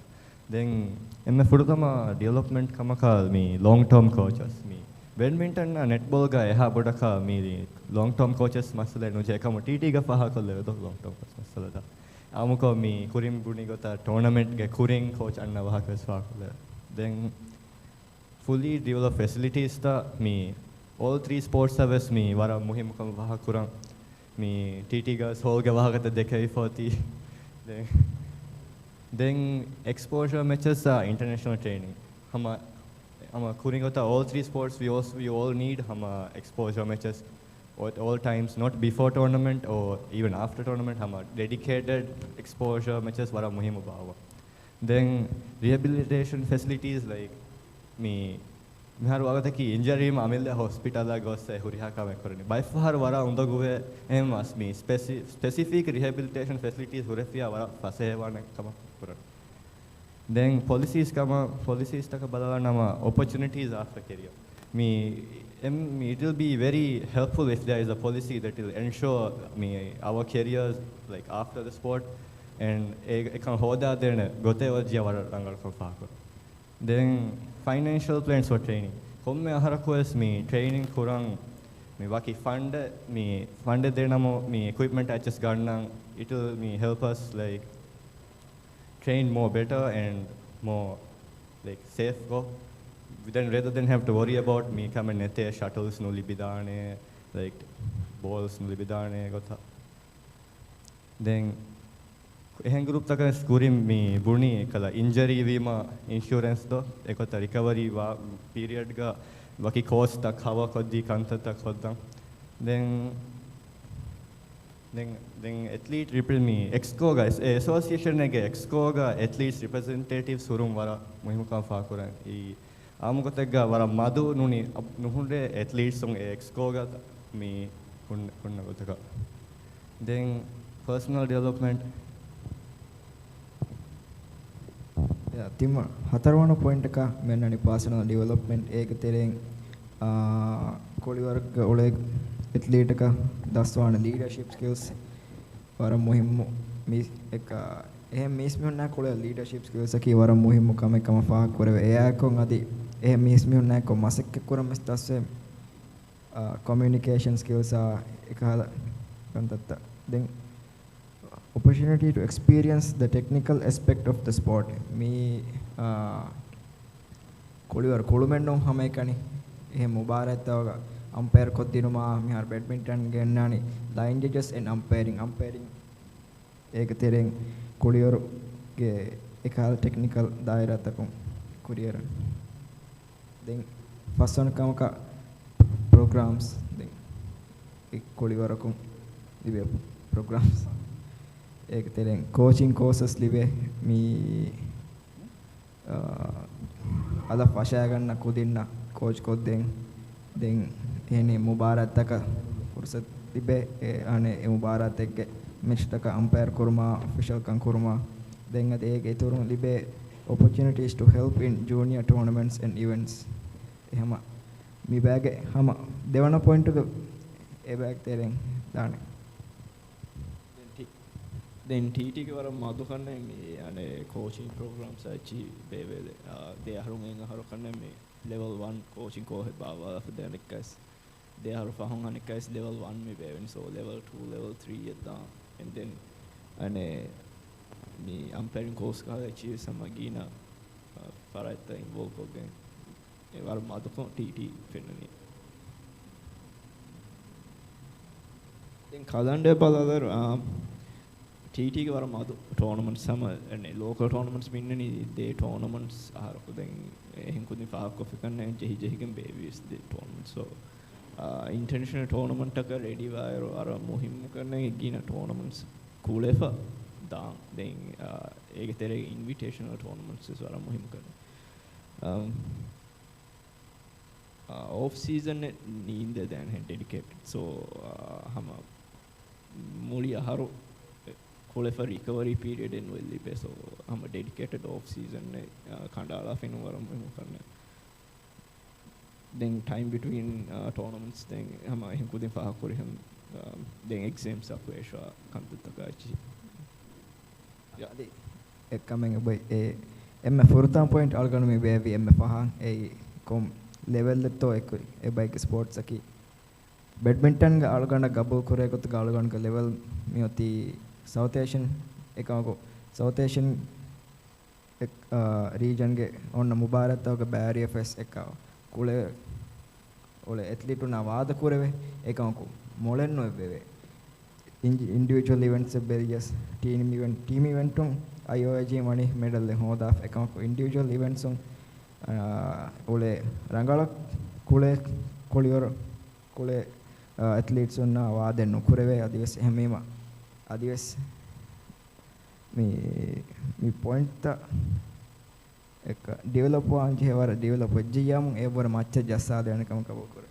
then emme fudutama development kamaka me long term coaches me badminton na netball ga eha bodaka me long term coaches masala no je kama tt ga paha kolle do long term coaches masala da amuko me kurim guni gota tournament ge kuring coach anna waha keswa kolle then fully develop facilities ta me all three sports service me wara muhim kam waha kurang me TT girls holge wahagata dekai 40 then exposure matches are international training hama kuringota all three sports we all need hama exposure matches at all times not before tournament or even after tournament hama dedicated exposure matches wara muhimu bawa then rehabilitation facilities like me මෙහර වගත කි injury මාමෙල්ල hospital ලා ගොස්ස හුරිහා කම කරන්නේ by far වරා උඳ ගුවේ M must me specific rehabilitation facilities හුරෆියා වරා ෆසේවන කම කරන්නේ then policies තක බලලා නම opportunities after career me it will be very helpful if there is a policy that will ensure me our careers like after the sport and ekam hoda dena gote wajja wara rangal ko faako then financial plans for training komme aharakoes me training kurang me waki fund denamo me equipment access gannan it will me help us like train more better and more like safe go. Then rather than have to worry about me coming at shuttles no libidane, like balls no libidane gotha. Then එහෙන් group තක ස්කුරින් මේ බුණි කලා injury වීම insurance දෝ ඒකත recovery period ගා වකි course තක් හව කොද්දි කන්ත තක් හොද්දන් then athlete ripple me exco guys association ege exco ga athletes representative surum wara muhimu kam fa kuran e amukotegga wara madu nuni nuhunde athletes on exco ga me kunna gotaka then personal development තිම හතරවන point එක මෙන්නනි personal development ඒක තෙරෙන් කොළි වර්ග ඔලේ athlete එක දස්වාන leadership skills වර මුහිම්මු මේ එක එහෙම මිස්මියුන් නැ කොළේ ලීඩර්ෂිප් ස්කිල්ස් එක වර මුහිම්මු කම කම ෆාක් කරව එයා කොන් අදි එහෙම මිස්මියුන් නැ කො මසෙක් කරම ස්තස්සේ communication skills එක කන්තත්ත then opportunity to experience the technical aspect of the sport me කොළිවර කොළුමෙන්නෝ හැම එකනි එහෙම මුබාරත්තවග අම්පයර් කොද්දිනුමා මිහාර බැඩ්මින්ටන් ගෙන්නානි line judges and umpiring ඒක තෙරෙන් කොළිවරගේ එකල් technical දායරතකම් කුරියර then first one කමක programs then ඒ කොළිවරකම් ඉබේ programs ඒක තෙරෙන් coaching courses ලිවේ මේ අද පශය ගන්න කුදින්න coach කොද්දෙන් දැන් එනේ මුබාරත්තක ෆුර්සත් ලිබේ අනේ ඒ මුබාරත් එක්ක match එක umpire කරමා official කන් කරමා දැන් අද ඒක ඊතුරු ලිබේ opportunities to help in junior tournaments and events එහෙම මේ බෑගේ හැම දෙවන පොයින්ට් එක ඒ බෑග් තෙරෙන් දාන්නේ then TT ke waram madu kanne me ane coaching programs achi bevele de harun en haru kanne me level 1 coaching ko he bawa for the nekas de haru fahon anekas level 1 me beven so level 2 level 3 yada and then ane me umpiring course ka achi samagina farata involve ko gen e waram madu ko TT fennani then kalande baladar TT ke waram adu tournaments sama ane local tournaments minnani de tournaments aharu den ehin kudin faak of kanne jehi gen babies de tournaments so international tournament එක ready wire අර මුහිම්ම කරන ගින tournaments කූලෙෆා දාන් then ඒක තේරේ invitational tournaments is වර මුහිම්ම කරන off season need then dedicated so hama muli aharu for recovery period in Willie so I'm a dedicated off season kandala finu waram karne then time between tournaments then hama him kudin fa kori him then exams up esha kantutaka achi ya de ekkamen boy emme furtan point alganu me bevi emme fahan e kom level letto ek e bike sports aki badminton ga algana gabo kore kot ga algana ka level mioti South Asian ekako South Asian region ge onna mubaratawga barrier fes ekaw kule ole athlete na wada kureve ekako molenno ebbe individual events barriers team event IOIG money medal le hoda ekako individual events ole rangala kule koliyor kule athletes onna wada no kureve adives hemema adives me point ta ek develop wanje hewara develop wajjiyam e bor maccha jassada yanakam kabo kore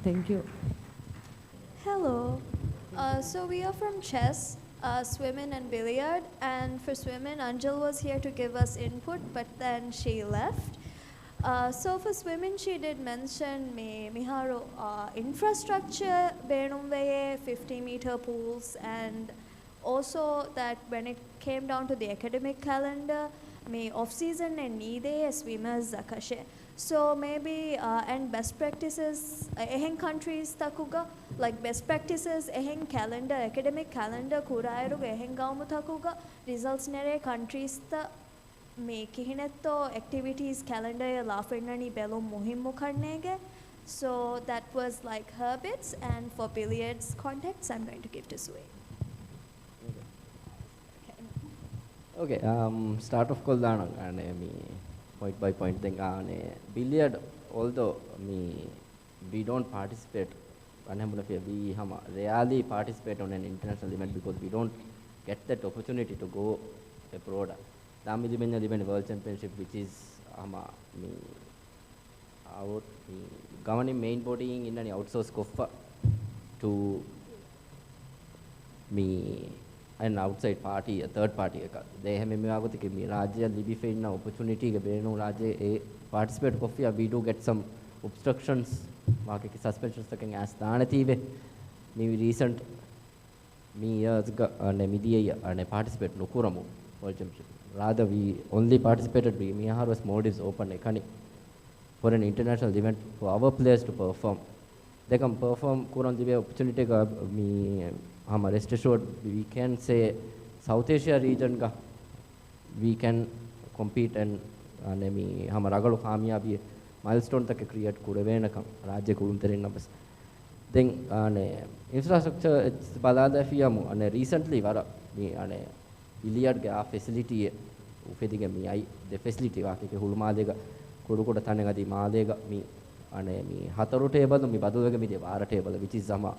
thank you hello so we are from chess swimming and billiard and for swimming Anjal was here to give us input but then she left so for swimming she did mention miharo infrastructure benumveye 50-meter pools and also that when it came down to the academic calendar me off season and neede swimmers zakashe. So maybe and best practices ehen countries takuga, like best practices ehen calendar, academic calendar kurairu ehen gaumu takuga, results nere countries ta me kihinetto activities calendar lafennani belum muhimmu karnege. So that was like her bits, and for billiards contacts I'm going to give to Sue. Okay, start of kollana ane me point by point thing ane billiard, although we don't participate, we rarely participate on an international event because we don't get that opportunity to go abroad. Damili benya libeni world championship, which is me out governing main bodying in an outsource koffa to me an outside party, a third party. They have me Raja Libi Fain opportunity, Beno Raja participate coffee. We do get some obstructions, market suspensions as Tanative. Maybe recent me years and a media and a participate Nukuramu World Championship. Rather, we only participated in Maldives Open for an international event for our players to perform. They can perform Kuran the opportunity me rest assured we can say South Asia region ga we can compete and me ragalu kamyabi milestone tak create kurevena kam rajya kulunterin nabas. Then infrastructure it's balada fiamu and recently vara me ane billiard ga facility ufediga me I the facility wa ke hulmalega kudukoda tanegadi malega me ane me hataru table me badulega me de vara table which is sama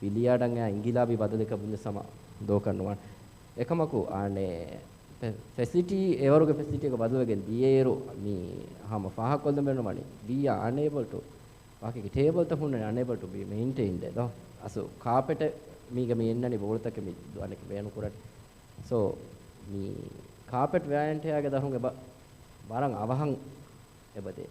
billiard anga ingila bi baduleka bunja sama do kanwan ekamaku ane facility evaruge facility ka badulegen diero me hama faha koldamenu mani we are unable to baki table ta hunne unable to be maintained do aso carpet me ga me ennani bolta ke me aneke benu kurat so me carpet variant hage dahunge barang avahan ebade,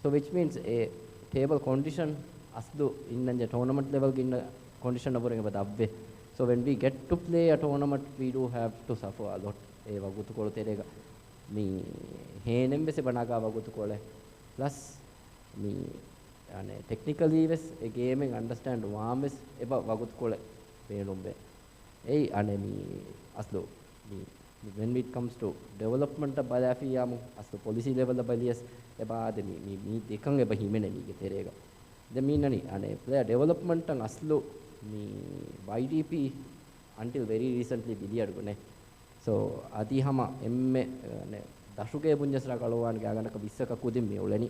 so which means a table condition asdu in the tournament level in condition above. So when we get to play a tournament, we do have to suffer a lot. Vagutu kolo terega me henem bese banaga vagutu kole plus me technically ves a gaming understand wames eba vagutu kole peenumbe ei ane me aslo me when it comes to development of balafiyamu aslo policy level of balias eba de me dekang eba himene me terega the meanani ane player development and aslo me YDP until very recently billiard gune. So adi hama emme dashuke bunjasra kalowan gaganaka bissaka kudim me ulani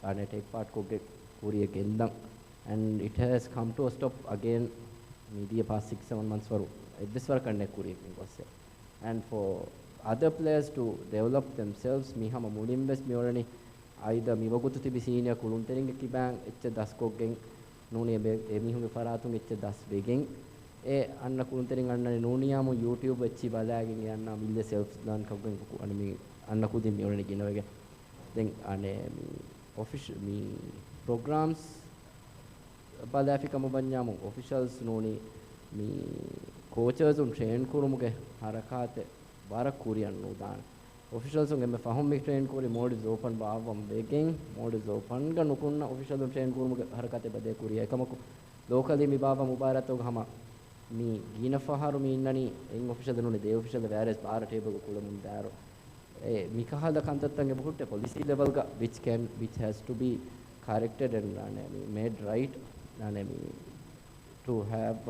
ane take part koge kuriye kendang, and it has come to a stop again media past 6-7 months for this work and kuriye say. And for other players to develop themselves me hama mulimbes me ulani either me wagutu tibi senior kulunteringe kibang etche daskoggen nuni be emihunge faratung etche das wegen e anna kulunterin anna nuniyamu YouTube echi balagen yanna mille self learn koggen ani me anna kudin me olani ginawege then ane official me programs balafikamu banyamu officials nuni me coaches un train kurumuge harakate barak kuriyan nudan officials unge me fahum me train kuri mode is open bavam wegen mode is open ga nukunna official train kurumuge harakate bade kuriya ekamaku locally mi baba mubaratog hama me gina faharu me innani en official nune de official whereas bara table kulamun daro e mi kahala kantattange buhutte policy level ga which has to be corrected and made right to have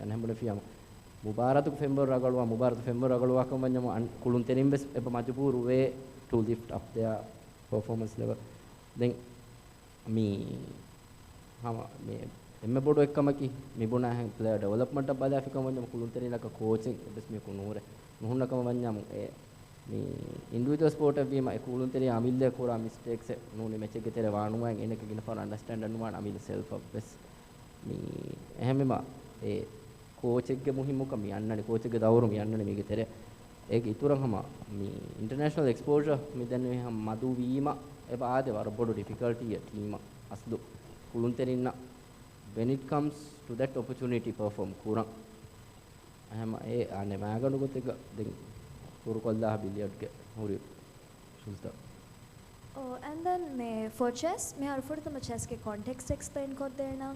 anhambule fiyam mubaratu fember ragaluwa mubaratu fember ragaluwa kamanyam kulun tenimbes eba majburu way to lift up their performance level. Then me hama me emme bodu ekkamaki mibuna han player development bala afikamanyam kulun tenilaka coaching bes me kunure nuhunna kamanyam e me individual sport wima e kulun teni amille kora mistakes nuni match ge tere wanuwan eneke gina for understand anuwan amille self up bes me ehmema e coach ekge muhimmuka mi annani coach ekge dawuru mi annani mege tere ege ituran hama mi international exposure mi danne ham madu wima eba ade war bodu difficulty ya team asdu kulun teninna when it comes to that opportunity perform kuran ahma e ane maganu gotega den kuru kolla billiard ge huri issues da. Oh, and then for chess, me for the chess ke context explain kod dena.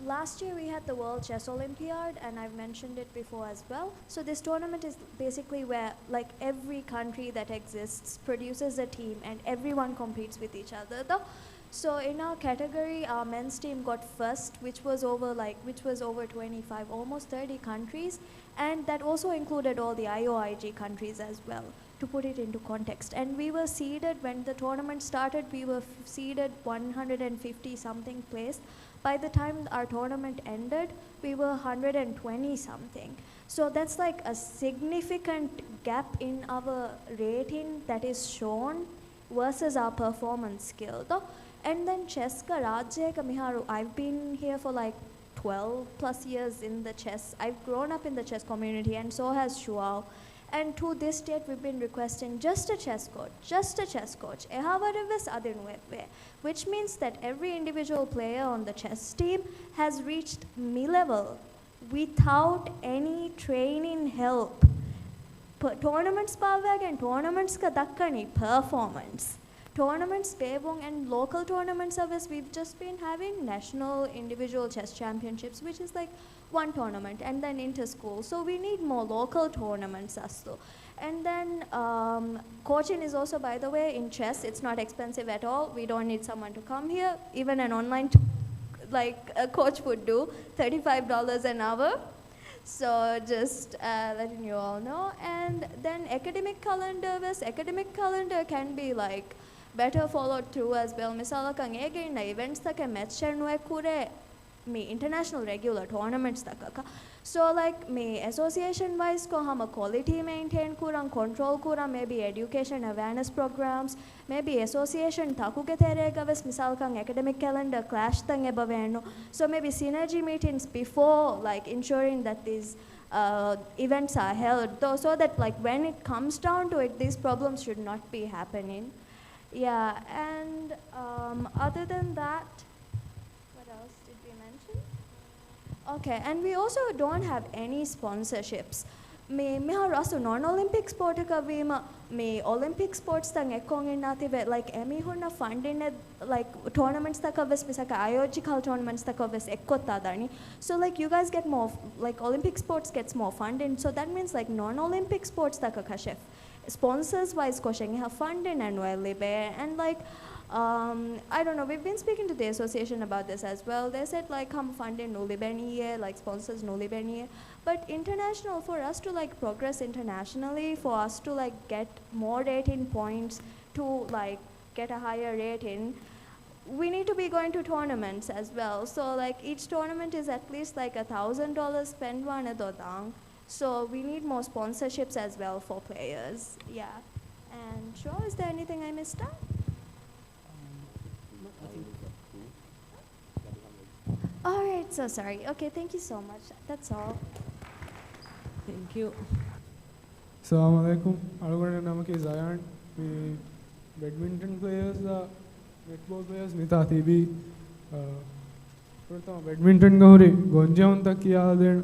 Last year we had the World Chess Olympiad, and I've mentioned it before as well. So this tournament is basically where like every country that exists produces a team and everyone competes with each other. So in our category, our men's team got first, which was over 25, almost 30 countries, and that also included all the IOIG countries as well, to put it into context. And we were seeded, when the tournament started, we were seeded 150 something place. By the time our tournament ended, we were 120 something. So that's like a significant gap in our rating that is shown versus our performance skill. And then chess ka rajya ka miharu, I've been here for like 12 plus years in the chess. I've grown up in the chess community, and so has Shuao. And to this date, we've been requesting just a chess coach. Which means that every individual player on the chess team has reached me level without any training help. Tournaments pavag and tournaments ka dakkani performance. Tournaments pevong and local tournaments of us, we've just been having national individual chess championships, which is like one tournament, and then inter-school. So we need more local tournaments asto. And then coaching is also, by the way, in chess, it's not expensive at all. We don't need someone to come here. Even an online like a coach would do, $35 an hour. So just letting you all know. And then academic calendar can be like better followed through as well. Misalakang again events take match kure me international regular tournaments takaka. So like me association wise ko hama quality maintain kurang, control kurang, maybe education awareness programs, maybe association taku ke teregaves misalakang academic calendar clash tang ebaveno. So maybe synergy meetings before, like ensuring that these events are held, though, so that like when it comes down to it, these problems should not be happening. Yeah, and other than that, what else did we mention? Okay, and we also don't have any sponsorships. Me har also non-Olympic sport ka vima me Olympic sports tang ekong inative like emi hunna funding like tournaments ta kaves misaka IOGical tournaments ta kaves ekkotta dani. So like you guys get more, like Olympic sports gets more funding, so that means like non-Olympic sports ta ka chef sponsors wise kosheng have funding annually bear. And like I don't know, we've been speaking to the association about this as well. They said like come funding no libeniye, like sponsors no libeniye. But international, for us to like progress internationally, for us to like get more rating points, to like get a higher rating, we need to be going to tournaments as well. So like each tournament is at least like $1,000 spent one adodang. So we need more sponsorships as well for players. Yeah. And sure, is there anything I missed out? All right, so sorry. Okay, thank you so much. That's all. Thank you. Assalamu alaikum. Alugana namaki Zion. We badminton players, netball players, Nita Tibi. Badminton gahuri gonja unta kiya den.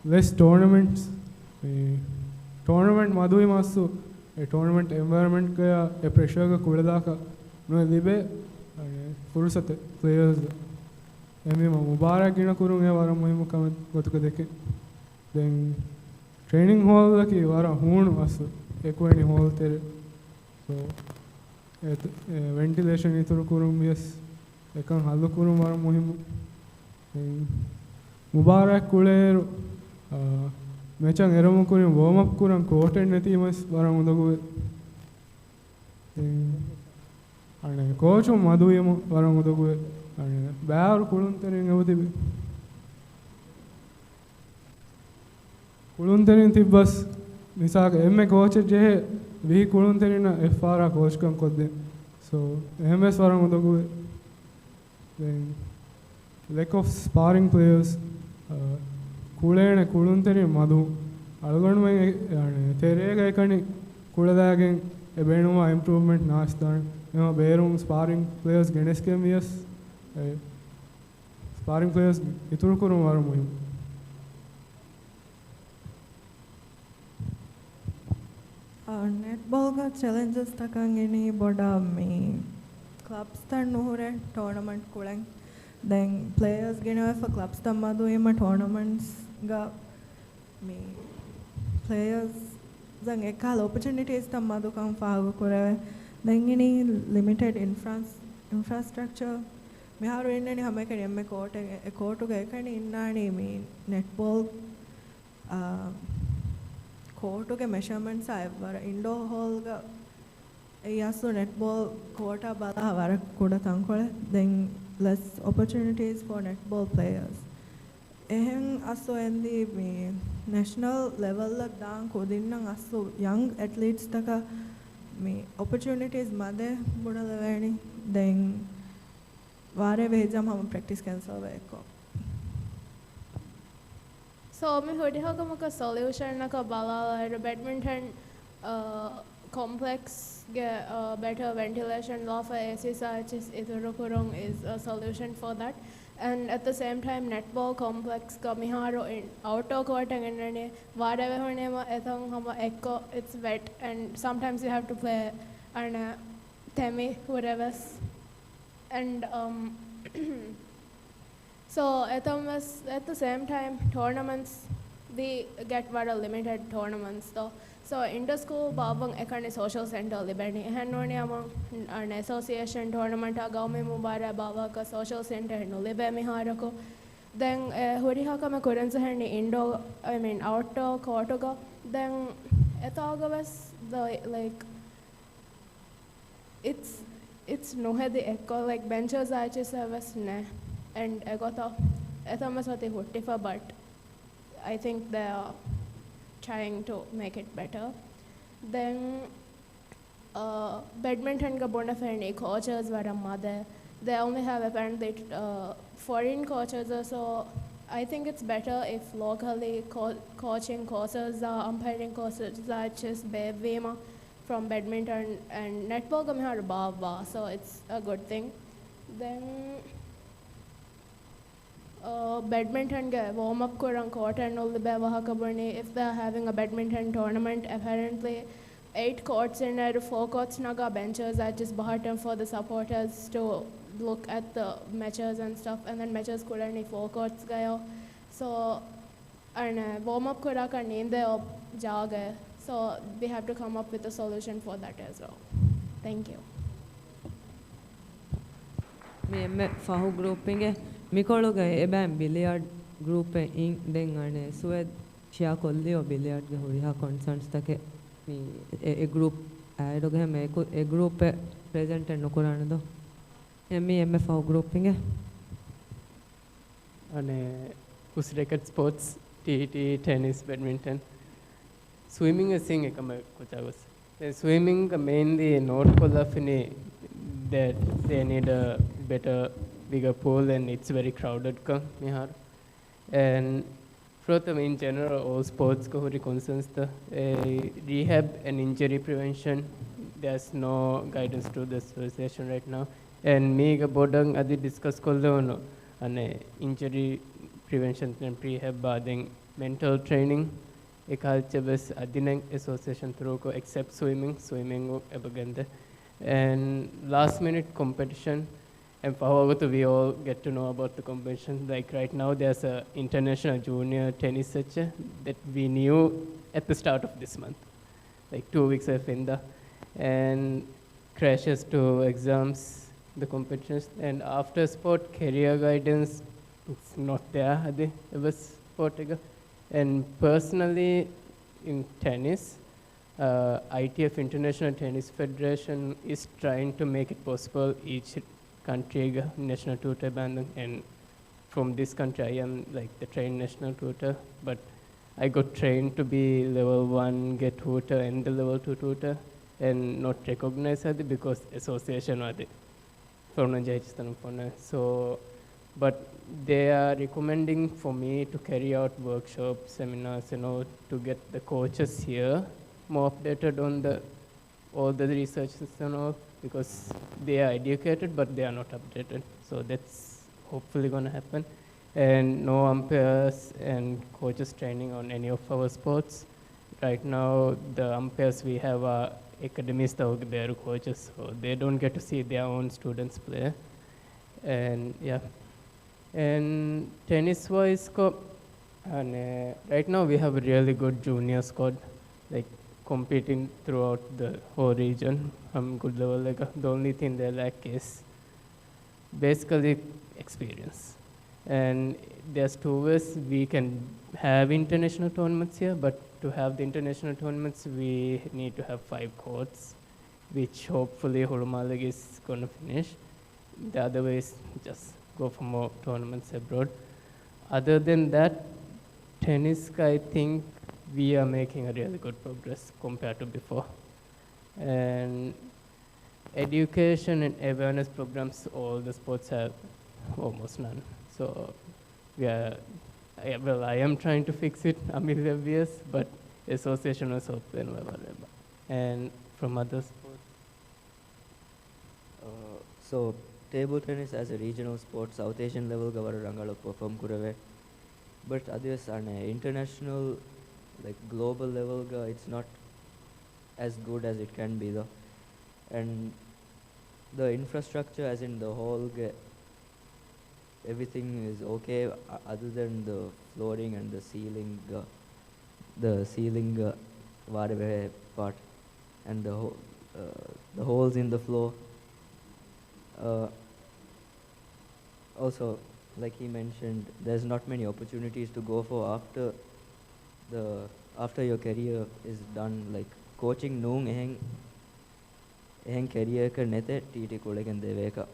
Less tournaments. Tournament madhui masu. A tournament environment kaya a pressure ka kulada ka no libe. Furusate players. Emi mubarak gina kurung e wara muhimu kamat gotuka deke. Then training hall laki wara hoon masu. Ekweni hall tere. So ventilation ituru kurung yes. Ekan halu kurung wara muhimu. Mubarak kuleru mechang eramu kuring warm up kurang court and neti mas barang udagu ane coach madu yemu barang udagu ane baar kulun terin awudi kulun terin tibbas misal emme coach je vi kulun terina FR coach kan kodde so ms barang udagu then lack of sparring players kulene kulunteri madu algonu men terega ekani kuladagen ebenuma improvement nastan ema berum sparring players geneske mias sparring players ituru kurum waru muhim netball ga challenges takangeni boda me clubs tan nuhure tournament kulen then players gena for clubs tamadu ema tournaments ga me players zang ekal opportunities tamadu kan faagu kurave then any limited infrastructure me haru innani hame kani emme court ga ekani innani me netball court ge measurements ayvara indoor hall ga yasu netball court bala vara kuda tankole then less opportunities for netball players ehen aso endi me national level la dan kodinnan aso young athletes taka me opportunities made budala veni then vare vejam hama practice cancel veko So me hodi haka solution naka balala badminton complex get better ventilation law for SSHs iturukurung is a solution for that. And at the same time netball complex ka miharo in outdoor court angane whatever honema ethang hama ekko it's wet and sometimes you have to play and temi whatever and so at the same time tournaments they get very limited tournaments though. So inter-school babang ekane social center libani hanone among an association tournament agame mubara baba ka social center no libe mi harako then hori haka me kurenza hani indoor I mean outdoor court go then etagavas the like it's no had the echo like benches I just have ne and I got a hutifa but I think they are trying to make it better. Then badminton ga bona fani coaches were mother they only have apparently foreign coaches so I think it's better if locally coaching courses umpiring courses such as Bevema from badminton and netball ga mehar baba so it's a good thing. Then badminton ga warm up korang court and all the bewaha kabani if they are having a badminton tournament apparently 8 courts in there 4 courts naga benches are just bottom for the supporters to look at the matches and stuff and then matches kurani 4 courts gayo so and warm up kora ka ninde jaga so we have to come up with a solution for that as well. Thank you. Me emme fahu grouping mikologa eben billiard group in den ane sued chia kollio billiard ge horiha concerns take mi e group aedoge me e group present nokurana do emme fahu grouping ane us racket sports TT tennis badminton swimming is sing ekama kochagos swimming mainly north kolafini that they need a better bigger pool and it's very crowded mihar and further in general all sports ko hori concerns the rehab and injury prevention there's no guidance to the association right now and me ga bodang adi discuss kollono ane injury prevention and rehab bading mental training ekalchabes adinang association through ko except swimming ebagande and last minute competition and for we all get to know about the competition. Like right now, there's a international junior tennis session that we knew at the start of this month, like 2 weeks of Inda, and crashes to exams, the competitions, and after sport career guidance, it's not there. It was sport, and personally in tennis. ITF International Tennis Federation is trying to make it possible each country national tutor band and from this country I am like the trained national tutor but I got trained to be level 1 get tutor and the level 2 tutor and not recognized because association are the so but they are recommending for me to carry out workshops seminars to get the coaches here more updated on the all the researches and all because they are educated but they are not updated so that's hopefully going to happen and no umpires and coaches training on any of our sports right now the umpires we have are academies, their coaches, so they don't get to see their own students play. And yeah, and tennis wise, and right now we have a really good junior squad, like competing throughout the whole region. Good level. Like the only thing they lack is basically experience. And there's two ways we can have international tournaments here, but to have the international tournaments, we need to have 5 courts, which hopefully Hurumalag is going to finish. The other way is just go for more tournaments abroad. Other than that, tennis, I think we are making a really good progress compared to before. And education and awareness programs, all the sports have almost none. So we are, well, I am trying to fix it, Amil, but association is open. And from other sports? So table tennis as a regional sport, South Asian level gavaru rangalo perform kurave. But others are international, like global level, it's not as good as it can be though. And the infrastructure, as in the whole, everything is okay, other than the flooring and the ceiling, whatever part, and the holes in the floor. Also, like he mentioned, there's not many opportunities to go for after your career is done. Like coaching noong eheng career ka nete TT kolegen deveka.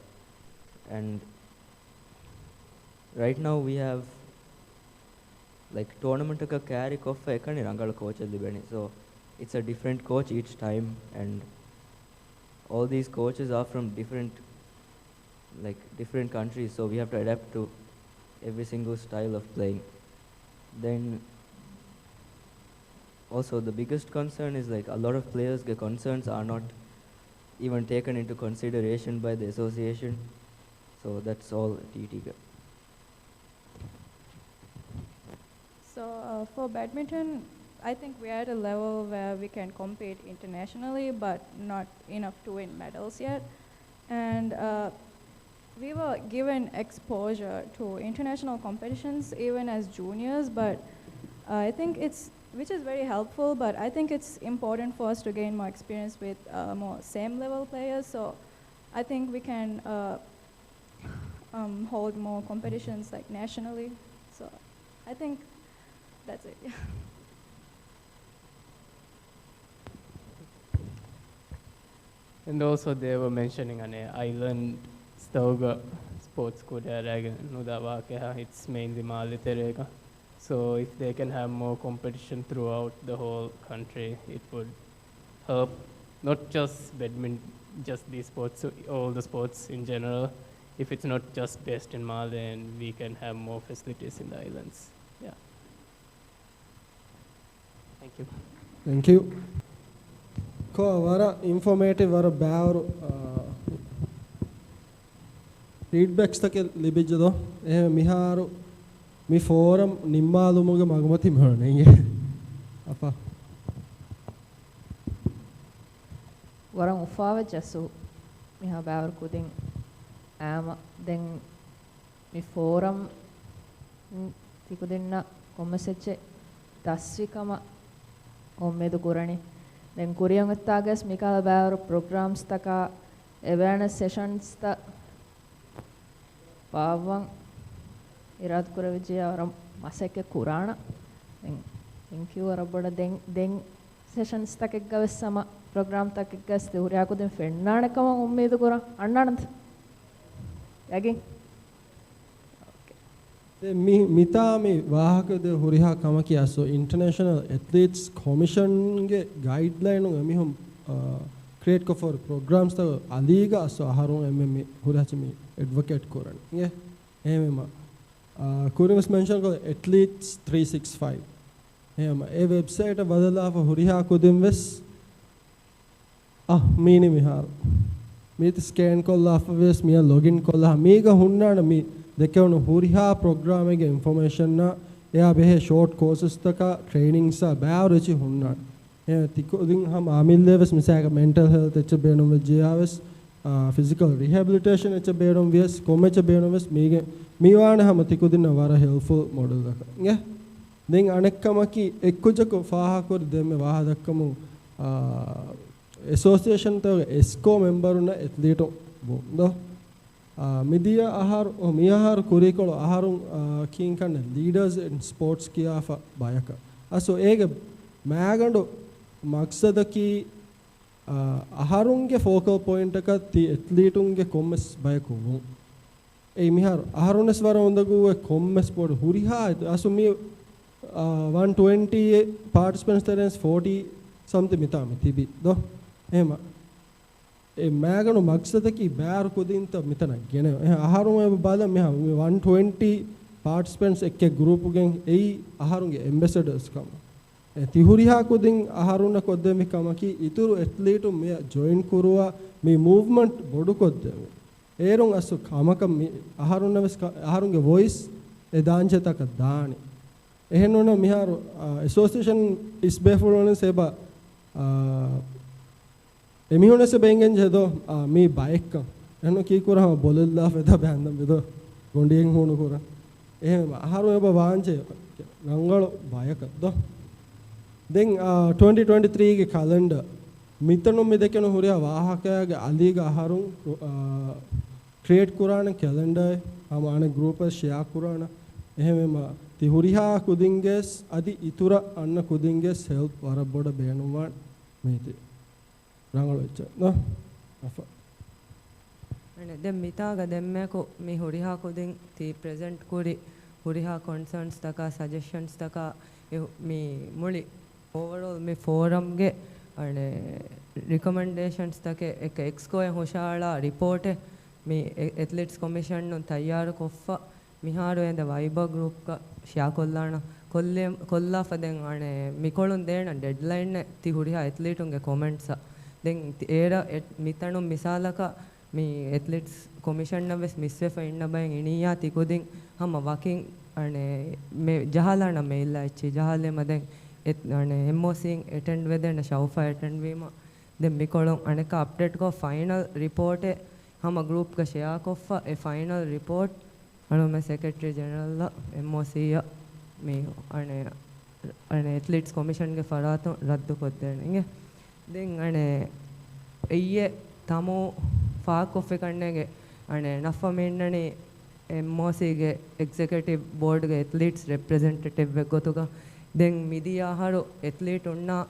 And right now we have like tournament ka carry koffa ekani rangal coach libeni. So it's a different coach each time, and all these coaches are from different countries, so we have to adapt to every single style of playing. Then also the biggest concern is like a lot of players' concerns are not even taken into consideration by the association. So that's all TT. So for badminton, I think we are at a level where we can compete internationally, but not enough to win medals yet. And we were given exposure to international competitions even as juniors, but I think which is very helpful, but I think it's important for us to gain more experience with more same level players. So I think we can hold more competitions like nationally. So I think that's it. And also they were mentioning an island Stauga sports could it's mainly Maliterega. So if they can have more competition throughout the whole country, it would help not just badminton, just these sports, all the sports in general. If it's not just based in Mali, and we can have more facilities in the islands. Yeah. Thank you. Thank you. Vara informative vara bæver feedbacks take libijado miharu mi forum nimmalumuge magmati mhane apa waran ufawa jasu miha bæver kudin ama den mi forum tikudinna kommeseche dasvikama ommedu kurani then Korean tagas mikala bæver programs taka awareness sessions ta Pavan Irad Kuravijaya or Maseke Kurana. Thank you, Araboda. Then sessions Takega Sama program Takegas, the Uriaku, the Fernanakama, Umedura, Anand. Again. Mitami Wahaka the Huriha Kamakia, so International Athletes Commission guideline create for programs the Aliga, so Harun MM Hurachimi advocate Koran. Yeah, Koran was mentioned Athletes 365. A website of Vadala for Huriha Kudimvis. Meaning we have meet scan call off of this, me a login call, mega hunna me the count Huriha programming information එයා බෙහෙ short causes තක trainings බෑවරචි හුන්නා එ තිකොදින් හම ආමිල්ලෙවස් මිසයක mental health එච්ච බේනුම් වෙජියාවස් physical rehabilitation එච්ච බේනුම් වියස් කොමෙච්ච බේනුම් වෙස් මීගේ මීවාන හම තිකොදින වර helpful model දක ගේ දෙන් අනෙක්කමකි එක්කුජක ෆාහකොර දෙමෙ වාහ දක්කමු association තව එස්කෝ මෙම්බරුන ඇත්ලීටෝ බොන්දෝ මිදිය ආහාර මියාහාර කුරිකොල ආහාරුන් කීන් කන්න ලීඩර්ස් ඉන් ස්පෝර්ට්ස් කියාෆා බයක අසෝ ඒගේ මෑගඬු මක්සදකි ආහාරුන්ගේ ෆෝකල් පොයින්ට් එක ති ඇත්ලීටුන්ගේ කොම්මස් බයකෝ ඒ මිහාර ආහාරුනස් වර හොඳගුවේ කොම්මස් පොඩ හුරිහා අසෝ මි 120 participants terens 40 something mitami tibi do එහෙම ඒ මෑගණු මක්සදකි බෑර කුදින්ත මෙතන ගෙන ආහාරුම බාද මෙහා 120 participants එක්ක group ගෙන් එයි ආහාරුගේ ambassadors කම තිහුරිහා කුදින් ආහාරුන කොද්දෙමි කමකි ඉතුරු ඇත්ලීටු මෙය join kuruwa මේ movement බොඩු කොද්දෙමි ඒරුන් අසු කමක ආහාරුගේ voice ඒ දාංචතක දානි එහෙන නොන මිහාරු association isbeful වලින් සේබා එමිහුනස බෙන්ගෙන් ජදෝ මේ බයික් එන කී කරා බොලල්ලා ෆෙද බෑන්දම් බෙද ගොඩියෙන් හොණු කර එහෙම ආහාර ඔබ වාංචේ නංගල බයක දෝ දැන් 2023 ගේ කැලෙන්ඩර් මිතනො මෙදකන හොරියා වාහකයාගේ අලීග ආහාරුන් ක්‍රියේට් කරාන කැලෙන්ඩර් ආමාන ගෲප් එක ෂෙයා කරාන එහෙමම තිහුරිහා කුදින්ගෙස් අදි ඉතුර අන්න කුදින්ගෙස් හෙල්ප් වර බොඩ බේනුවන් මේති රංගලොච්ච නෝ අෆ අනේ දැන් මිතාග දැම්මේකෝ මේ හොරිහා කුදින් ති ප්‍රෙසන්ට් කුරි හොරිහා කන්සර්න්ස් තක සජෙෂන්ස් තක මේ මුලි ඕවරෝල් මේ ෆෝරම් ගේ අනේ රිකමෙන්ඩේෂන්ස් තක එක එක්ස්කෝ හොෂාලා රිපෝර්ට් මේ ඇත්ලෙට්ස් කොමිෂන් නුන් තයාර කොෆ්ෆා මිහාරෝ එඳ වයිබර් ගෲප් ක ෂෙයා කොල්ලාන කොල්ලා ෆදෙන් අනේ මිකොළුන් දේන ඩෙඩ්ලයින් ති හොරිහා ඇත්ලීටුන්ගේ කොමෙන්ට්ස් දැන් ඒර මිතණු මිසාලක මේ ඇත්ලෙට්ස් කොමිෂන් නවස් මිස්වෙෆ ඉන්න බයෙන් ඉනියා තිකොදින් හම වකින් අනේ මේ ජහලාන මේල්ලා ඉච්චි ජහලෙම දැන් අනේ MOC ඇටෙන්ඩ් වෙදෙන ෂවුෆා ඇටෙන්ඩ් වීම දැන් මිකොළුන් අනේක අප්ඩේට් කෝ ෆයිනල් රිපෝර්ට් හම ගෲප් ක ෂෙයා කොෆා ඒ ෆයිනල් රිපෝර්ට් අනු මේ සෙක්‍රටරි ජනරල් MOC මේ අනේ ඇත්ලෙට්ස් කොමිෂන් ගේ ෆරාතු රද්දු කොද්දෙන ඉන්නේ දැන් අනේ එయ్యේ තමෝ ෆාක් ඔෆ් එකන්නේගේ අනේ නෆමෙන්නනේ MOC ගේ එක්සිකියුටිව් බෝඩ් ගේ ඇත්ලීට්ස් රෙප්‍රසෙන්ටේටිව් එක ගොතුක දැන් මිදියා හරෝ ඇත්ලීට් උන්නා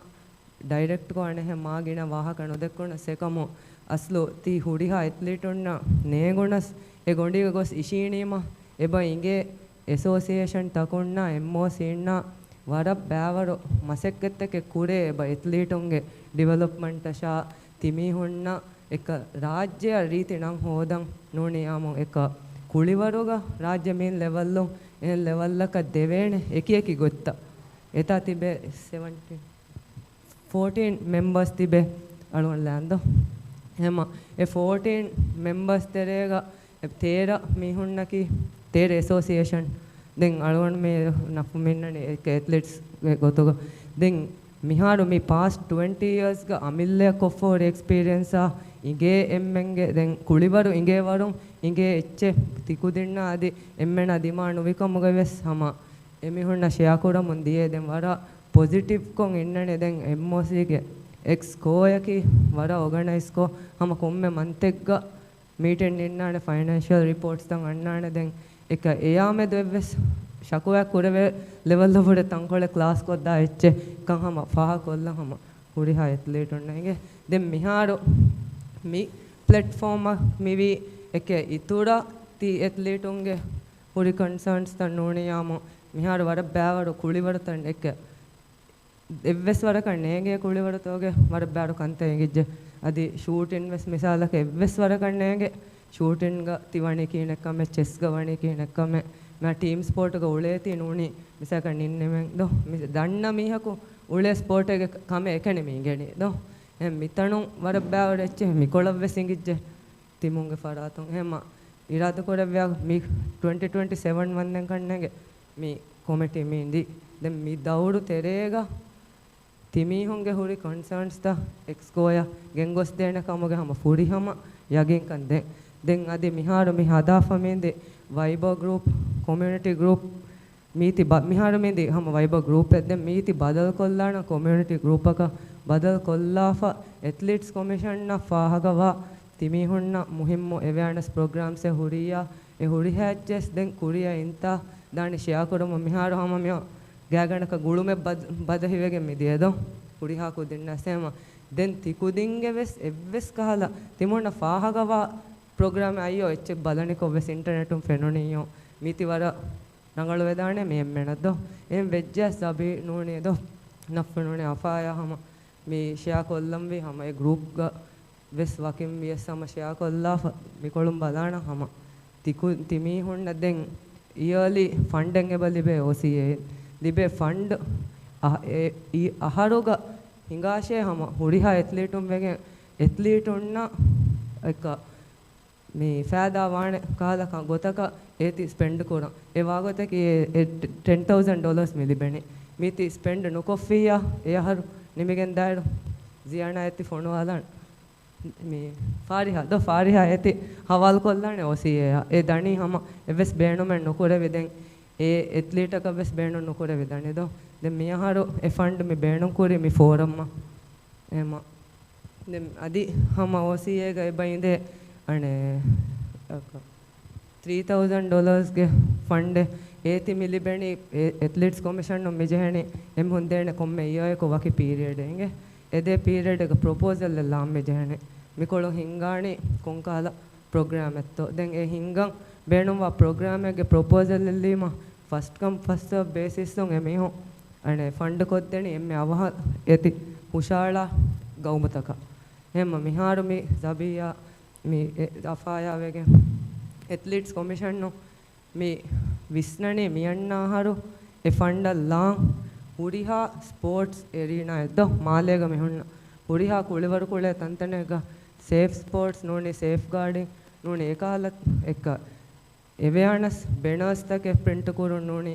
ඩයිරෙක්ට් කෝ අනේ මාගින වාහක නොදෙක්කොන සෙකමෝ අස්ලෝ ති හුඩිහා ඇත්ලීට් උන්නා නේගොනස් ඒ ගොඩිග ගොස් ඉෂීනීම එබ ඉගේ ඇසෝසියේෂන් තකුන්නා MOC ඉන්නා වර බෑවර මසෙක්කෙත්තක කුරේ එබ ඇත්ලීටුන්ගේ ඩෙවලොප්මන්ට් ෂා තිමි හොන්න එක රාජ්‍ය රීති නම් හොදන් නෝනේ යාමෝ එක කුලිවරෝග රාජ්‍ය මේන් ලෙවල්ලෝ එන ලෙවල්ලක දෙවේන එකියකි ගොත්ත එතා තිබේ 14 members තිබේ අනුන් ලෑන්දෝ එහෙම ඒ 14 members terega තේර මිහුන්නකි තේර ඇසෝසියේෂන් දැන් අලුවන් මේ නෆු මෙන්නනේ එක ඇත්ලෙට්ස් ගොතක දැන් මිහාරු මේ past 20 years ಗ ಅಮಿಲ್ಲೆ ಕೊಫೋರ್ ಎಕ್ಸ್‌ಪೀರಿಯನ್ಸ್ ಇಂಗೆ ಎಮ್ಮೆಂಗೆ ದೆನ್ ಕುಳಿವರು ಇಂಗೆ ವರು ಇಂಗೆ ಎಚ್ಚೆ ತಿಕುದಿನ್ನ ಅದಿ ಎಮ್ಮೆನ ದಿಮಾನು ವಿಕಮುಗವೆಸ್ ಹಮ ಎಮಿ ಹುಣ್ಣ ಶಯಾಕುರ ಮುಂದಿಯೆ ದೆನ್ ವರ ಪಾಸಿಟಿವ್ ಕೊಂ ಇನ್ನನೆ ದೆನ್ MOC ಗೆ ಎಕ್ಸ್ ಕೋಯಕಿ ವರ ಆರ್ಗನೈಸ್ ಕೋ ಹಮ ಕೊಮ್ಮೆ ಮಂತೆಗ್ಗ ಮೀಟಿಂಗ್ ನಿನ್ನಾನೆ ಫೈನಾನ್ಷಿಯಲ್ ರಿಪೋರ್ಟ್ಸ್ ತಂ ಅಣ್ಣಾನೆ ದೆನ್ එක එයාමෙ දෙවස් ශකුවක් කුරවේ ලෙවල් වල තංකොල ක්ලාස් කොද්දා එච්ච කහම ෆහ කොල්ලහම කුරි හා ඇත්ලීට් උන්නේගේ දැන් මිහාරෝ මි ප්ලැට්ෆෝම මිවි එක ඉතුරු ති ඇත්ලීටුන්ගේ පුරි කන්සර්න්ස් තන් නෝනේ යාම මිහාර වර බෑවර කුලිවර තන් එක එවස් වර කන්නේගේ කුලිවර තෝගේ වර බෑර කන්තේ ගිජ්ජ අදි ෂූට් ඉන්වෙස් මිසාලක එවස් වර කන්නේගේ ಶೂಟಿಂಗ್ ತಿವಣಿ ಕೀಣಕ್ಕಮ್ಮೆ ಚೆಸ್ ಗವಣಿ ಕೀಣಕ್ಕಮ್ಮೆ ಮಾ ಟೀಮ್ ಸ್ಪೋರ್ಟ್ ಗ ಉಳೇತಿ ನೂನಿ ಮಿಸಕ ನಿನ್ನೆ ಮೆಂದೋ ದಣ್ಣ ಮೀಹಕು ಉಳೆ ಸ್ಪೋರ್ಟ್ ಗೆ ಕಮೆ ಎಕನೆ ಮೀಗೆಣಿ ದೋ ಎಂ ಮಿತಣು ವರ ಬ್ಯಾವಡೆ ಎಚ್ಚೆ ಮಿಕೊಳವ್ವೆ ಸಿಂಗಿಜ್ಜೆ ತಿಮುಂಗೆ ಫರಾತು ಹೆಮ ಇರಾದ ಕೊರವ್ಯ ಮಿ 2027 ವಂದೆನ್ ಕಣ್ಣೆಗೆ ಮಿ committee mindi den mi dawdu terega timi honge huri concerns ta excoya gengos dena kamoge hama furi hama yagin kan den adi miharu mi hadafa mindi viber group community group miti miharu mindi hama viber group den miti badal kollana community group aka badal kollafa athletes commission na fahagawa timi hunna muhimmo awareness programs e huriya e huri hatches den kuriya inta dani share korum miharu hama me gaganaka gulume bad hivege midiedo huri ha ko dinna sema den tikudinge ves evves kahala timonna fahagawa program ayyo ecche balaniko ves internetum fenoniyo miti wara nangalu vedane me emmenaddo em vejja sabi none do nafnone afaya hama me share kollam vi hama e group ga ves wakim vi sama share kolla mi kolum balana hama tiku timi hunna den yearly funding ebali be OCA libe fund aharoga hingashe hama huriha athletum wege athletonna eka me fada wane kala ka gotaka eti spend kora e wagote ki $10,000 milibene miti spend nokoffiya e aharu nimigen dairo ziana eti fono alan me fariha eti hawal kollane OCA e dani hama evs beenumen nokore veden e athlete ka ves beenu nokore vedane do den me aharu e fund me beenum kore me forum ma ema den adi hama OCA ga e bainde ane $3,000 ge fund eti milibeni athletes commission no mejehani em hundene komme iyo ko waki period enge ede period ga proposal la mejehani mikolo hingani konkala program etto den e hingan beenum wa program ge proposal lima first come first serve basis on eme ane fund koddeni emme avaha eti hushala gaumataka hemma miharu mi zabiya mi afaya wege athletes commission no mi visnane miyanna haru e fund lang huriha sports arena eddo malega mehunna huriha kulivaru kule tantanega safe sports none safeguarding none ekala ekka awareness banners take print kurun none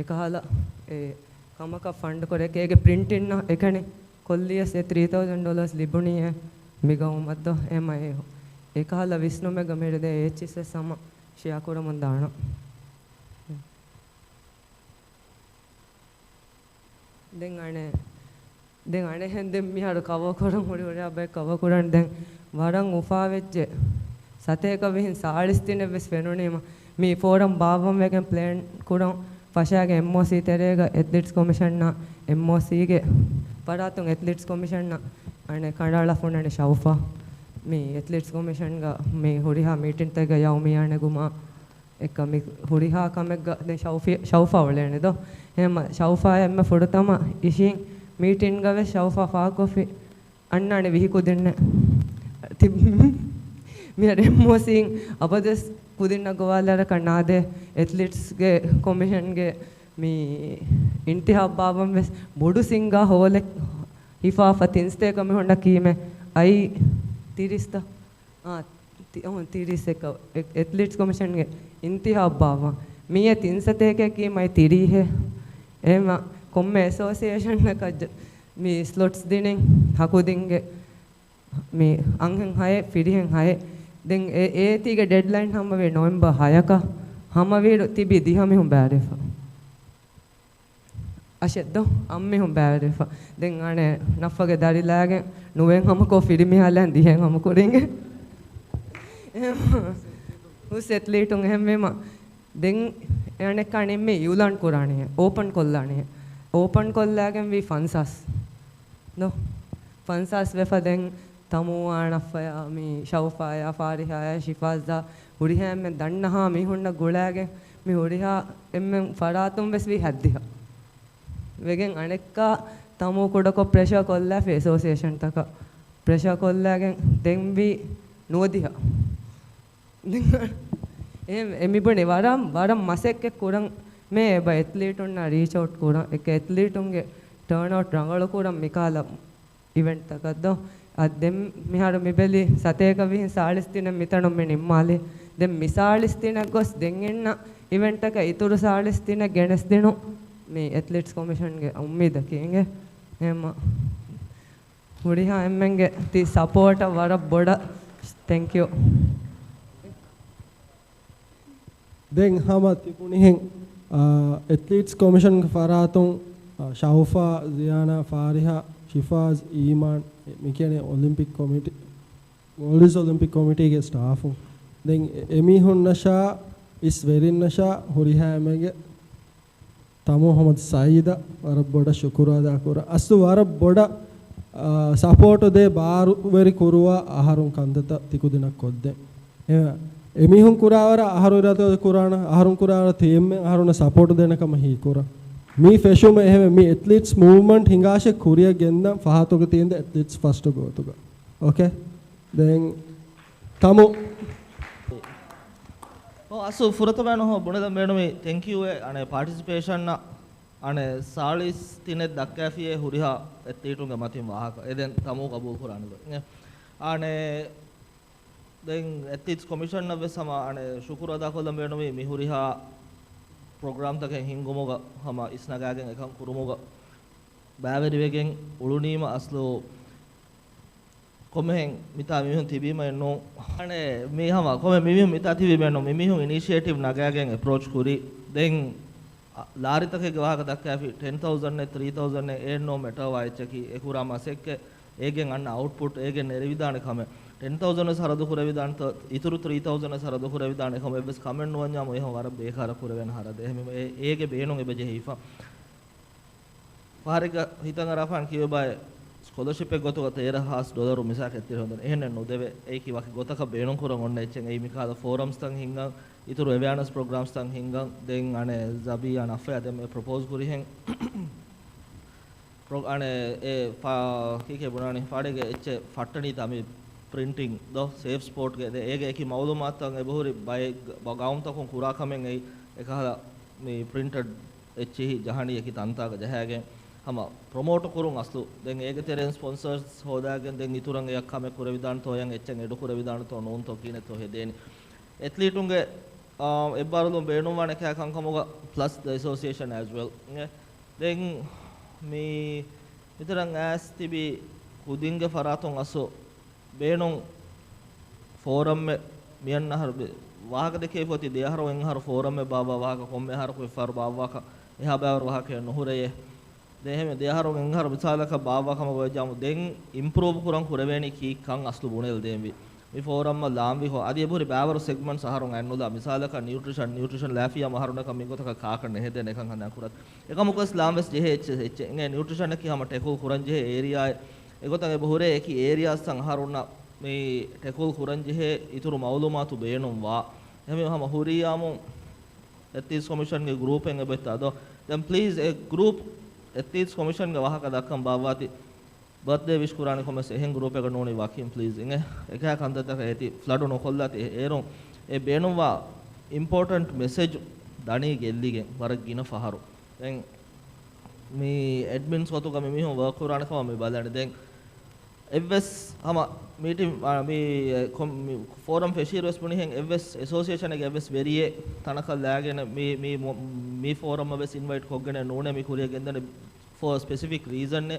ekala e kamaka fund kore kege print inna ekane kolliyas e $3,000 libuniye migawum addo ema ekala visnu me gamede hs sama share koramun dana den ane hende miharu cover koran hori abai cover koran den waran ufa vejje sateka vihin 40 ves fenonema mi forum bavam wegen plan koran fashage MOC terega athletes commission na MOC ge paratun athletes commission na ane kandala fonane shaufa me athletes commission ga me horiha meeting tega yaumi ane guma ekka me horiha kamegga den shaufa walene do hema shaufa emme fodutama ishin meeting ga ve shaufa fa coffee annane vihi kudinne me remosing abades kudinna gowalara kanade athletes ge commission ge me intihab babam ves bodu singa hole hifa fatinste kame honna kime ai tirista tiris එක athletes commission ගේ intihab bava miye tinsateke ki mai tirihe ema komme association එක mi slots dinen hakudinge mi anghen 6 firihen 6 den e tige deadline hamma ve november 6 ka hamma ve tibi dihami hum baarefa asheddo amme hum baarefa den ane nafage darilagen nuwen hamma ko firimi halen dihen hamma koringe hus athlete un hemmema den ane kanemme yulan koraniye open kollaniye open kollagen vi fansas no fansas vefa den tamu anafaya mi shawfaya farihaya shifazda huriha men dannaha mi hunna golagen mi huriha emmen faratum ves vi haddiha wegen anekka tamu kodako pressure kolla fe association taka pressure kollagen den vi nodiha emibone waram masekke koran me ba athlete unna reach out koran ek athlete unge turn out rangalu koran mikala event takaddo addem miharu mibeli sateka vihin 40 dina mitanum me nimmale den mi 40 dina gos den enna event එක ඉතුරු සාලිස් දින ගෙනස් දෙනු මේ athletics commission ගේ උම්මීද කිංගේ එම හුරිහා එම්මන්ගේ ති supporter වර බොඩ thank you දැන් හම තිබුණෙන් ඇත්ලීට්ස් කොමිෂන් ෆරාතුන් ෂෞෆා ziyaana ෆාරිහා ෂිෆාස් ඊමාන් මේ කියන්නේ ඔලිම්පික් කොමිටි Maldives ඔලිම්පික් කොමිටියේ ස්ටාෆ් දැන් එමිහුන් නෂා is වෙරින් නෂා හුරිහාමගේ තමෝ හමද් සයිද වර බොඩ ශුක්‍රවාදා කර අසු වර බොඩ සපෝට් දේ බාරු වෙරි කුරුවා ආහාරුන් කන්දත තිකු දිනක් කොද්දේ එමිහුන් කුරාවර ආහාරු රත කුරාන ආහාරුන් කුරාවර තේම්මෙන් ආහාරුන සපෝට් දෙනකම හී කුරා මේ ෆැෂුම එහෙම මේ ඇත්ලීට්ස් මූව්මන්ට් හිඟාෂේ කුරිය ගෙන්ද ෆහතොක තියෙන ඇත්ලීට්ස් ෆස්ට් ගෝතුක ඕකේ දැන් තමු අසු ෆුරතමන හෝ බුණද මේනමි thank you අනේ participation අනේ සාලිස් තිනේ දක්කැෆියේ හුරිහා ඇත්තීටුන්ගේ මතින් වාහක එදෙන් තමු කබූල් කරානද අනේ දැන් ඇත්ලීට්ස් කොමිෂන් නව සම අනේ ශුක්‍රවාදා කොල්ල මේනමි මිහුරිහා program take hingomoga hama isnagagen ekam kurumoga baveri wegen ulunima aslo komehen mita mihun tibima enno ane me hama komme mihun mita tibima enno mihun initiative nagagen approach kuri then lari take gawaga dakkafi 10000 ne 3000 ne enno meta waichaki ekurama sekke egen anna output egen erividane kame 10000 සරදු කුරවිදාන ඉතුරු 3000 සරදු කුරවිදාන එකම එබ්ස් comment නොවන්යාම එහෙම වර බේකාර කුරවෙන හරද එහෙම ඒගේ බේනොන් එබජ හීෆා පාරික හිතන් අරෆන් කිය බය scholarship එක ගොතක $13,000 මිසක් ඇත්තේ හොඳ එහෙන්න නොදෙවේ ඒ කි වකි ගොතක බේනොන් කරන් ඔන්න එච්චෙන් ඒ මිකාද ෆෝරම්ස් තන් හින්ගන් ඉතුරු අවයර්නස් ප්‍රෝග්‍රෑම්ස් තන් හින්ගන් දෙන් අනේ ජබි අන අෆේ දෙම ප්‍රොපෝස් කුරිහෙන් අනේ ඒ කීකේ බුණානි පාඩේගේ එච්ච ෆට්ටනි තමයි printing do safe sport ge de ege eki mawlumat tan e bohuri bay gaum takon kura kamen ei ekala me printed echi jahani eki tanta ga jahage hama promote kurun aslu den ege teren sponsors hodagen den ituran yak kame kura vidan to yan echen edu kura vidan to non to kine to hedeni athletunge ebbarulum beenum wane ka kan kamoga plus the association as well then me ituran as tibi kudinge faraton aso බේනොන් forum මේ මියන් නහර වාහක දෙකේ පොති දෙහර වෙන් හර forum මේ බාබා වාහක කොම්මේ හර කොෆර් බාවාක එහා බෑවර වාහක නොහුරේ දෙහෙම දෙහර වෙන් හර විසාලක බාවාකම ගොජාමු දෙන් ඉම්ප්‍රූව් කරන් කුරවේනි කී කන් අස්ලු බුනෙල් දෙම්වි මේ ෆෝරම් මා ලාම්වි හො අදී බුරි බෑවර සෙග්මන්ට් සහරුන් ඇන්නුලා විසාලක නියුට්‍රිෂන් ලෑෆියා මහරුණ කම් මිගොතක කාකන හෙදෙන එකන් හඳ කුරත් එකමුකස් ලාම්වස් ජෙහෙ එච් එංගේ නියුට්‍රිෂන් එක කිහම ටෙකෝ කුරන් ජෙහෙ ඒරියා එගොතගේ බොහොරේ ඒකි ඒරියාස් සංහරුණ මේ ටෙකුල් කුරන්ජෙහි ඉතුරු මවුලුමාතු බේනුම් වා එහෙම හම හුරියාමු ඇත්ලීට්ස් කොමිෂන් ගේ ගෲප් එකෙන් එබෙත්තාද then please a group athletes commission ගේ වහක දක්කම් බාවාති birthday wish kurani කොමස් එහෙන් ගෲප් එක නෝනි වාකින් please ඉංග එකහ කන්දතක ඇති ෆ්ලඩ් නොකොල්ලාති ඒරොන් ඒ බේනුම් වා important message දණී ගෙල්ලිගෙන් වර ගින ෆහරු දැන් මේ ඇඩ්මින්ස් වතු ගම මිහො වර්ක් කරන කම මේ බලන්න දැන් එවස් හම මීටින් මේ ෆෝරම් ෆෙෂිරස් පුනිහෙන් එවස් ඇසෝසියේෂන් එක එවස් වෙරියේ තනකල් ලාගෙන මේ ෆෝරම් එවස් ඉන්වයිට් කොග්ගෙන නෝනේ මේ කුරිය ගෙන්දන for specific reason ne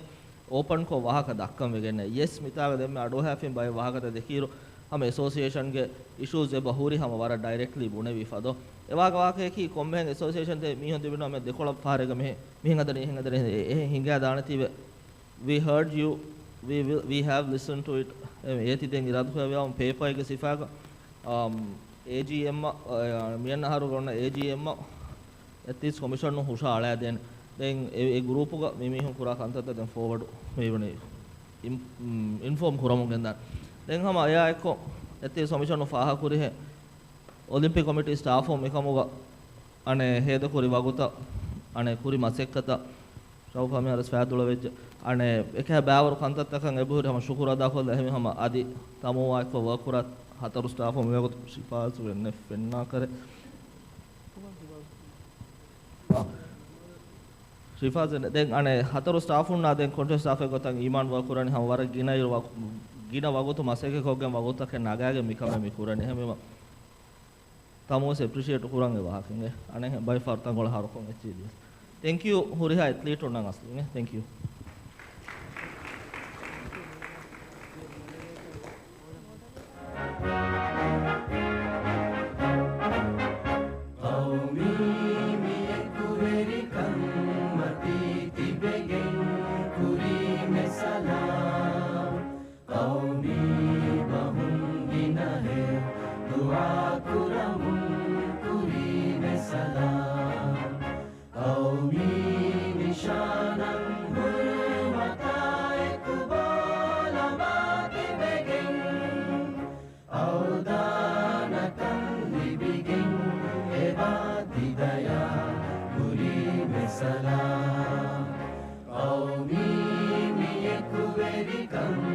open ko wahaka dakkam wegen yes mitaga demme ado hafin bay wahaka dekiru hama association ge issues e bahuri hama wara directly bune wi fado ewaga wake ki kommen association te mihon debino me dekola farega me mihen adare hinga dana tibe we heard you we have listened to it eti den iradu ko paper ge sifaga AGM miyan haru gonna AGM etis commission no husha ala den then a group ga mimihun kura kantata den forward mevane inform kuramu gendan then hama aya ekko etis commission no faha kuri he olympic committee staff hom ekamuga ane heda kuri waguta ane kuri masekkata shawkami aras faadula vejja ane ekha baawar kantata kan ebuhuri hama shukura da kolla ehme hama adi tamuwa ekko work kurat hataru staff hom mewagut sifasu wenne fenna kare Shifazen then ane hataru staff unna then contest staff ek gotan iman wa kurani ham wara gina wagoto maseke koggen wagota ke nagage mikame mi kurani hemema tamos appreciate kurang e wahakin e ane by far tangola harokon e thank you huriha athlete onang asli thank you Salam, Qaumi mi ekuveri kam